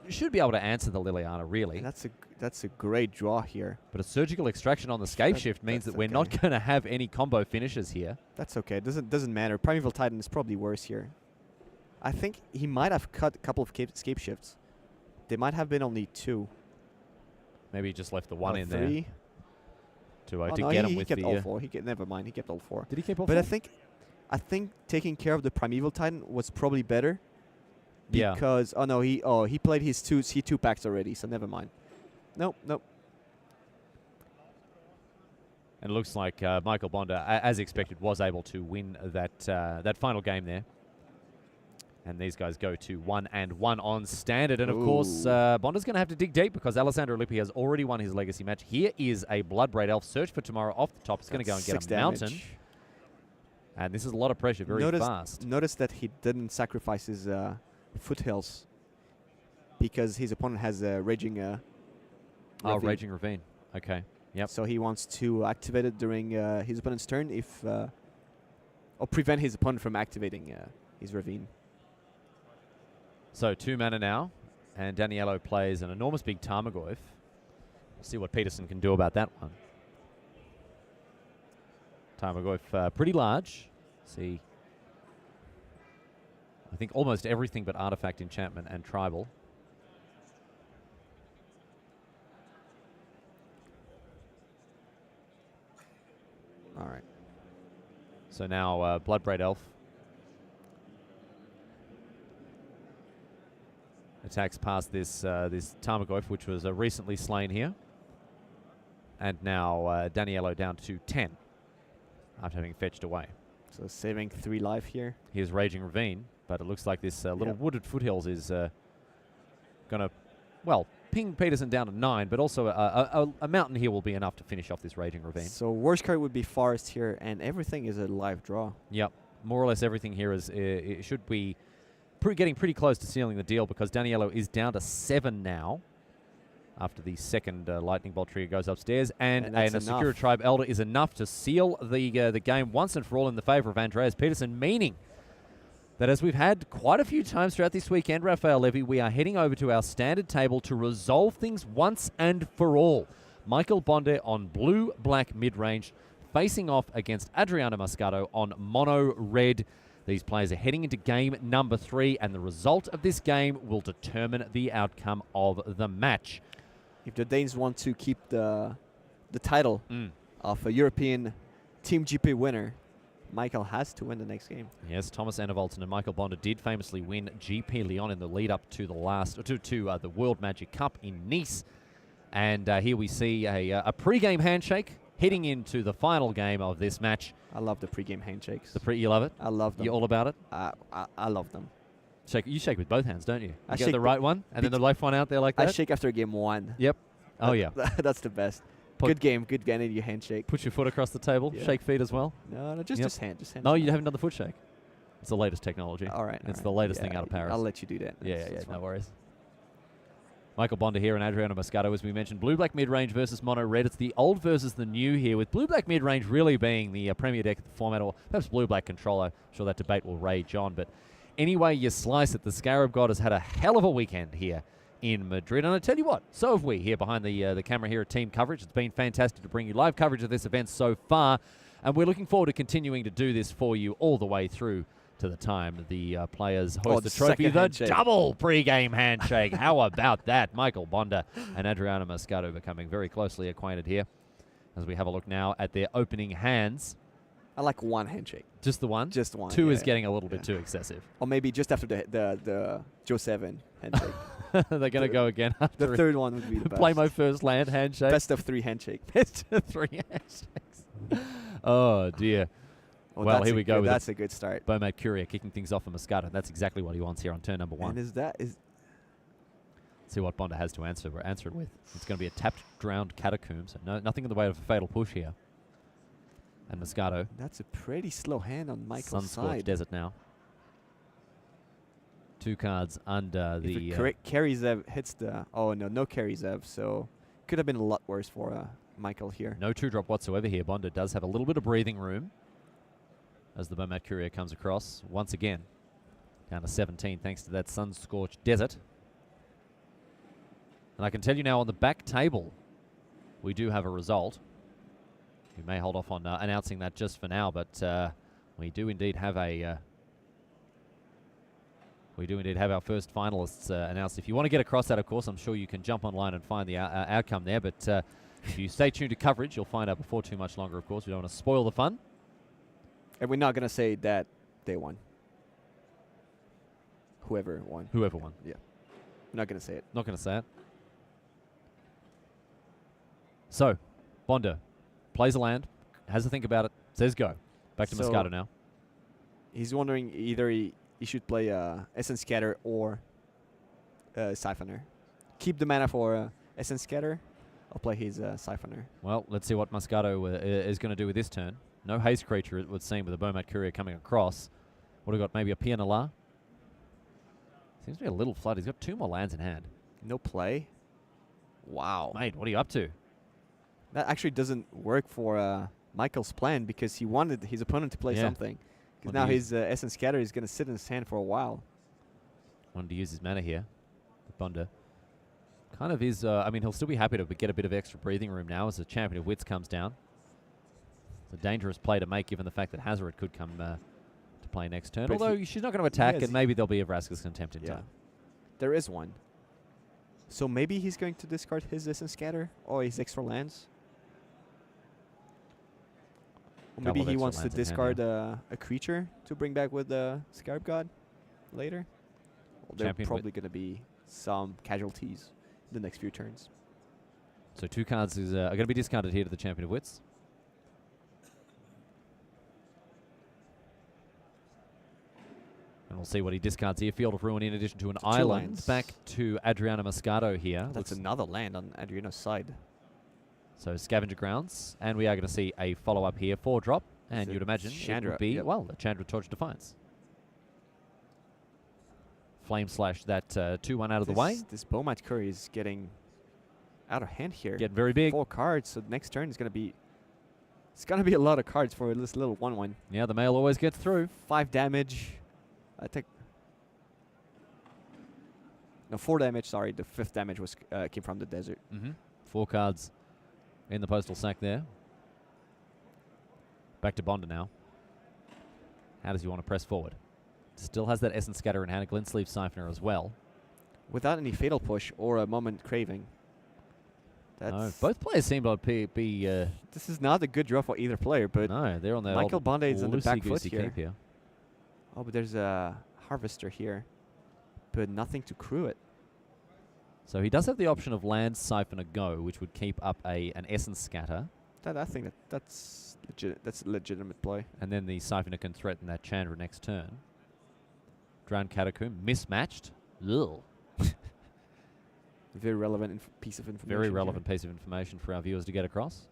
should be able to answer the Liliana, really. That's a great draw here. But a Surgical Extraction on the Scape Shift means that we're not going to have any combo finishes here. That's okay. Doesn't matter. Primeval Titan is probably worse here. I think he might have cut a couple of Scape Shifts. They might have been only 2. Maybe he just left the 1 in 3. there to get him with kept the... all 4. Never mind, he kept all 4. Did he keep all 4? But I think taking care of the Primeval Titan was probably better. Yeah. Because he played his 2 packs already, so never mind. Nope. And it looks like Michael Bonder, as expected, was able to win that final game there. And these guys go to 1-1 on standard. And, of course, Bonder's going to have to dig deep because Alessandro Lippi has already won his legacy match. Here is a Bloodbraid Elf. Search for Tomorrow off the top. He's going to go and get a mountain. And this is a lot of pressure very fast. Notice that he didn't sacrifice his foothills because his opponent has a Raging Ravine. Raging Ravine. Okay. Yep. So he wants to activate it during his opponent's turn or prevent his opponent from activating his Ravine. So 2 mana now, and Daniello plays an enormous big Tarmogoyf. See what Peterson can do about that one. Tarmogoyf pretty large. See, I think almost everything but Artifact, Enchantment, and Tribal. All right. So now Bloodbraid Elf attacks past this this Tarmogoyf, which was recently slain here. And now Daniello down to 10 after having fetched away. So saving 3 life here. Here's Raging Ravine, but it looks like this little wooded foothills is going to, well, ping Peterson down to 9, but also a mountain here will be enough to finish off this Raging Ravine. So worst card would be Forest here, and everything is a live draw. Yep, more or less everything here is it should be getting pretty close to sealing the deal, because Daniello is down to 7 now after the second Lightning Bolt trigger goes upstairs, and a Secure Tribe Elder is enough to seal the game once and for all in the favor of Andreas Peterson, meaning that as we've had quite a few times throughout this weekend, Raphael Levy, we are heading over to our standard table to resolve things once and for all. Michael Bonde on blue-black mid-range, facing off against Adriano Moscato on mono-red. These players are heading into game number 3, and the result of this game will determine the outcome of the match. If the Danes want to keep the title of a European Team GP winner, Michael has to win the next game. Yes, Thomas Andervolten and Michael Bonde did famously win GP Lyon in the lead up to the the World Magic Cup in Nice. And here we see a pre-game handshake heading into the final game of this match. I love the pre-game handshakes. You love it? I love them. You all about it? I love them. You shake with both hands, don't you? I You get shake the right one, and then the left one out there like that? I shake after game 1. Yep. Oh, yeah. That's the best. Good game, good Gennady handshake. Put your foot across the table, shake feet as well? No, just hand. No, you haven't done the foot shake. It's the latest technology. All right. It's the latest thing out of Paris. I'll let you do that. Yeah, no worries. Michael Bonde here and Adriano Moscato, as we mentioned. Blue-black mid-range versus mono-red. It's the old versus the new here, with blue-black mid-range really being the premier deck of the format, or perhaps blue-black controller. I'm sure that debate will rage on, but anyway you slice it, the Scarab God has had a hell of a weekend here in Madrid. And I tell you what, so have we here behind the camera here at Team Coverage. It's been fantastic to bring you live coverage of this event so far, and we're looking forward to continuing to do this for you all the way through to the time the players hoist the trophy. The double pre-game handshake. How about that? Michael Bonde and Adriano Moscato becoming very closely acquainted here as we have a look now at their opening hands. I like one handshake. Just the one? Just one. 2 is getting a little bit too excessive. Or maybe just after the Joe 7 handshake. They're going to go again after the third one would be the best. Play my first land handshake. Best of 3 handshake. Best of 3 handshakes. Oh, dear. Well, here we go. That's a good start. Bomat Curia kicking things off for Moscato. That's exactly what he wants here on turn number 1. And Let's see what Bonde has to answer it with. It's going to be a tapped, drowned Catacomb, so nothing in the way of a fatal push here. And Moscato. That's a pretty slow hand on Michael's side. Sunscorched Desert now. 2 cards under the... Carry Zev hits the... Oh, no Carry Zev, so could have been a lot worse for Michael here. No 2-drop whatsoever here. Bonde does have a little bit of breathing room as the Bomat Courier comes across once again. Down to 17 thanks to that Sunscorched Desert. And I can tell you now on the back table, we do have a result. We may hold off on announcing that just for now, but we do indeed have a... We do indeed have our first finalists announced. If you want to get across that, of course, I'm sure you can jump online and find the outcome there. But if you stay tuned to coverage, you'll find out before too much longer, of course. We don't want to spoil the fun. And we're not going to say that they won. Whoever won. Whoever won. Yeah. We're not going to say it. Not going to say it. So, Bonde plays a land, has a think about it, says go. Back to Moscato now. He's wondering either he should play Essence Scatter or Siphoner. Keep the mana for Essence Scatter. I'll play his Siphoner. Well, let's see what Moscato is going to do with this turn. No haste creature, it would seem, with a Bomat Courier coming across. What have we got? Maybe a Pia Nala? Seems to be a little flood. He's got 2 more lands in hand. No play? Wow. Mate, what are you up to? That actually doesn't work for Michael's plan, because he wanted his opponent to play something. Because now his Essence Scatter is going to sit in his hand for a while. Wanted to use his mana here. Bonde. Kind of is. I mean, he'll still be happy to get a bit of extra breathing room now as the Champion of Wits comes down. It's a dangerous play to make given the fact that Hazoret could come to play next turn. But Although she's not going to attack, has- and maybe there'll be a Vraska's Contempt in Yeah. time. There is one. So maybe he's going to discard his Essence Scatter or his extra lands. Or maybe Couple of he extra wants to lands in hand, discard a creature to bring back with the Scarab God later. Well, there are Champion probably going to be some casualties in the next few turns. So 2 cards are going to be discarded here to the Champion of Wits. And we'll see what he discards here. Field of Ruin in addition to an island. lands. Back to Adriana Moscato here. That's Looks- another land on Adriano's side. So Scavenger Grounds. And we are going to see a follow-up here. 4-drop. And a you'd imagine it Chandra, would be, yep. well, a Chandra Torch Defiance. Flame Slash that 2-1 out of the way. This Beaumont Curry is getting out of hand here. Getting very big. 4 cards, so next turn is going to be... It's going to be a lot of cards for this little 1/1. Yeah, the mail always gets through. 5 damage. I think... No, 4 damage, sorry. The 5th damage was came from the desert. 4 cards in the postal sack there. Back to Bonda now. How does he want to press forward? Still has that Essence Scatter in hand, a Glintsleeve Siphoner as well. Without any Fatal Push or a Moment Craving. No, both players seem to be This is not a good draw for either player, but... no, they're on their Michael old Bonda is on the back foot loosey-goosey here. keep here. Oh, but there's a Harvester here. But nothing to crew it. So he does have the option of Land Siphoner Go, which would keep up an Essence Scatter, I think that's a legitimate play. and then the Siphoner can threaten that Chandra next turn. Drowned Catacomb, mismatched. Ugh. Very relevant piece of information. Very here. relevant piece of information for our viewers to get across.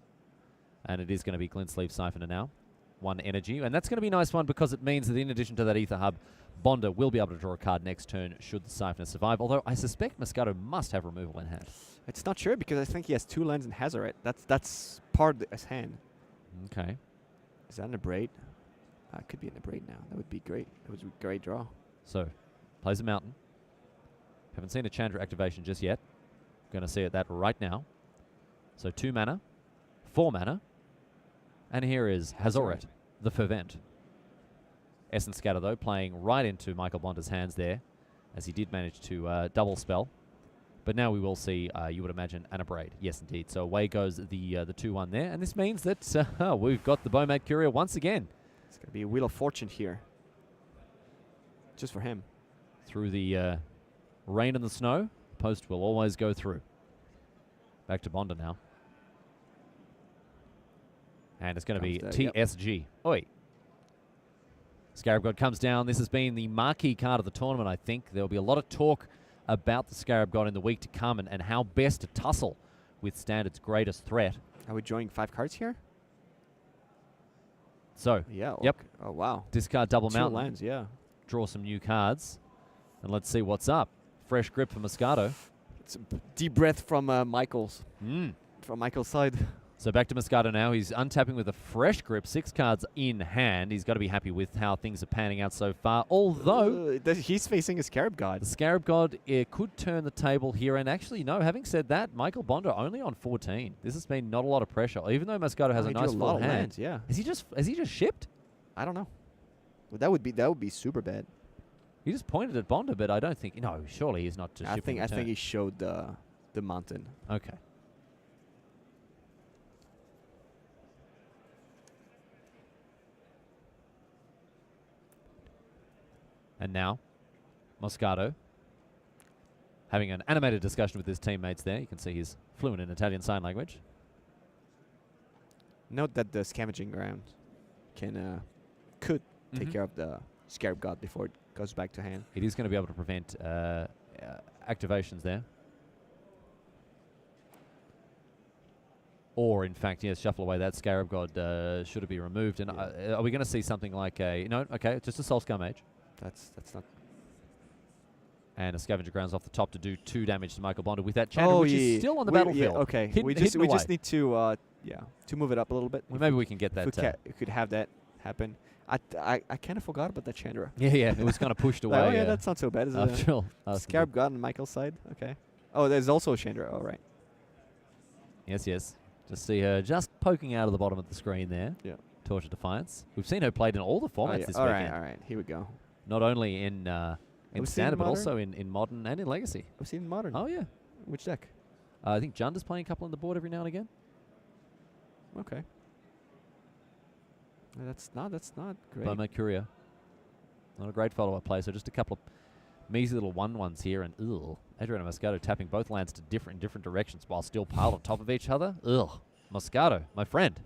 And it is going to be Glintsleeve Siphoner now. 1 energy. And that's going to be a nice one because it means that in addition to that Ether Hub, Bonda will be able to draw a card next turn should the Siphoner survive. Although I suspect Moscato must have removal in hand. It's not sure because I think he has 2 lands in Hazoret. That's part of his hand. Okay. Is that an Abrade? Could be an Abrade now. That would be great. That was a great draw. So, plays a Mountain. Haven't seen a Chandra activation just yet. Going to see that right now. So 2 mana, 4 mana, and here is Hazoret, the Fervent. Essence Scatter, though, playing right into Michael Bonda's hands there, as he did manage to double spell. But now we will see, you would imagine, an Abrade. Yes, indeed. So away goes the 2-1 there, and this means that we've got the Beaumont Courier once again. It's going to be a Wheel of Fortune here. Just for him. Through the rain and the snow, post will always go through. Back to Bonda now. And it's going to be Comes there, yep. TSG. Oi. Scarab God comes down. This has been the marquee card of the tournament, I think. There will be a lot of talk about the Scarab God in the week to come and how best to tussle with Standard's greatest threat. Are we drawing 5 cards here? So, Yeah. Yep. Okay. Oh, wow. discard double 2 mountain. lands, yeah. Draw some new cards. And let's see what's up. Fresh grip for Moscato. It's a deep breath from Michael's. Mm. From Michael's side. So back to Moscato now. He's untapping with a fresh grip, 6 cards in hand. He's got to be happy with how things are panning out so far. Although He's facing a Scarab God. the Scarab God could turn the table here. And actually, no, having said that, Michael Bonda only on 14. This has been not a lot of pressure, even though Moscato has Oh, a he drew nice a full lot of hand. lands, yeah. Has he just shipped? I don't know. Well, that would be super bad. He just pointed at Bonda, but I don't think. No, surely he's not just I shipping. think he showed the mountain. Okay. And now, Moscato having an animated discussion with his teammates there. You can see he's fluent in Italian Sign Language. Note that the Scavenging Ground could take Mhm. care of the Scarab God before it goes back to hand. It is going to be able to prevent activations there. Or, in fact, yes, shuffle away that Scarab God. Should it be removed? And are we going to see something like a... No, okay, just a Soul Scum Mage. That's not... And a Scavenger Grounds off the top to do 2 damage to Michael Bonda with that Chandra, which is still on the battlefield. Yeah, okay. Hidden- we hidden just away. need to move it up a little bit. Well, If maybe we can get we that. could have that happen. I kind of forgot about that Chandra. Yeah, it was kind of pushed away. Oh yeah, that's not so bad. Is it? after all. Scarab God on Michael's side. Okay. Oh, there's also Chandra. All right. Yes, yes. Just see her just poking out of the bottom of the screen there. Yeah. Torch of Defiance. We've seen her played in all the formats this All weekend. right, all right. Here we go. Not only in seen Standard, but Modern? also in Modern and in Legacy. I've seen Modern. Oh, yeah. Which deck? I think Junda's playing a couple on the board every now and again. Okay. That's not great. By Mercuria. Not a great follow-up play, so just a couple of measly little 1/1s here, and Adriano Moscato tapping both lands to different directions while still piled on top of each other. Moscato, my friend.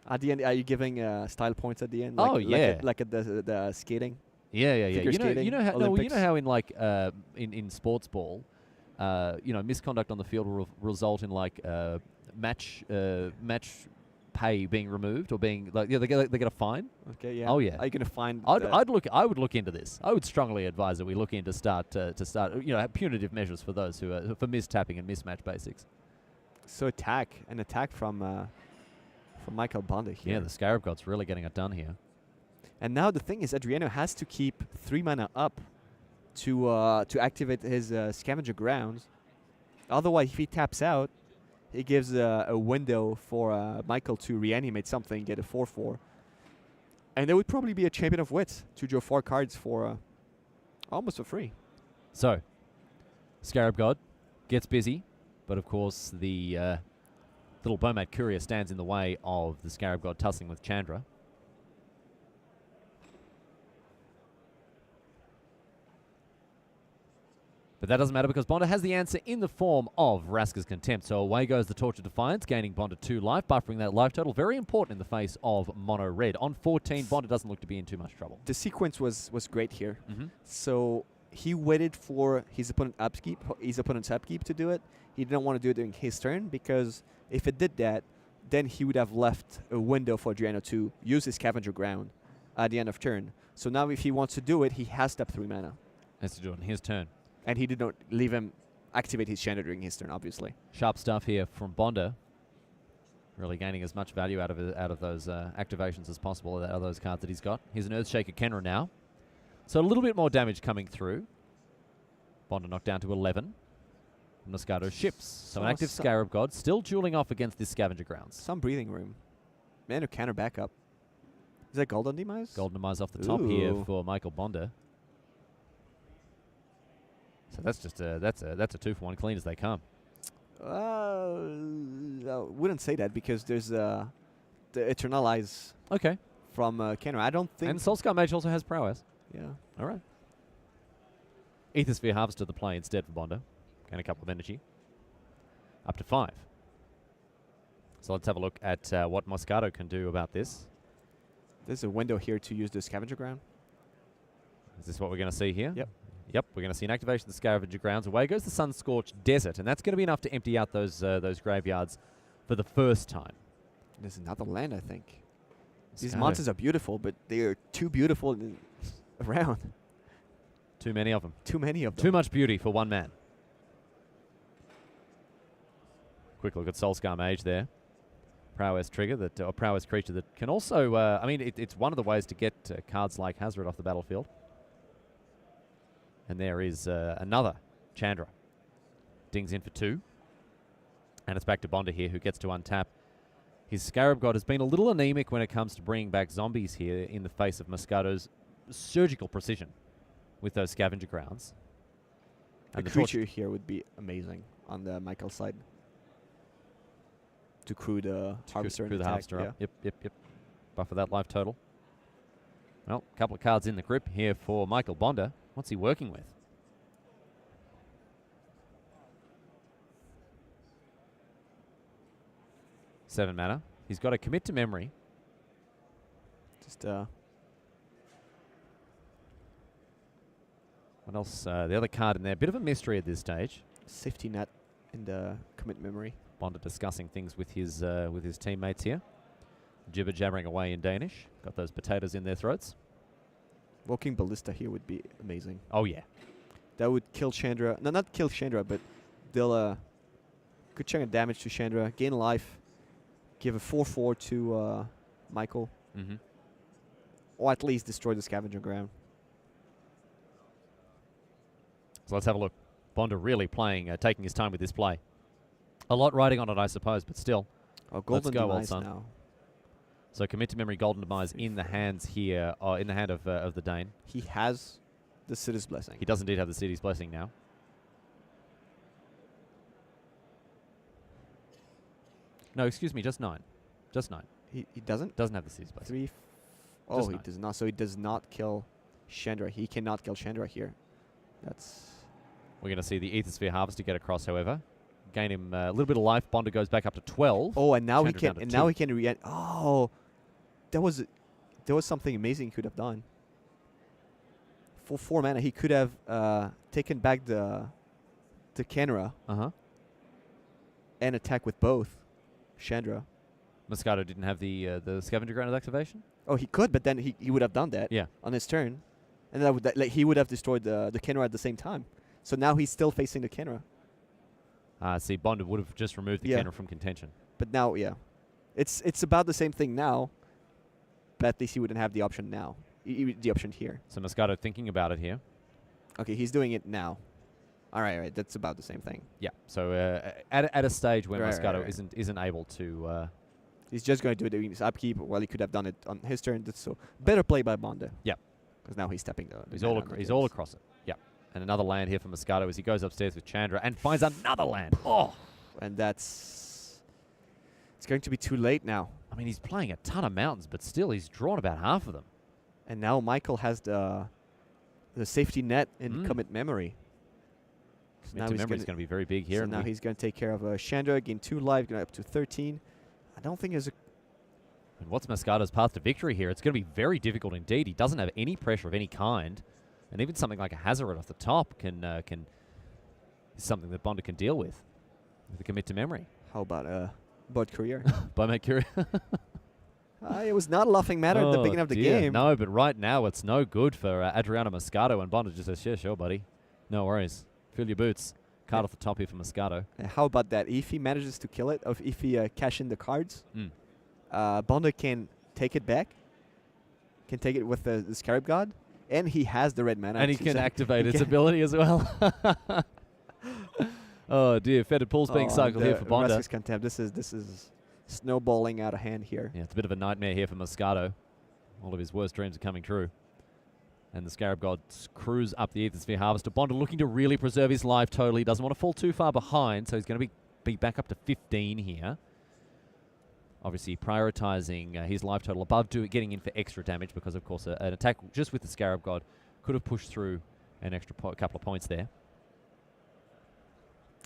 At the end, are you giving style points at the end? Oh, like, yeah. Like at the skating. Yeah. Figure skating, You know how Olympics. in like in sports ball, misconduct on the field will result in like match pay being removed or being like they get a fine. Okay, yeah. Oh, yeah. Are you gonna find? I would look into this. I would strongly advise that we look into start punitive measures for those who are for mistapping and mismatch basics. So an attack from Michael Bonda here. Yeah, the Scarab God's really getting it done here. And now the thing is, Adriano has to keep 3 mana up to activate his Scavenger Grounds. Otherwise, if he taps out, he gives a window for Michael to reanimate something, get a 4/4. And there would probably be a Champion of Wits to draw 4 cards for almost for free. So, Scarab God gets busy, but of course the little Bomat Courier stands in the way of the Scarab God tussling with Chandra. But that doesn't matter because Bonda has the answer in the form of Vraska's Contempt. So away goes the Torch of Defiance, gaining Bonda 2 life, buffering that life total. Very important in the face of Mono Red. On 14, Bonda doesn't look to be in too much trouble. The sequence was great here. Mm-hmm. So he waited for his opponent's upkeep to do it. He didn't want to do it during his turn because if it did that, then he would have left a window for Adriano to use his Scavenger Ground at the end of turn. So now if he wants to do it, he has to tap 3 mana. Has to do it in his turn. And he did not leave him activate his Chandra during his turn, obviously. Sharp stuff here from Bonda. Really gaining as much value out of those activations as possible, out of those cards that he's got. Here's an Earthshaker Kenra now. So a little bit more damage coming through. Bonda knocked down to 11. Moscato ships. So an active Scarab God still dueling off against this Scavenger Grounds. Some breathing room. Man, a counter backup. Is that Golden Demise? Golden Demise off the top here for Michael Bonda. So that's just that's a 2-for-1 clean as they come. I wouldn't say that because there's the Eternalize Okay. from Kenra. I don't think. And Soulscar Mage also has prowess. Yeah. All right. Aethersphere Harvest to the play instead for Bonda. And a couple of energy. Up to 5. So let's have a look at what Moscato can do about this. There's a window here to use the Scavenger Ground. Is this what we're going to see here? Yep. Yep, we're going to see an activation of the Scavenger Grounds. Away goes the Sun-Scorched Desert, and that's going to be enough to empty out those graveyards for the first time. There's another land, I think. These Moscato. monsters are beautiful, but they are too beautiful around. Too many of them. Too many of them. Too much beauty for one man. Quick look at Soulscar Mage there. Prowess trigger, or prowess creature that can also, it's one of the ways to get cards like Hazard off the battlefield. And there is another Chandra. Dings in for 2. And it's back to Bonda here, who gets to untap. His Scarab God has been a little anemic when it comes to bringing back zombies here in the face of Moscato's surgical precision with those Scavenger Grounds. A creature here would be amazing on the Michael side. To crew the Harvester and the attack. Harvester up. Yep. Buffer that life total. Well, a couple of cards in the grip here for Michael Bonda. What's he working with? Seven mana. He's got to commit to memory. Just What else? The other card in there. Bit of a mystery at this stage. safety net in the commit memory. Bonda discussing things with his teammates here. Jibber jabbering away in Danish. Got those potatoes in their throats. Walking Ballista here would be amazing. Oh yeah. That would kill Chandra. No, not kill Chandra, but deal good chunk of damage to Chandra. Gain life. Give a 4/4 to Michael. Mm-hmm. Or at least destroy the Scavenger Ground. So let's have a look. Bonda really playing, taking his time with this play. A lot riding on it, I suppose, but still. Oh, Golden go, old Demise son. now. So commit to memory, Golden Demise in the hands here, in the hand of the Dane. He has the City's Blessing. He does indeed have the City's Blessing now. No, excuse me, just 9. Just 9. He doesn't? Doesn't have the City's Blessing. 3. Oh, Just he 9. does not. So he does not kill Chandra. He cannot kill Chandra here. That's... We're going to see the Aethersphere Harvester get across, however. Gain him a little bit of life. Bonda goes back up to 12. Oh, and now he Chandra can. down to And 2. now he can re. Oh, there was something amazing he could have done. For 4 mana, he could have taken back the Canara Uh-huh. and attack with both Chandra. Moscato didn't have the Scavenger Ground activation? Oh, he could, but then he would have done that Yeah. on his turn, and like he would have destroyed the Canara at the same time. So now he's still facing the Canara. See, Bonda would have just removed the Yeah. Kenner from contention. But now, yeah, it's about the same thing now. But at least he wouldn't have the option now. The option here. So Moscato thinking about it here. Okay, he's doing it now. All right, that's about the same thing. Yeah. So at a stage where Right, Moscato right. isn't able to. He's just going to do it in his upkeep. Well, he could have done it on his turn. So better play by Bonda. Yeah. Because now he's stepping the. He's mana all on the he's all hills. across it. Yeah. And another land here for Moscato as he goes upstairs with Chandra and finds another land. Oh. And it's going to be too late now. I mean, he's playing a ton of mountains, but still, he's drawn about half of them. And now Michael has the safety net in Mm. commit memory. So Commit to memory is going to be very big here. So and now we- he's going to take care of Chandra, gain 2 life, going up to 13. I don't think there's a. and what's Moscato's path to victory here? It's going to be very difficult indeed. He doesn't have any pressure of any kind, and even something like a Hazoret off the top can is something that Bonda can deal with a commit to memory. How about Bud Career? By Mercury. It was not a laughing matter at the beginning of the game. No, but right now it's no good for Adriano Moscato, and Bonda just says, "Yeah, sure, buddy. No worries. Fill your boots." Card off the top here for Moscato. How about that? If he manages to kill it, or if he cash in the cards, Mm. Bonda can take it back. Can take it with the Scarab God, and he has the red mana. And he too, can so activate he its can- ability as well. Oh dear, Fetid Pool's being and cycled here for Bonda. Rescue's Contempt. This is snowballing out of hand here. Yeah, it's a bit of a nightmare here for Moscato. All of his worst dreams are coming true. And the Scarab God cruise up the Aethersphere Harvester. Bonda looking to really preserve his life totally. Doesn't want to fall too far behind, so he's going to be back up to 15 here. Obviously prioritizing his life total above getting in for extra damage because, of course, an attack just with the Scarab God could have pushed through an extra couple of points there.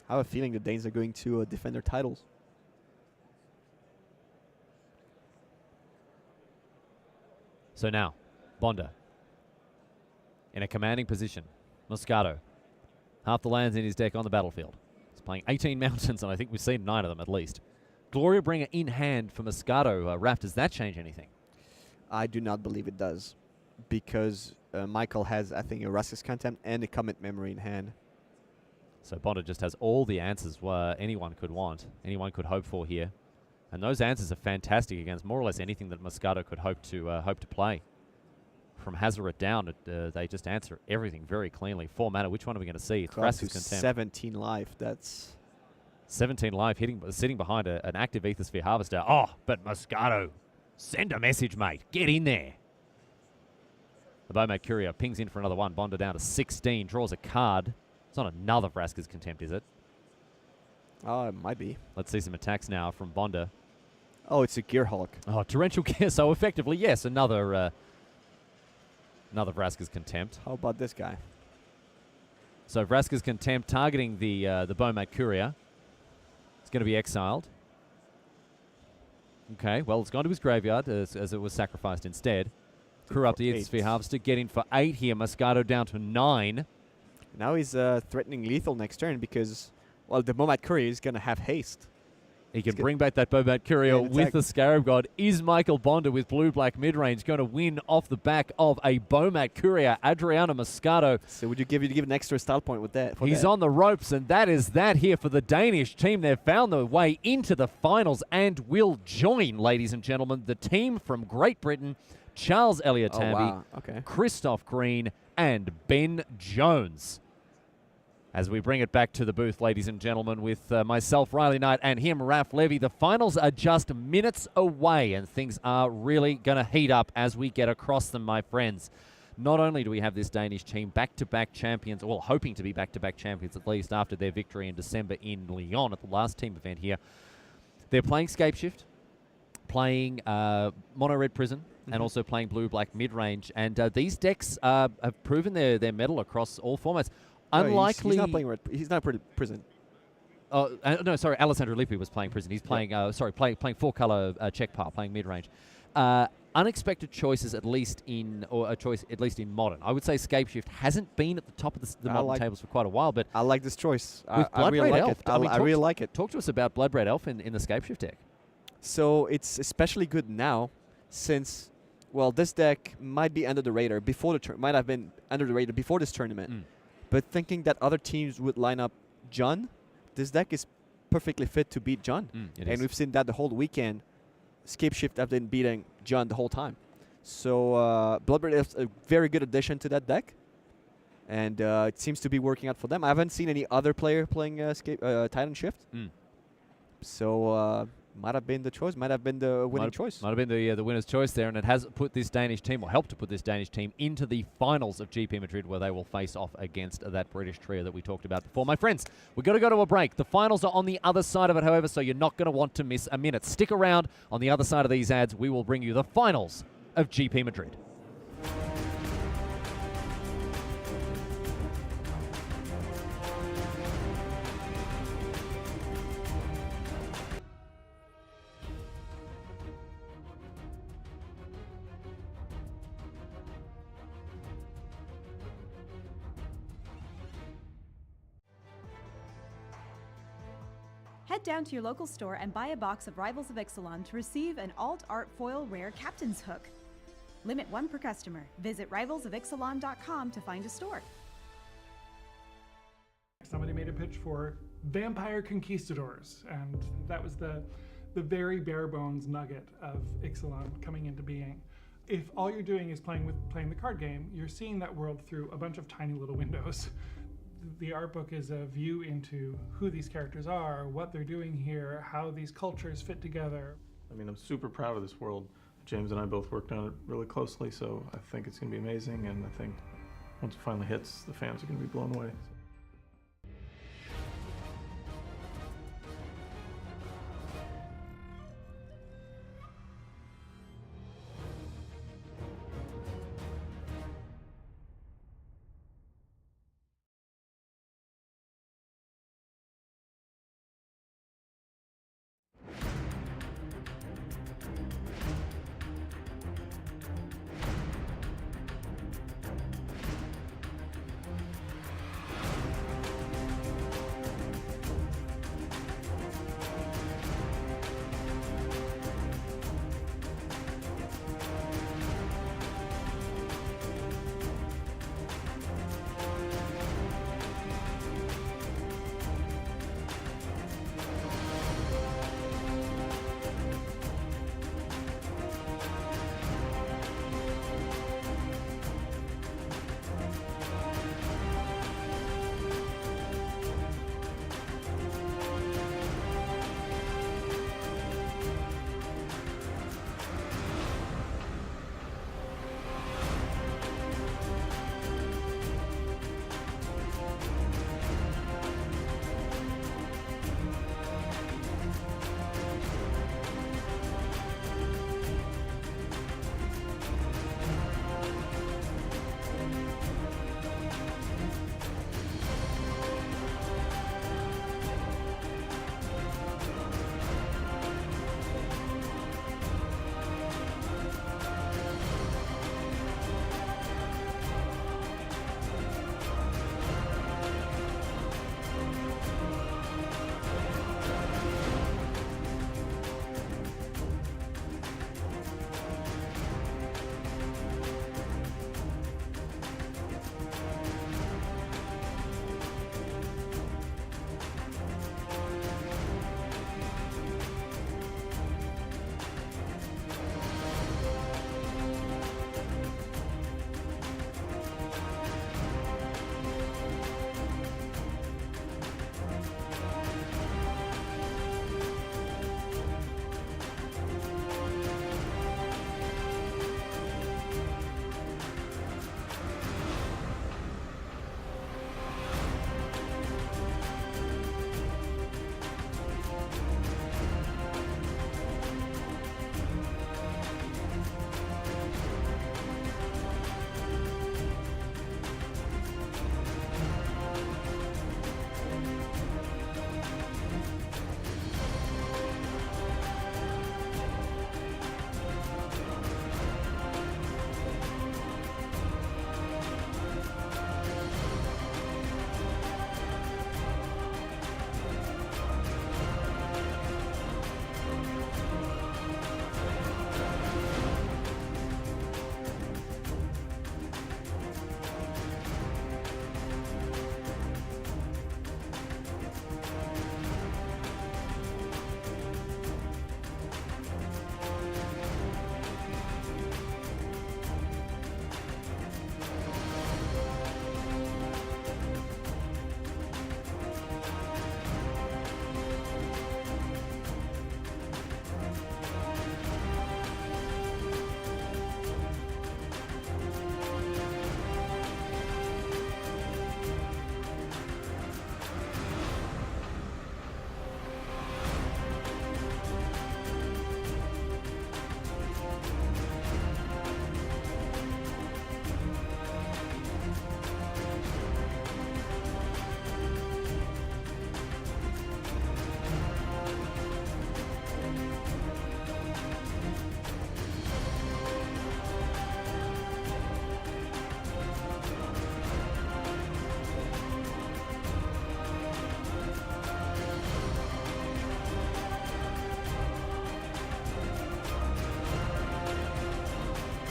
I have a feeling the Danes are going to defend their titles. So now, Bonda in a commanding position. Moscato, half the lands in his deck on the battlefield. He's playing 18 mountains, and I think we've seen 9 of them at least. Gloria Bringer in hand for Moscato. Raph, does that change anything? I do not believe it does, because Michael has, I think, a Rescue's Contempt and a Commit Memory in hand. So Bonda just has all the answers anyone could want, anyone could hope for here. And those answers are fantastic against more or less anything that Moscato could hope to play. From Hazoret down, they just answer everything very cleanly. 4 mana, which one are we going to see? Up to Thras's Contempt. 17 life. That's 17 life, sitting behind an active Aethersphere Harvester. Oh, but Moscato, send a message, mate. Get in there. The Bowmat Courier pings in for another one. Bonda down to 16, draws a card. It's not another Vraska's Contempt, is it? oh, it might be. Let's see some attacks now from Bonda. Oh, it's a Gearhulk. Oh, Torrential Gear. So effectively, yes, another Vraska's Contempt. How about this guy? So Vraska's Contempt targeting the Bowmat Courier. It's going to be exiled. Okay, well, it's gone to his graveyard as it was sacrificed instead. Crew up the For Aethersphere 8. Harvester, getting for 8 here. Moscato down to 9. Now he's threatening lethal next turn because, well, the Momat Courier is going to have haste. He can It's good. bring back that Bowmat Courier Yeah, with attack. the Scarab God. Is Michael Bonda with blue-black mid-range going to win off the back of a Bowmat Courier? Adriano Moscato. So would you give an extra style point with that? for He's that? on the ropes, and that is that here for the Danish team. They've found their way into the finals and will join, ladies and gentlemen, the team from Great Britain, Charles Elliott Oh, Tamby, wow. Okay. Christoph Green, and Ben Jones. As we bring it back to the booth, ladies and gentlemen, with myself, Riley Knight, and him, Raf Levy. The finals are just minutes away, and things are really going to heat up as we get across them, my friends. Not only do we have this Danish team back-to-back champions, well, hoping to be back-to-back champions at least after their victory in December in Lyon at the last team event here. They're playing Scapeshift, playing Mono Red Prison, and also playing Blue Black mid-range. And these decks have proven their mettle across all formats. Unlikely. He's not playing red. He's not prison. No, sorry. Alessandro Lippi was playing prison. He's playing. Playing four-color check pile, playing mid-range. Unexpected choices, at least in modern. I would say Scapeshift hasn't been at the top of the modern tables for quite a while, but I like this choice. with I really Bloodbraid like Elf, it. I really like it. Talk to us about Bloodbraid Elf in the Scapeshift deck. So it's especially good now, since, well, this deck might be under the radar before the might have been under the radar before this tournament. But thinking that other teams would line up Jund, this deck is perfectly fit to beat Jund. And we've seen that the whole weekend. Scapeshift have been beating Jund the whole time. So Bloodbraid is a very good addition to that deck. And it seems to be working out for them. I haven't seen any other player playing Titan Shift. So might have been the choice, might have been the winning choice. Might have been the winner's choice there, and it has put this Danish team, or helped to put this Danish team, into the finals of GP Madrid, where they will face off against that British trio that we talked about before. My friends, we've got to go to a break. The finals are on the other side of it, however, so you're not going to want to miss a minute. Stick around. On the other side of these ads, we will bring you the finals of GP Madrid. Head down to your local store and buy a box of Rivals of Ixalan to receive an Alt Art Foil Rare Captain's Hook. Limit 1 per customer. Visit rivalsofixalan.com to find a store. Somebody made a pitch for Vampire Conquistadors, and that was the very bare bones nugget of Ixalan coming into being. If all you're doing is playing the card game, you're seeing that world through a bunch of tiny little windows. The art book is a view into who these characters are, what they're doing here, how these cultures fit together. I mean, I'm super proud of this world. James and I both worked on it really closely, so I think it's going to be amazing, and I think once it finally hits, the fans are going to be blown away.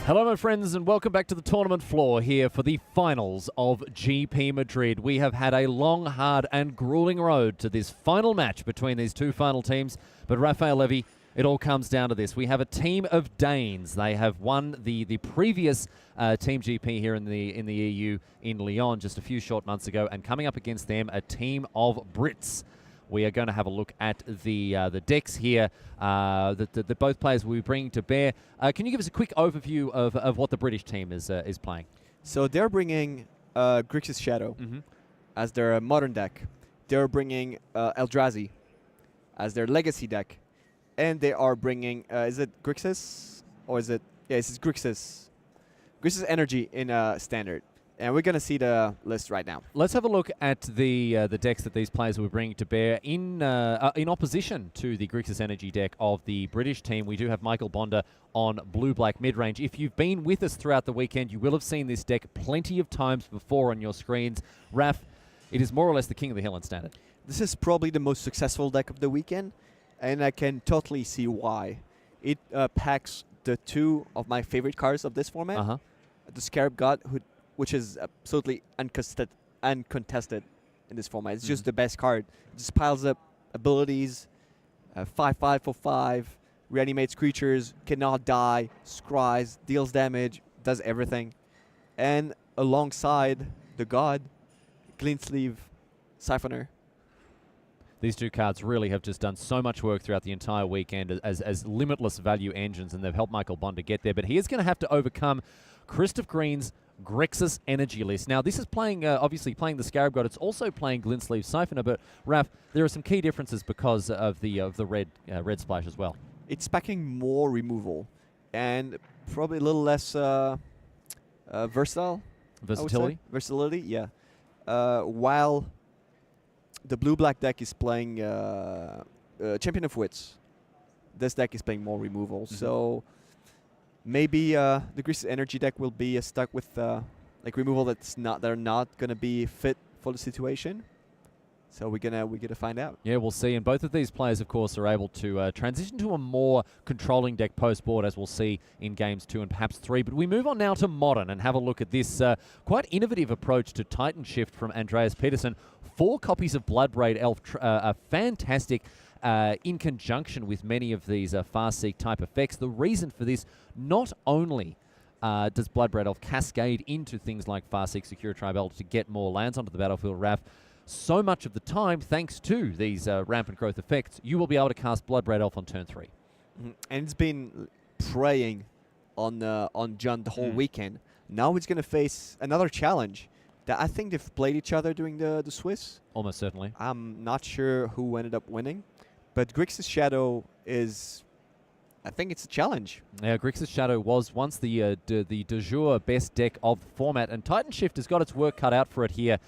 Hello, my friends, and welcome back to the tournament floor here for the finals of GP Madrid. We have had a long, hard, and grueling road to this final match between these two final teams. But Raphael Levy, it all comes down to this. We have a team of Danes. They have won the previous Team GP here in the EU in Lyon just a few short months ago, and coming up against them, a team of Brits. We are going to have a look at the decks here that both players will be bringing to bear. Can you give us a quick overview of what the British team is playing? So they're bringing Grixis Shadow as their modern deck. They're bringing Eldrazi as their legacy deck. And they are bringing, is it Grixis? Or is it, yeah, it's Grixis. Grixis Energy in Standard. And we're going to see the list right now. Let's have a look at the decks that these players will be bringing to bear in opposition to the Grixis Energy deck of the British team. We do have Michael Bonder on blue-black mid-range. If you've been with us throughout the weekend, you will have seen this deck plenty of times before on your screens. Raf, it is more or less the king of the hill in Standard. This is probably the most successful deck of the weekend, and I can totally see why. It packs the two of my favorite cards of this format. The Scarab God, which is absolutely uncontested in this format. It's just the best card. It just piles up abilities, 5/5 for 5, reanimates creatures, cannot die, scries, deals damage, does everything. And alongside the God, Clean Sleeve, Siphoner. These two cards really have just done so much work throughout the entire weekend as limitless value engines, and they've helped Michael Bonder get there. But he is going to have to overcome Christoph Green's Grixis Energy list. Now, this is playing, obviously playing the Scarab God. It's also playing Glintsleeve Siphoner, but Raph, there are some key differences because of the red splash as well. It's packing more removal and probably a little less versatile. Versatility? Versatility, yeah. While the blue-black deck is playing Champion of Wits, this deck is playing more removal. So maybe the Grixis Energy deck will be stuck with like removal they're not gonna be fit for the situation. So we're gonna find out. Yeah, we'll see. And both of these players, of course, are able to transition to a more controlling deck post-board, as we'll see in games 2 and perhaps 3. But we move on now to Modern and have a look at this quite innovative approach to Titan Shift from Andreas Peterson. 4 copies of Bloodbraid Elf are fantastic. In conjunction with many of these Farseek type effects. The reason for this, not only does Bloodbraid Elf cascade into things like Farseek Secure Tribal to get more lands onto the battlefield, Raph, so much of the time, thanks to these rampant growth effects, you will be able to cast Bloodbraid Elf on turn 3. And it's been preying on John the whole weekend. Now it's going to face another challenge that I think they've played each other during the Swiss. Almost certainly. I'm not sure who ended up winning. But Grixis Shadow is, I think it's a challenge. Yeah, Grixis Shadow was once the de jure best deck of the format, and Titan Shift has got its work cut out for it here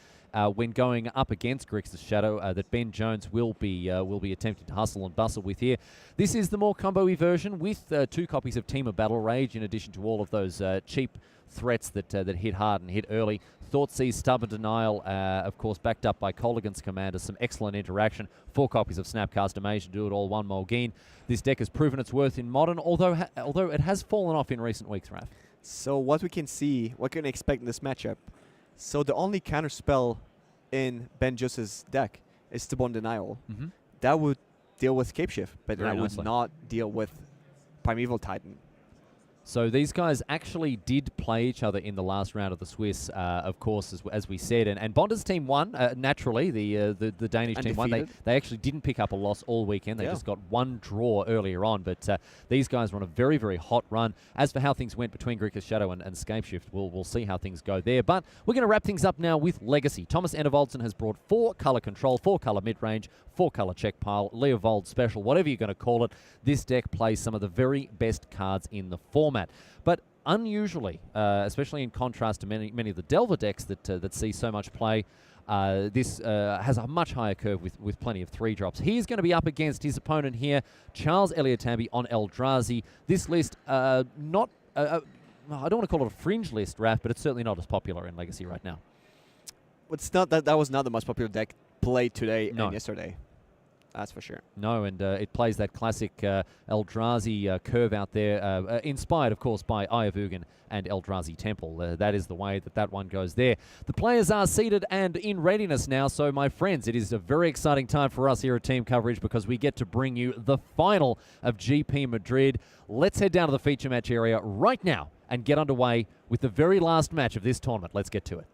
when going up against Grixis Shadow that Ben Jones will be attempting to hustle and bustle with here. This is the more combo-y version with 2 copies of Team of Battle Rage in addition to all of those cheap threats that hit hard and hit early. Thoughtseize, Stubborn Denial, of course, backed up by Kolaghan's Commander. Some excellent interaction. 4 copies of Snapcaster Mage to do it all, 1 Mulgeen. This deck has proven its worth in Modern, although it has fallen off in recent weeks, Raph. So what we can see, what can we expect in this matchup? So the only counter spell in Ben Jones' deck is Stubborn Denial. That would deal with Cape Shift, but that would not deal with Primeval Titan. So these guys actually did play each other in the last round of the Swiss, of course, as we said. And Bonder's team won, naturally, the Danish team won. They actually didn't pick up a loss all weekend. They just got 1 draw earlier on. But these guys were on a very, very hot run. As for how things went between Grixis Shadow and Scapeshift, we'll see how things go there. But we're going to wrap things up now with Legacy. Thomas Enervoldsen has brought 4 color control, 4 color mid-range, 4 color check pile, Leovold special, whatever you're going to call it. This deck plays some of the very best cards in the format. But unusually, especially in contrast to many of the Delver decks that see so much play, this has a much higher curve with plenty of 3-drops. He is going to be up against his opponent here, Charles Eliatamby on Eldrazi. This list, not I don't want to call it a fringe list, Raph, but it's certainly not as popular in Legacy right now. It's not that was not the most popular deck played today and yesterday. That's for sure. No, and it plays that classic Eldrazi curve out there, inspired, of course, by Eye of Ugin and Eldrazi Temple. That is the way that one goes there. The players are seated and in readiness now, so my friends, it is a very exciting time for us here at Team Coverage because we get to bring you the final of GP Madrid. Let's head down to the feature match area right now and get underway with the very last match of this tournament. Let's get to it.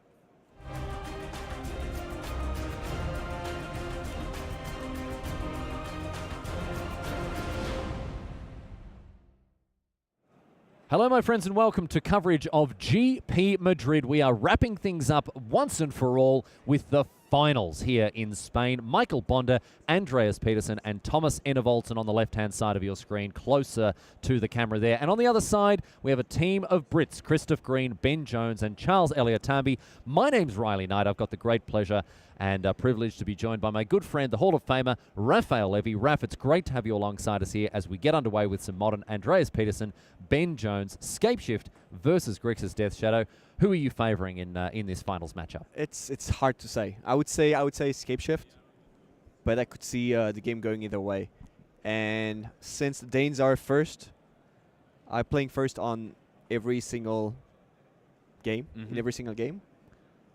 Hello, my friends, and welcome to coverage of GP Madrid. We are wrapping things up once and for all with the finals here in Spain. Michael Bonda, Andreas Peterson, and Thomas Enevoldsen on the left-hand side of your screen, closer to the camera there. And on the other side, we have a team of Brits, Christoph Green, Ben Jones, and Charles Eliatamby. My name's Riley Knight. I've got the great pleasure and privilege to be joined by my good friend, the Hall of Famer, Raphael Levy. Raph, it's great to have you alongside us here as we get underway with some modern Andreas Peterson, Ben Jones, Scapeshift versus Grixis Death Shadow. Who are you favouring in this finals matchup? It's hard to say. I would say Scapeshift, but I could see the game going either way. And since the Danes are first, I'm playing first on every single game. In every single game,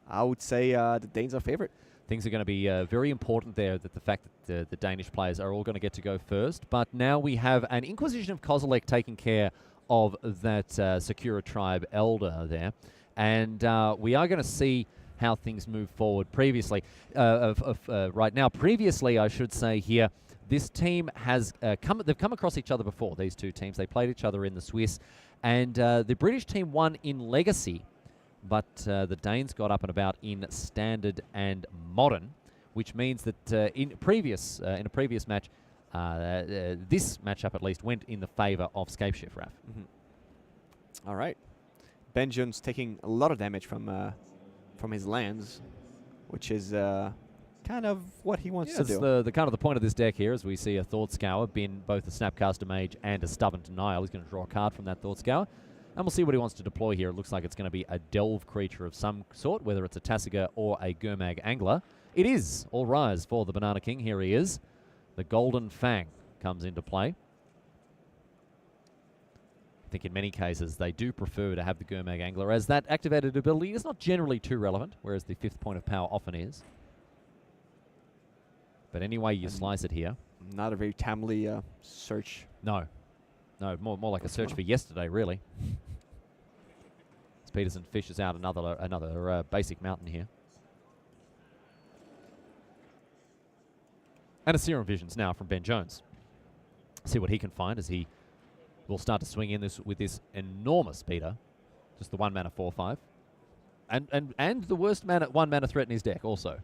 I would say the Danes are favorite. Things are going to be very important there, that the fact that the Danish players are all going to get to go first. But now we have an Inquisition of Kozilek taking care of that Sakura tribe elder there. And we are going to see how things move forward previously. Right now, previously, I should say here, this team has they've come across each other before, these two teams. They played each other in the Swiss. And the British team won in Legacy, but the Danes got up and about in Standard and Modern, which means that in a previous match, this matchup at least went in the favour of Scapeshift, Raph. All right. Ben Jones taking a lot of damage from his lands, which is kind of what he wants to do. The kind of the point of this deck here, as we see a Thought Scour, being both a Snapcaster Mage and a Stubborn Denial. He's going to draw a card from that Thought Scour. And we'll see what he wants to deploy here. It looks like it's going to be a Delve creature of some sort, whether it's a Tasiga or a Gurmag Angler. It is All Rise for the Banana King. Here he is. The Golden Fang comes into play. I think in many cases they do prefer to have the Gurmag Angler, as that activated ability is not generally too relevant, whereas the 5th point of power often is. But anyway, you slice it here. Not a very timely search. No, more like a search for yesterday, really. As Peterson fishes out another basic mountain here. And a Serum Visions now from Ben Jones. See what he can find as he will start to swing in with this enormous beater. Just the 1 mana 4/5. And the worst 1 mana threat in his deck also.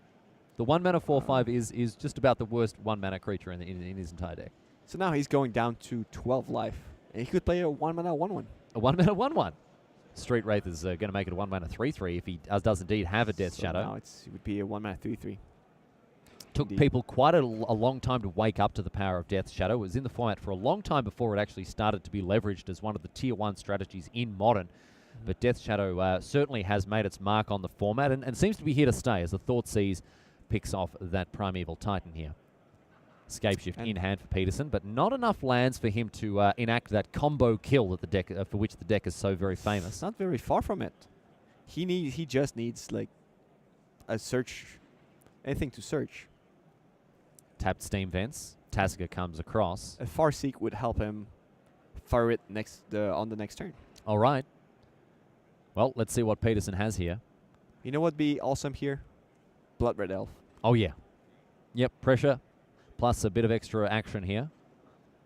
The 1 mana 4/5 is just about the worst 1 mana creature in his entire deck. So now he's going down to 12 life. And he could play a 1 mana 1/1. A 1 mana 1/1. Street Wraith is going to make it a 1 mana 3/3 if he does indeed have a Death Shadow. Now it would be a 1 mana 3/3. Took people quite a long time to wake up to the power of Death Shadow. It was in the format for a long time before it actually started to be leveraged as one of the tier 1 strategies in Modern. But Death Shadow certainly has made its mark on the format and seems to be here to stay as the Thoughtseize picks off that Primeval Titan here. Scapeshift in hand for Peterson, but not enough lands for him to enact that combo kill that the deck for which the deck is so very famous. It's not very far from it. He just needs like a search, anything to search. Tapped Steam Vents. Tasiga comes across. A Farseek would help him fire it on the next turn. All right. Well, let's see what Peterson has here. You know what would be awesome here? Blood Red Elf. Oh, yeah. Yep, pressure, plus a bit of extra action here.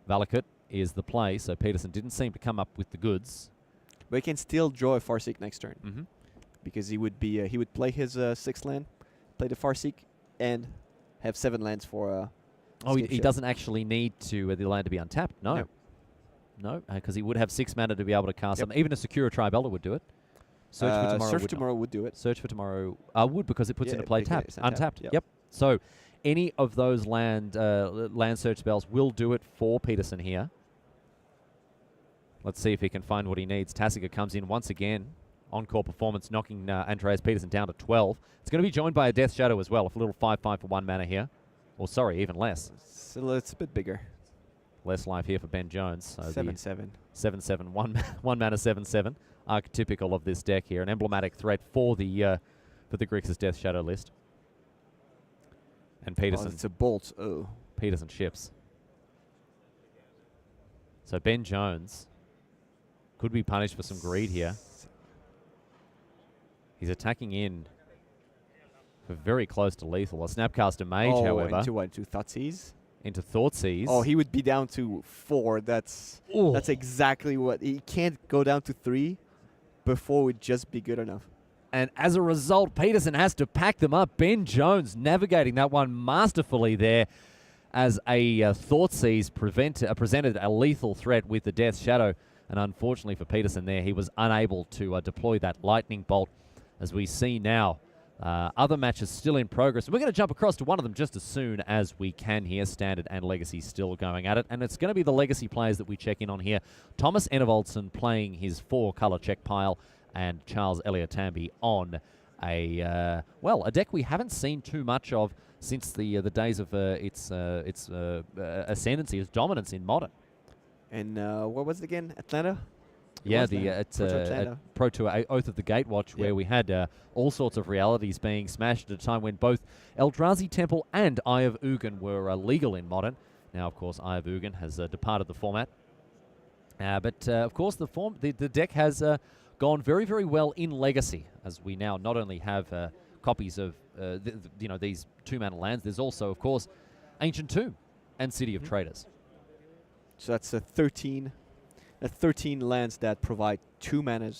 Valakut is the play, so Peterson didn't seem to come up with the goods. But he can still draw a Farseek next turn. Because he would play his 6th land, play the Farseek, and have 7 lands for he doesn't actually need the land to be untapped. No, because he would have 6 mana to be able to cast them. Even a Sakura Tribe Elder would do it. Search for Tomorrow would do it. Search for Tomorrow would, because it puts into play tapped, untapped. Yep. So any of those land search spells will do it for Peterson here. Let's see if he can find what he needs. Tasiga comes in once again. Encore performance, knocking Andreas Peterson down to 12. It's going to be joined by a Death Shadow as well, a little 5/5 for 1 mana here. Or sorry, even less. It's a bit bigger. Less life here for Ben Jones. So 7/7. 7/7, one mana 7/7. Archetypical of this deck here, an emblematic threat for the Grixis Death Shadow list. And Oh, Peterson, it's a bolt. Oh. Peterson ships. So Ben Jones could be punished for some greed here. He's attacking in for very close to lethal. A Snapcaster Mage, Oh, however, into what? Into Thoughtseize? into Thoughtseize. Oh, he would be down to 4. That's exactly what. He can't go down to 3 before it would just be good enough. And as a result, Peterson has to pack them up. Ben Jones navigating that one masterfully there as a Thoughtseize presented a lethal threat with the Death Shadow. And unfortunately for Peterson there, he was unable to deploy that Lightning Bolt. As we see now, other matches still in progress. We're going to jump across to one of them just as soon as we can here. Standard and Legacy still going at it. And it's going to be the Legacy players that we check in on here. Thomas Enevoldsen playing his 4-color check pile, and Charles Eliatambi on a deck we haven't seen too much of since the days of its ascendancy, its dominance in Modern. And what was it again? Atlanta? Yeah, was the that? it's Pro Tour Atlanta. Pro Tour Oath of the Gatewatch, where we had all sorts of realities being smashed at a time when both Eldrazi Temple and Eye of Ugin were legal in Modern. Now, of course, Eye of Ugin has departed the format. But of course, the deck has gone very, very well in Legacy, as we now not only have copies of these 2-mana lands. There's also, of course, Ancient Tomb and City of Traders. So that's a 13 lands that provide 2 mana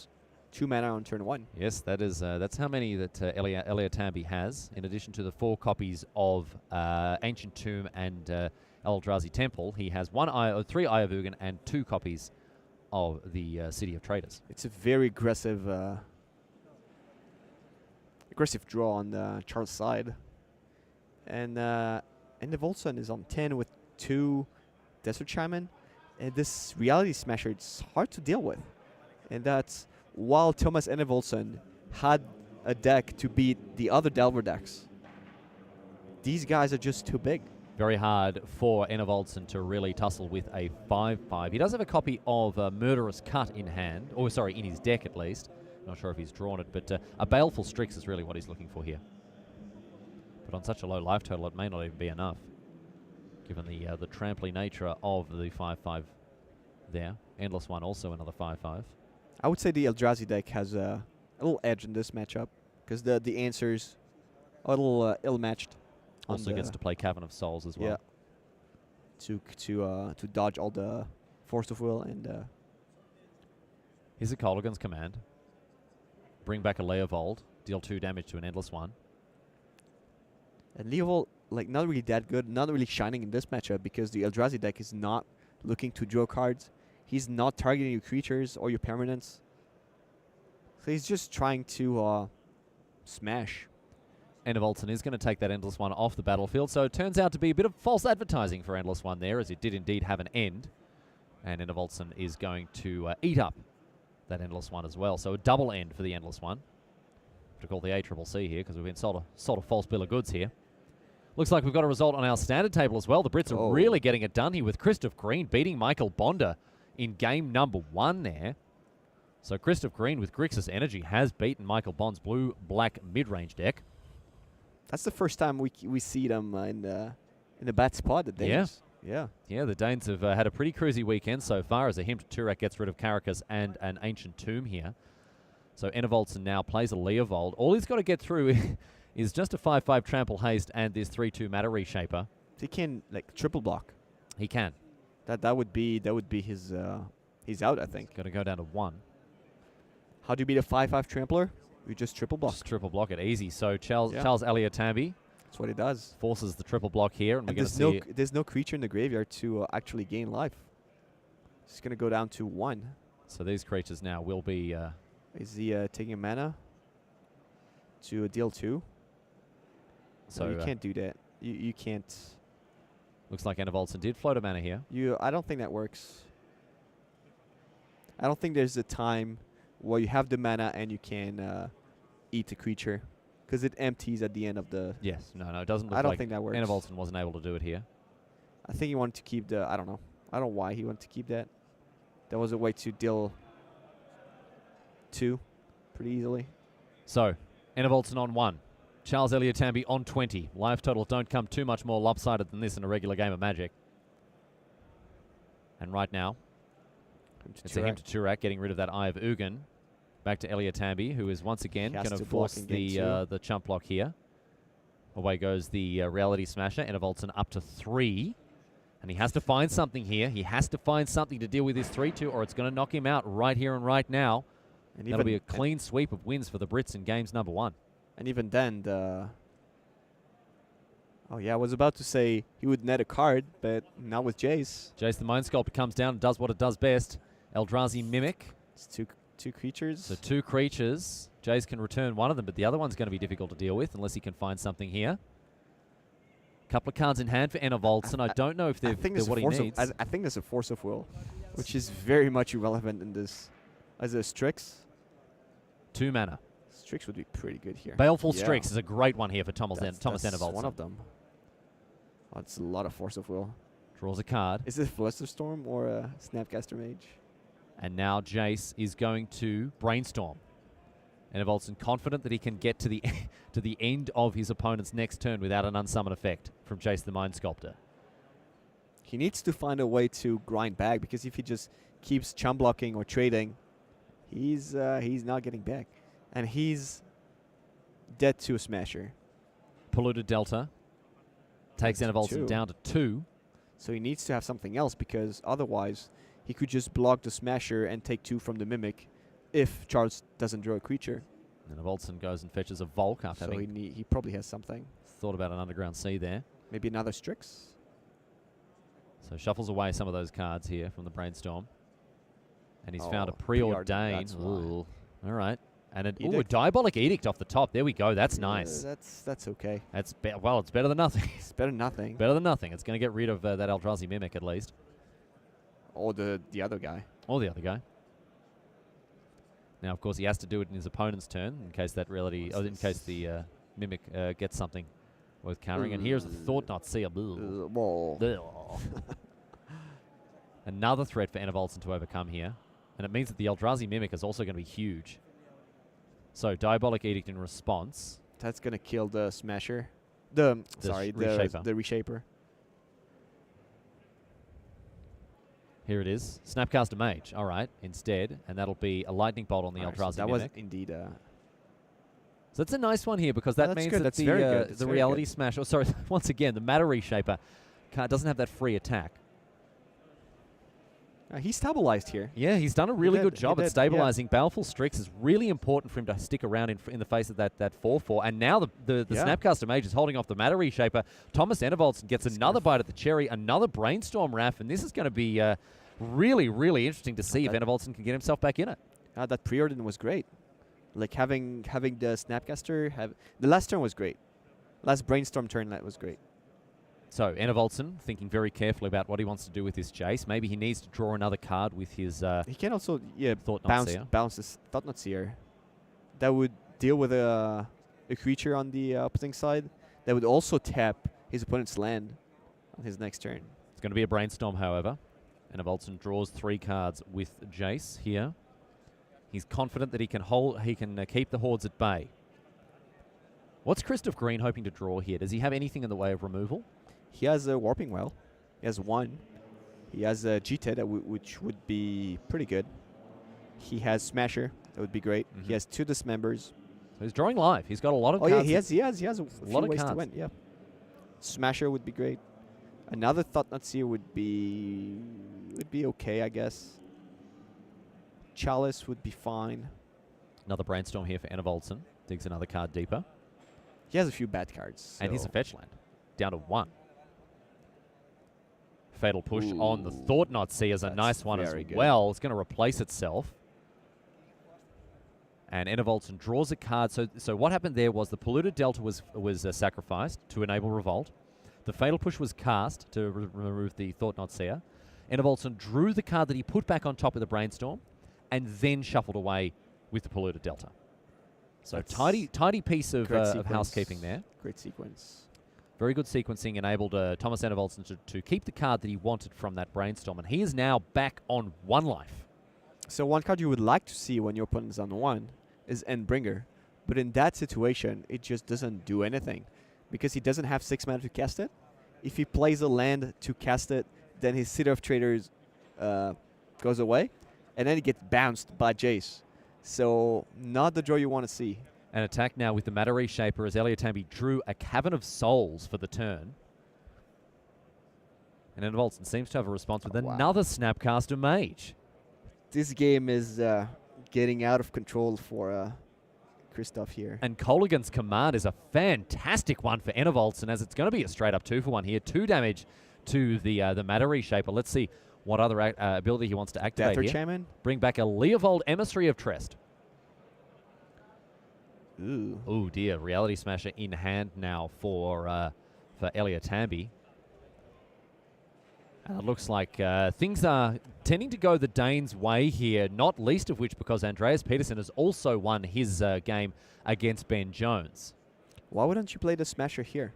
on turn 1. Yes, that's how many that Eliatambi has, in addition to the 4 copies of Ancient Tomb and Eldrazi Temple. He has 3 Eye of Ugin and 2 copies of the City of Traders. It's a very aggressive draw on Charles' side. And the Voltson is on 10 with 2 Desert Shaman. And this Reality Smasher, it's hard to deal with. And that's while Thomas Enevoldsen had a deck to beat the other Delver decks. These guys are just too big. Very hard for Enevoldsen to really tussle with a 5/5. He does have a copy of Murderous Cut in hand, or sorry, in his deck at least. Not sure if he's drawn it, but a Baleful Strix is really what he's looking for here. But on such a low life total, it may not even be enough, given the tramply nature of the 5/5 there. Endless One also another 5/5. I would say the Eldrazi deck has a little edge in this matchup because the answers are a little ill-matched. Also gets to play Cavern of Souls as well. Yeah. To dodge all the Force of Will and. Here's a Kolaghan's Command. Bring back a Leovold. Deal 2 damage to an Endless One. And Leovold, not really that good, not really shining in this matchup because the Eldrazi deck is not looking to draw cards. He's not targeting your creatures or your permanents. So he's just trying to smash. Enevoldsen is going to take that Endless One off the battlefield, so it turns out to be a bit of false advertising for Endless One there, as it did indeed have an end. And Enevoldsen is going to eat up that Endless One as well. So a double end for the Endless One. To call the ACCC here, because we've been sold a false bill of goods here. Looks like we've got a result on our standard table as well. The Brits are really getting it done here with Christoph Green beating Michael Bonder in game number 1 there. So Christoph Green with Grixis Energy has beaten Michael Bond's blue-black mid-range deck. That's the first time we see them in the bad spot, the Danes. Yeah, the Danes have had a pretty cruisy weekend so far as a Hymn to Turak gets rid of Karakas and an Ancient Tomb here. So Enevoldsen now plays a Leovold. All he's got to get through is just a 5/5 Trample Haste and this 3/2 Matter Reshaper. He can triple block. He can. That would be his out, I think. Got to go down to 1. How do you beat a 5/5 Trampler? You just triple block. Just triple block it easy. So Charles Eliatambi That's what he does. Forces the triple block here, and we're going to see there's no creature in the graveyard to actually gain life. It's going to go down to 1. So these creatures now will be... Is he taking a mana to deal 2? So no, you can't do that. You can't. Looks like Enevoldsen did float a mana here. I don't think that works. I don't think there's a time where you have the mana and you can eat the creature. because it empties at the end of the. Yes. No, it doesn't look I don't like think that works. Enevolson wasn't able to do it here. I think he wanted to keep the. I don't know. I don't know why he wanted to keep that. That was a way to deal 2 pretty easily. So, Enevolson on 1. Charles Elliott-Tamby on 20. Life totals don't come too much more lopsided than this in a regular game of Magic. And right now, it's a him to Turak, getting rid of that Eye of Ugin. Back to Elliott-Tamby, who is once again He has going to to block force in game the chump block here. Away goes the Reality Smasher. Enevolson up to 3. And he has to find something here. He has to find something to deal with this 3-2, or it's going to knock him out right here and right now. And That'll be a clean sweep of wins for the Brits in games number 1. And even then, the. Oh yeah, I was about to say he would net a card, but not with Jace. Jace the Mind Sculptor comes down and does what it does best. Eldrazi Mimic. It's two creatures. So 2 creatures. Jace can return one of them, but the other one's going to be difficult to deal with unless he can find something here. Couple of cards in hand for Enevolson. I don't know if they're what he needs. I think there's a Force of Will, which is very much irrelevant in this. As a Strix. 2 mana. Strix would be pretty good here. Baleful Yeah. Strix is a great one here for Thomas That's Enevolson. one of them. Oh, it's a lot of Force of Will. Draws a card. Is it Flusterstorm or a Snapcaster Mage? And now Jace is going to Brainstorm. Enevolson confident that he can get to the to the end of his opponent's next turn without an unsummon effect from Jace the Mind Sculptor. He needs to find a way to grind back, because if he just keeps chum blocking or trading, he's not getting back. And he's dead to a Smasher. Polluted Delta takes That's Enevolson 2. down to 2. So he needs to have something else, because otherwise he could just block the Smasher and take 2 from the Mimic if Charles doesn't draw a creature. Enevolson goes and fetches a Volk after So having he probably has something. thought about an Underground Sea there. Maybe another Strix? So shuffles away some of those cards here from the Brainstorm. And he's found a Oh, Preordain. that's why. Ooh. All right. And a Edict. Diabolic Edict off the top. There we go. That's nice. That's okay. That's well, it's better than nothing. It's better than nothing. Better than nothing. It's going to get rid of that Eldrazi Mimic at least. Or the other guy. Or the other guy. Now, of course, he has to do it in his opponent's turn in case that reality, in case the Mimic gets something worth countering. And here's a Thought Not Seer. Another threat for Enevolson to overcome here. And it means that the Eldrazi Mimic is also going to be huge. So, Diabolic Edict in response. That's gonna kill the Smasher. The Reshaper. The Reshaper. Here it is. Snapcaster Mage. All right, instead. And that'll be a Lightning Bolt on the Alright, Eldrazi so that Mimic. was indeed So that's a nice one here, because that that's means good. that That's very good. That's the very Reality good. Smash, sorry, once again, the Matter Reshaper doesn't have that free attack. he stabilized here. Yeah, he's done a really did, good he job did, at yeah. stabilizing. Baleful Strix is really important for him to stick around in the face of that 4/4. And now the Yeah. Snapcaster Mage is holding off the Matter Reshaper. Thomas Enevolson gets another bite at the cherry, another Brainstorm Raff, and this is going to be really, really interesting to see if that- Enevolson can get himself back in it. That Preordain was great. Like having the Snapcaster the last turn was great. Last Brainstorm turn that was great. So Enevolson thinking very carefully about what he wants to do with this Jace. Maybe he needs to draw another card with his He can also Thought Not Seer. bounce this Thought Not Seer. That would deal with a creature on the opposing side. That would also tap his opponent's land on his next turn. It's going to be a Brainstorm, however. Enevolson draws 3 cards with Jace here. He's confident that he can keep the Hordes at bay. What's Christoph Green hoping to draw here? Does he have anything in the way of removal? He has a Warping Well. He has 1. He has a GTED, which would be pretty good. He has Smasher. That would be great. He has 2 Dismembers. So he's drawing live. He's got a lot of Oh cards. yeah, he has a few lot of ways to cards. win. Yeah, Smasher would be great. Another Thought Not Seer would be okay, I guess. Chalice would be fine. Another Brainstorm here for Enevolson. Digs another card deeper. He has a few bad cards. And he's a so- fetch land. Down to 1. Fatal Push on the Thought Not Seer is a That's nice one as very good. well. It's going to replace itself. And Enevolson draws a card. So what happened there was the Polluted Delta was sacrificed to enable Revolt. The Fatal Push was cast to remove the Thought Not Seer. Enevolson drew the card that he put back on top of the Brainstorm and then shuffled away with the Polluted Delta. So That's tidy piece of, great of sequence. housekeeping there. Great sequence. Very good sequencing enabled Thomas Enevoldsen to keep the card that he wanted from that brainstorm, and he is now back on 1 life. So one card you would like to see when your opponent is on 1 is Endbringer. But in that situation, it just doesn't do anything because he doesn't have 6 mana to cast it. If he plays a land to cast it, then his City of Traders goes away, and then he gets bounced by Jace. So not the draw you want to see. An attack now with the Matter Reshaper as Eliatambi drew a Cavern of Souls for the turn. And Enevoldsen seems to have a response with Wow. another Snapcaster Mage. This game is getting out of control for Christoph here. And Kolaghan's Command is a fantastic one for Enevoldsen, as it's going to be a straight-up 2-for-1 here. 2 damage to the Matter Reshaper. Let's see what other ability he wants to activate Death here. Shaman. Bring back a Leovold Emissary of Trest. Ooh. Oh dear, Reality Smasher in hand now for Eliatambi. And it looks like things are tending to go the Danes' way here, not least of which because Andreas Peterson has also won his game against Ben Jones. Why wouldn't you play the Smasher here?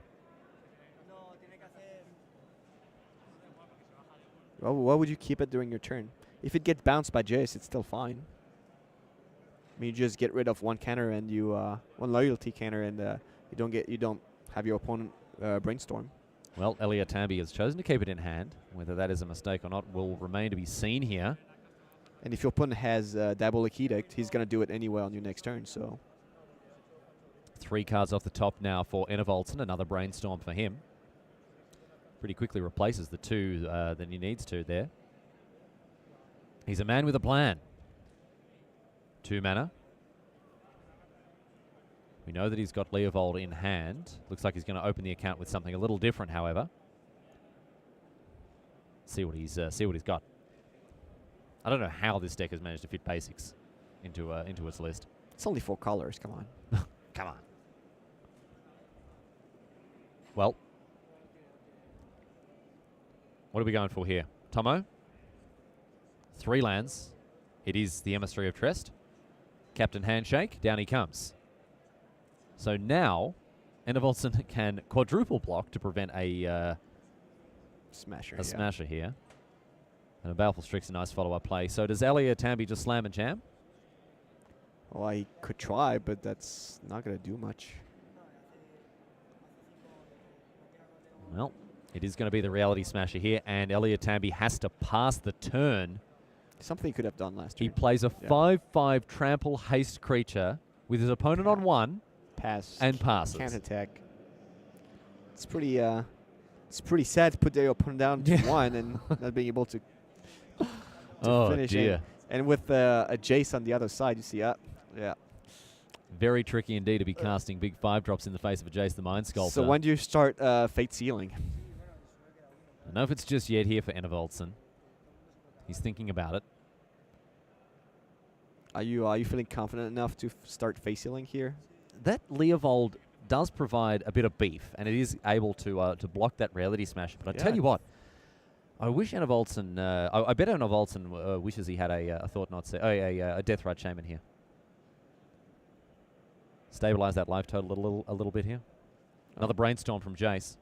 Why would you keep it during your turn? If it gets bounced by Jace, it's still fine. I mean, you just get rid of 1 counter and you 1 loyalty counter, and you don't have your opponent brainstorm. Well, Eliatambi has chosen to keep it in hand. Whether that is a mistake or not will remain to be seen here. And if your opponent has Diabolic Edict, he's gonna do it anyway on your next turn. So 3 cards off the top now for Enevoldsen. Another brainstorm for him. Pretty quickly replaces the 2 that he needs to there. He's a man with a plan. 2 mana. We know that he's got Leovold in hand. Looks like he's going to open the account with something a little different, however. See what he's got. I don't know how this deck has managed to fit basics into its list. it's only 4 colors. Come on. Come on. Well, what are we going for here? Tomo? 3 lands. It is the Emissary of Trest. Captain Handshake. Down he comes. So now, Enevoldsen can quadruple block to prevent a Smasher. smasher here. And a Baleful Strix, a nice follow-up play. So does Eliatambi just slam and jam? Well, I could try, but that's not gonna do much. Well, it is going to be the Reality Smasher here, and Eliatambi has to pass the turn. Something he could have done last He turn. plays a Yeah. 5/5 trample haste creature with his opponent on 1 Pass. and passes. Can't attack. It's pretty sad to put your opponent down to Yeah. 1 and not being able to Oh finish dear. it. And with a Jace on the other side, you see, yeah. Very tricky indeed to be casting big 5-drops in the face of a Jace the Mind Sculptor. So when do you start Fate Sealing? I don't know if it's just yet here for Enevoldsen. He's thinking about it. Are you feeling confident enough to start Fate Sealing here? That Leovold does provide a bit of beef, and it is able to block that Reality Smash. But I tell Yeah. you what, I wish Enevoldsen, I bet Enevoldsen wishes he had a Death Ride Shaman here. Stabilize that life total a little bit here. Another brainstorm from Jace.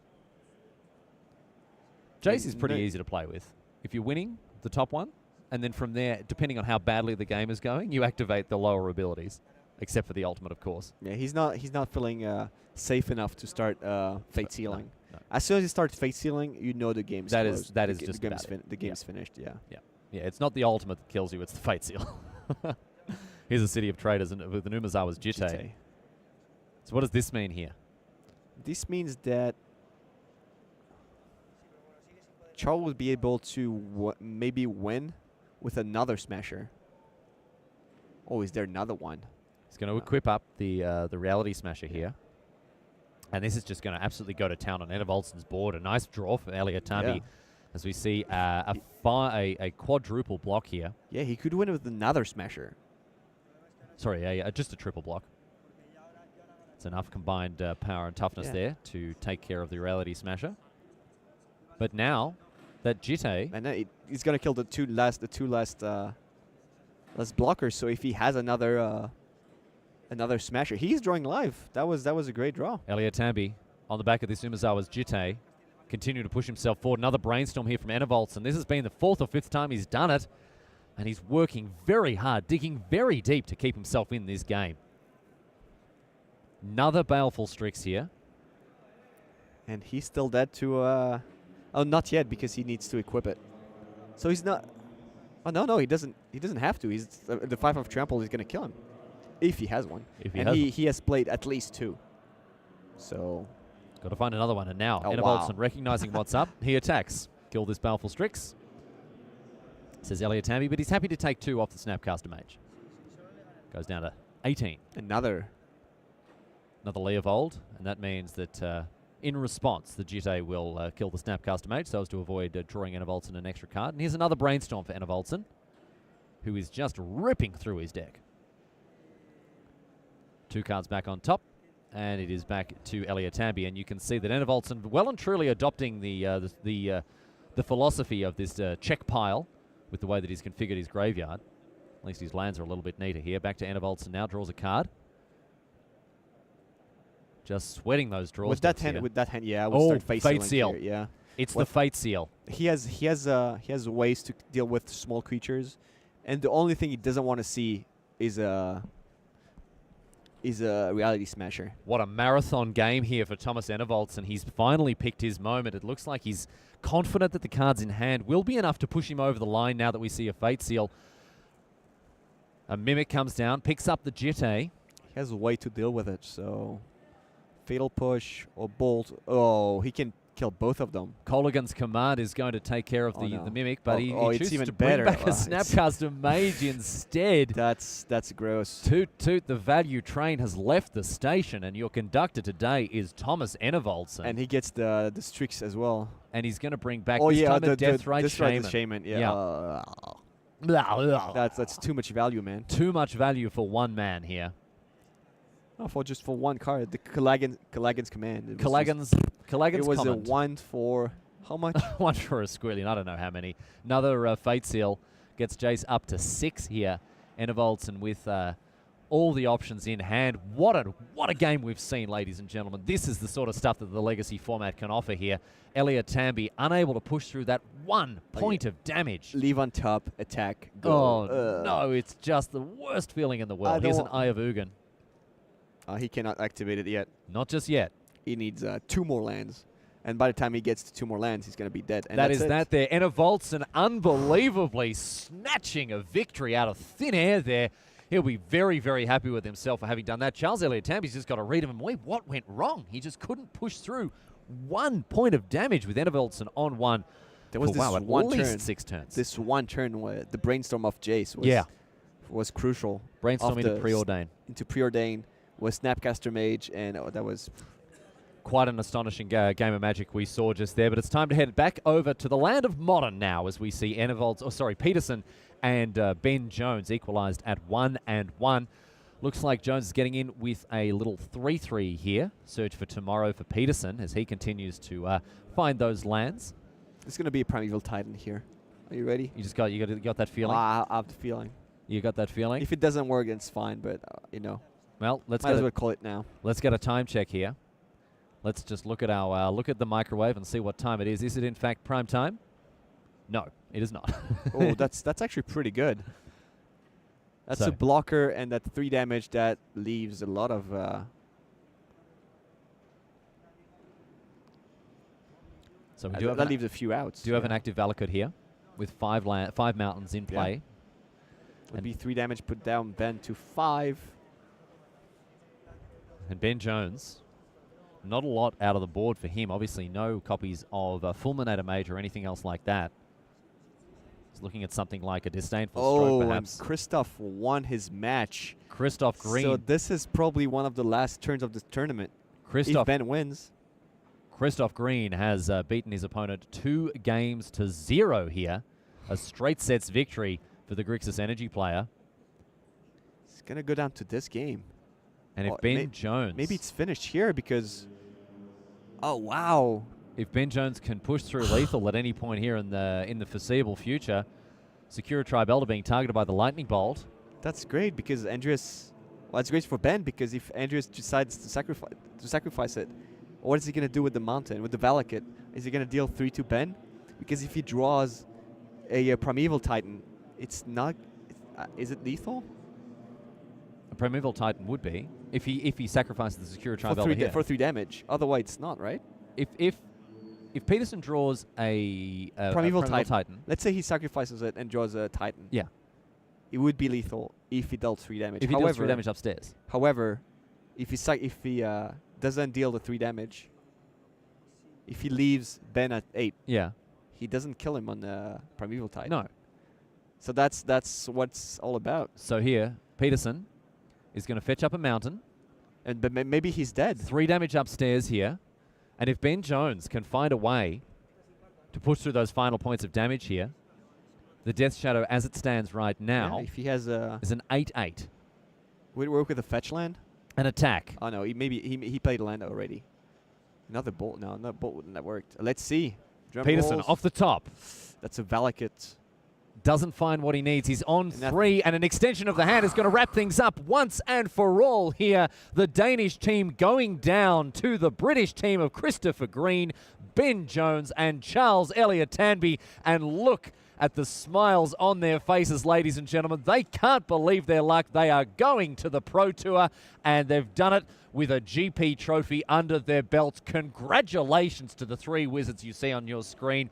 Jace is pretty easy to play with. If you're winning the top one, and then from there, depending on how badly the game is going, you activate the lower abilities, except for the ultimate, of course. Yeah, he's not feeling safe enough to start Fate Sealing. No. As soon as you start Fate Sealing, you know the game's That closed. is just about it. the game's finished. Yeah. Yeah, it's not the ultimate that kills you, it's the Fate Seal. Here's a City of Traders and with the Numazawa's Jitte. Jitte. So what does this mean here? This means that Charles would be able to maybe win with another Smasher. Oh, is there another one? He's going to equip up the Reality Smasher here. And this is just going to absolutely go to town on Enevoldsen's board. A nice draw for Eliatambi Yeah. as we see a quadruple block here. Yeah, he could win with another Smasher. Sorry, just a triple block. It's enough combined power and toughness Yeah. there to take care of the Reality Smasher. But now, that Jitte, And then he's gonna kill the two last blockers. So if he has another Another smasher. He's drawing live. That was a great draw. Elliot Tambi on the back of this Umezawa's Jitte. Continue to push himself forward. Another brainstorm here from Enevolson. This has been the 4th or 5th time he's done it. And he's working very hard, digging very deep to keep himself in this game. Another Baleful Strix here. And he's still dead to... oh, not yet, because he needs to equip it. So he's not... Oh, no, he doesn't have to. He's the 5 of Trample is going to kill him. If he has one. If he and has he has played at least 2. So... Got to find another one. And now, Oh, Enevolson wow. recognizing what's up. He attacks. Kill this Baleful Strix. Says Elliot Tambi, but he's happy to take 2 off the Snapcaster Mage. Goes down to 18. Another Leovold, and that means that in response, the Jitte will kill the Snapcaster Mage so as to avoid drawing Enevolson an extra card. And here's another Brainstorm for Enevolson, who is just ripping through his deck. 2 cards back on top, and it is back to Elliot Tambi, and you can see that Enevolson well and truly adopting the philosophy of this check pile with the way that he's configured his graveyard. At least his lands are a little bit neater here. Back to Enevolson now, draws a card. Just sweating those draws. with that decks here. hand, yeah, I would start Fate sealing Seal. here, yeah. It's What- the Fate Seal. He has ways to deal with small creatures, and the only thing he doesn't want to see is a Reality Smasher. What a marathon game here for Thomas Enevolson. He's finally picked his moment. It looks like he's confident that the cards in hand will be enough to push him over the line now that we see a Fate Seal. A Mimic comes down, picks up the Jitte. He has a way to deal with it, so Fatal Push or Bolt. Oh, he can kill both of them. Colligan's Command is going to take care of Oh, the no. Mimic, but Oh, he it's chooses even to bring better. back a It's- Snapcaster Mage instead. That's gross. Toot toot, the value train has left the station, and your conductor today is Thomas Enevolson. And he gets the Strix as well. And he's going to bring back Oh this yeah, time the a Deathrite Deathrite Shaman. Shaman. Yeah. Yeah. That's That's that's too much value, man. too much value for one man here. Oh, for one card, the Callaghan's Command. It was Callaghan's it was Command. a 1 for how much? One for a Squillion, I don't know how many. Another Fate Seal gets Jace up to 6 here. Enevolson with all the options in hand. What a game we've seen, ladies and gentlemen. This is the sort of stuff that the Legacy format can offer here. Elliot Tambi unable to push through that 1 point of damage. Leave on top, attack, go. Oh, no, it's just the worst feeling in the world. Here's an don't- Eye of Ugin. He cannot activate it yet. Not just yet. He needs 2 more lands. And by the time he gets to 2 more lands, he's going to be dead. And That that's is it. that there. Enevolson unbelievably snatching a victory out of thin air there. He'll be very, very happy with himself for having done that. Charles Elliott Tambi's just got to read him and wait, what went wrong? He just couldn't push through 1 point of damage with Enevolson on 1. There was for, wow, this at one least turn. 6 turns. This one turn where the brainstorm of Jace was crucial. Brainstorm of into the Preordain. Into Preordain with Snapcaster Mage, and that was Quite an astonishing game of Magic we saw just there, but it's time to head back over to the land of Modern now as we see Peterson and Ben Jones equalised at 1-1. Looks like Jones is getting in with a little 3-3 here. Search for tomorrow for Peterson as he continues to find those lands. it's going to be a Primeval Titan here. Are you ready? You got that feeling? I have the feeling. You got that feeling? If it doesn't work, it's fine, but Well, let's might as well call it now. get a time check here. Let's just look at our look at the microwave and see what time it is. Is it in fact prime time? No, it is not. Oh, that's actually pretty good. That's So- a blocker, and that 3 damage that leaves a lot of. So we do have that an, leaves a few outs. do have an yeah. active Valakut here with 5 mountains in Yeah. play. Would be 3 damage put down Ben to 5. And Ben Jones, not a lot out of the board for him. Obviously, no copies of Fulminator Mage or anything else like that. He's looking at something like a Disdainful Stroke, Oh, and perhaps. Christoph won his match. Christoph Green. So this is probably one of the last turns of this tournament. If Christoph Ben wins. Christoph Green has beaten his opponent 2-0 here. A straight sets victory for the Grixis Energy player. It's going to go down to this game. And if Well, Ben Jones... Maybe it's finished here because... Oh, wow. If Ben Jones can push through lethal at any point here in the foreseeable future, Secura Tribe Elder being targeted by the Lightning Bolt. That's great because Andreas Well, it's great for Ben because if Andreas decides to sacrifice it, what is he going to do with the mountain, with the Valakut? Is he going to deal 3 to Ben? Because if he draws a Primeval Titan, it's not. Is it lethal? A Primeval Titan would be if he sacrifices the Secure Tribe For over here. for 3 damage. Otherwise, it's not, right? If Peterson draws a Primeval Titan, Titan. Let's say he sacrifices it and draws a Titan. yeah, It would be lethal if he dealt 3 damage. if he deals 3 damage upstairs, However, if he doesn't deal the 3 damage, if he leaves Ben at 8, yeah, he doesn't kill him on Primeval Titan. no. So that's what's all about. So here, Peterson is going to fetch up a mountain. And but maybe he's dead. 3 damage upstairs here. And if Ben Jones can find a way to push through those final points of damage here, the Death Shadow, as it stands right now, Yeah, if he has is an 8/8. would it work with a fetch land? An attack. Oh no, he played a land already. Another bolt. No, another bolt wouldn't have worked. Let's see. Drum Peterson rolls. off the top. That's a Valakut. Doesn't find what he needs. He's on And that- 3, and an extension of the hand is going to wrap things up once and for all here. The Danish team going down to the British team of Christopher Green, Ben Jones, and Charles Elliott Tanby. And look at the smiles on their faces, ladies and gentlemen. They can't believe their luck. They are going to the Pro Tour, and they've done it with a GP trophy under their belts. Congratulations to the 3 wizards you see on your screen.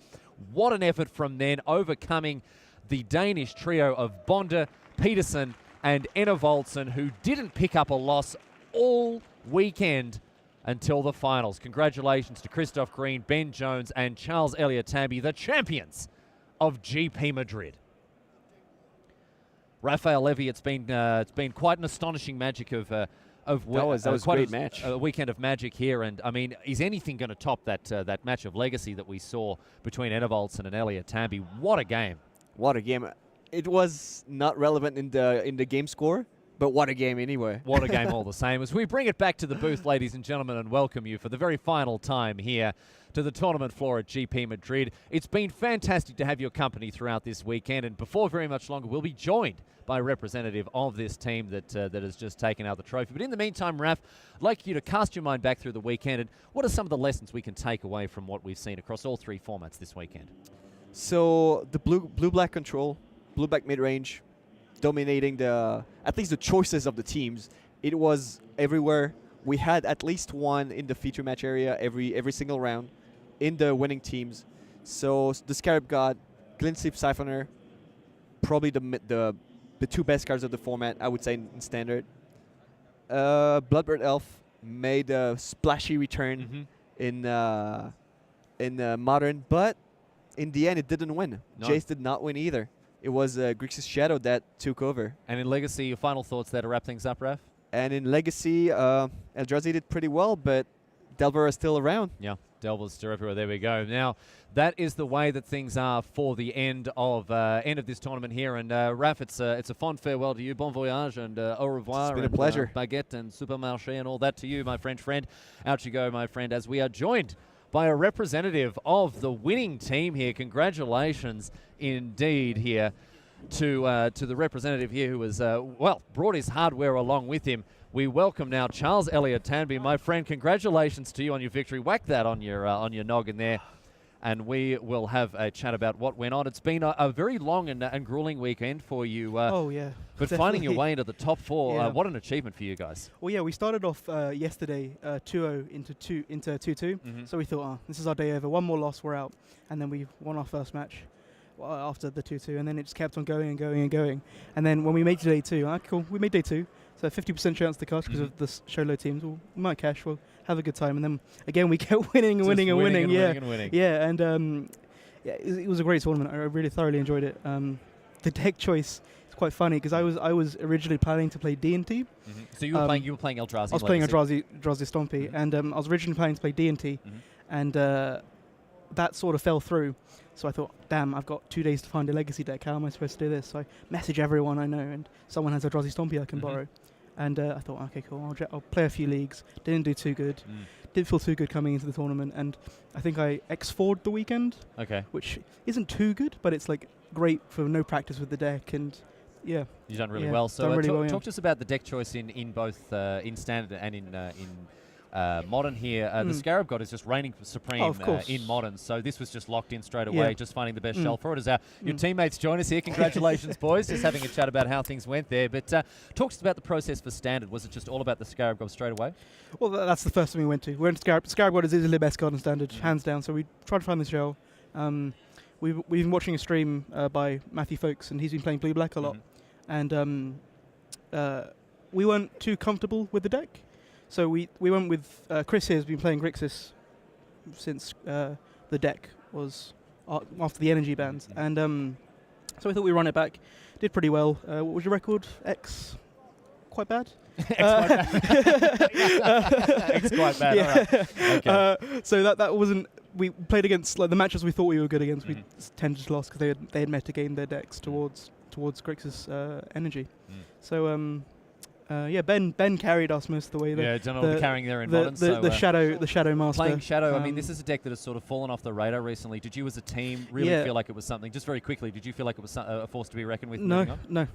What an effort from them, overcoming the Danish trio of Bonda, Peterson, and Enevoldsen, who didn't pick up a loss all weekend until the finals. Congratulations to Christoph Green, Ben Jones, and Charles Elliott Tanby, the champions of GP Madrid. Rafael Levy, it's been quite an astonishing magic of That was a quite great match. a weekend of magic here, and I mean, is anything going to top that match of legacy that we saw between Enevoldsen and Elliott Tanby? What a game! What a game! It was not relevant in the game score, but what a game anyway. What a game all the same. As we bring it back to the booth, ladies and gentlemen, and welcome you for the very final time here to the tournament floor at GP Madrid. It's been fantastic to have your company throughout this weekend, and before very much longer, we'll be joined by a representative of this team that has just taken out the trophy. But in the meantime, Raf, I'd like you to cast your mind back through the weekend, and what are some of the lessons we can take away from what we've seen across all 3 formats this weekend? So the blue-black control, blue-black mid-range, dominating at least the choices of the teams. It was everywhere. We had at least one in the feature match area every single round in the winning teams. So the Scarab God, Glintstream Siphoner, probably the 2 best cards of the format, I would say, in standard. Bloodbird Elf made a splashy return in modern, but in the end, it didn't win. No. Jace did not win either. It was Grixis Shadow that took over. And in Legacy, your final thoughts there to wrap things up, Raf? And in Legacy, Eldrazi did pretty well, but Delver is still around. Yeah, Delver's still everywhere. There we go. Now, that is the way that things are for the end of this tournament here. And Raf, it's a fond farewell to you. Bon voyage and au revoir. It's been a and, pleasure. Baguette and supermarché and all that to you, my French friend. Out you go, my friend, as we are joined by a representative of the winning team here. Congratulations indeed here to the representative here who has, brought his hardware along with him. We welcome now Charles Elliott Tanby. My friend, congratulations to you on your victory. Whack that on your noggin there. And we will have a chat about what went on. It's been a very long and grueling weekend for you. Oh, yeah. But finding your way into the top 4, Yeah. what an achievement for you guys. Well, yeah, we started off yesterday 2-0 into 2-2. So we thought, this is our day over. One more loss, we're out. And then we won our first match after the 2-2. And then it just kept on going and going and going. And then when we made day 2, cool, we made day 2. So 50% chance to cash because of the show low teams. We might cash, we'll have a good time. And then again, we kept winning and winning and winning. Yeah, and it was a great tournament. I really thoroughly enjoyed it. The deck choice is quite funny because I was originally planning to play D&T. So you were playing Eldrazi. I was playing Eldrazi Stompy, and I was originally planning to play D&T, and that sort of fell through. So I thought, damn, I've got 2 days to find a legacy deck. How am I supposed to do this? So I message everyone I know, and someone has Eldrazi Stompy I can borrow. And I thought, okay, cool, I'll play a few leagues. Didn't do too good. Didn't feel too good coming into the tournament. And I think I X4'd the weekend, Okay. which isn't too good, but it's like great for no practice with the deck. And Yeah. You've done really Yeah, well. So done really well, yeah. talk to us about the deck choice in both in standard and in modern here. The Scarab God is just reigning supreme Oh, of course. in modern. So this was just locked in straight away, Yeah. just finding the best shell for it. As your teammates join us here, congratulations, boys. Just having a chat about how things went there. But talk to us about the process for standard. Was it just all about the Scarab God straight away? Well, that's the first thing we went to. We went to Scarab God is easily the best god in standard, hands down. So we tried to find the shell. We've been watching a stream by Matthew Folks, and he's been playing Blue Black a lot. And we weren't too comfortable with the deck. So we went with Chris here has been playing Grixis since the deck was after the energy bans. And so we thought we'd run it back. Did pretty well. What was your record? X? Quite bad? X quite bad. Yeah. All right. Okay. So that wasn't. We played against like the matches we thought we were good against. We tended to lose because they had metagamed their decks towards Grixis energy. So yeah, Ben carried us most of the way. Done all the carrying there in modern. The Shadow Master. Playing Shadow, I mean, this is a deck that has sort of fallen off the radar recently. Did you as a team really feel like it was something, just very quickly, did you feel like it was a force to be reckoned with? No, not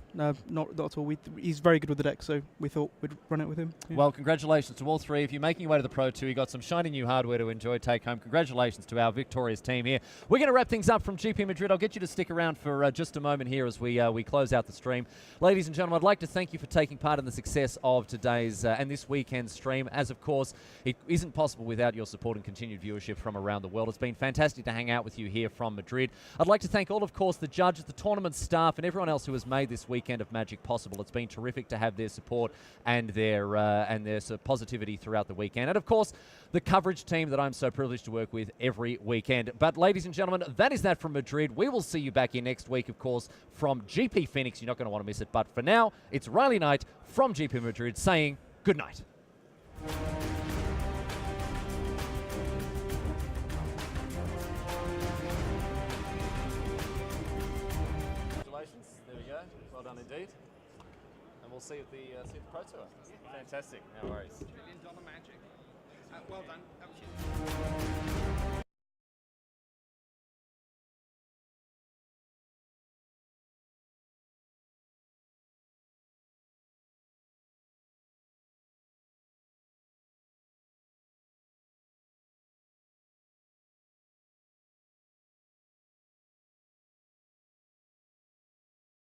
at all. He's very good with the deck, so we thought we'd run it with him. Yeah. Well, congratulations to all three. If you're making your way to the Pro 2, you got some shiny new hardware to enjoy, take home. Congratulations to our victorious team here. We're going to wrap things up from GP Madrid. I'll get you to stick around for just a moment here as we close out the stream. Ladies and gentlemen, I'd like to thank you for taking part in the success of today's and this weekend's stream, as of course it isn't possible without your support and continued viewership from around the world. It's been fantastic to hang out with you here from Madrid. I'd like to thank all, of course, the judges, the tournament staff, and everyone else who has made this weekend of Magic possible. It's been terrific to have their support and their positivity throughout the weekend, and of course the coverage team that I'm so privileged to work with every weekend. But ladies and gentlemen, that is that from Madrid. We will see you back here next week, of course, from GP Phoenix. You're not going to want to miss it. But for now, it's Riley Knight from GP Madrid saying good night. Congratulations. There we go. Well done indeed. And we'll see you at the Pro Tour. Fantastic. No worries. $1 million magic. Well done. That was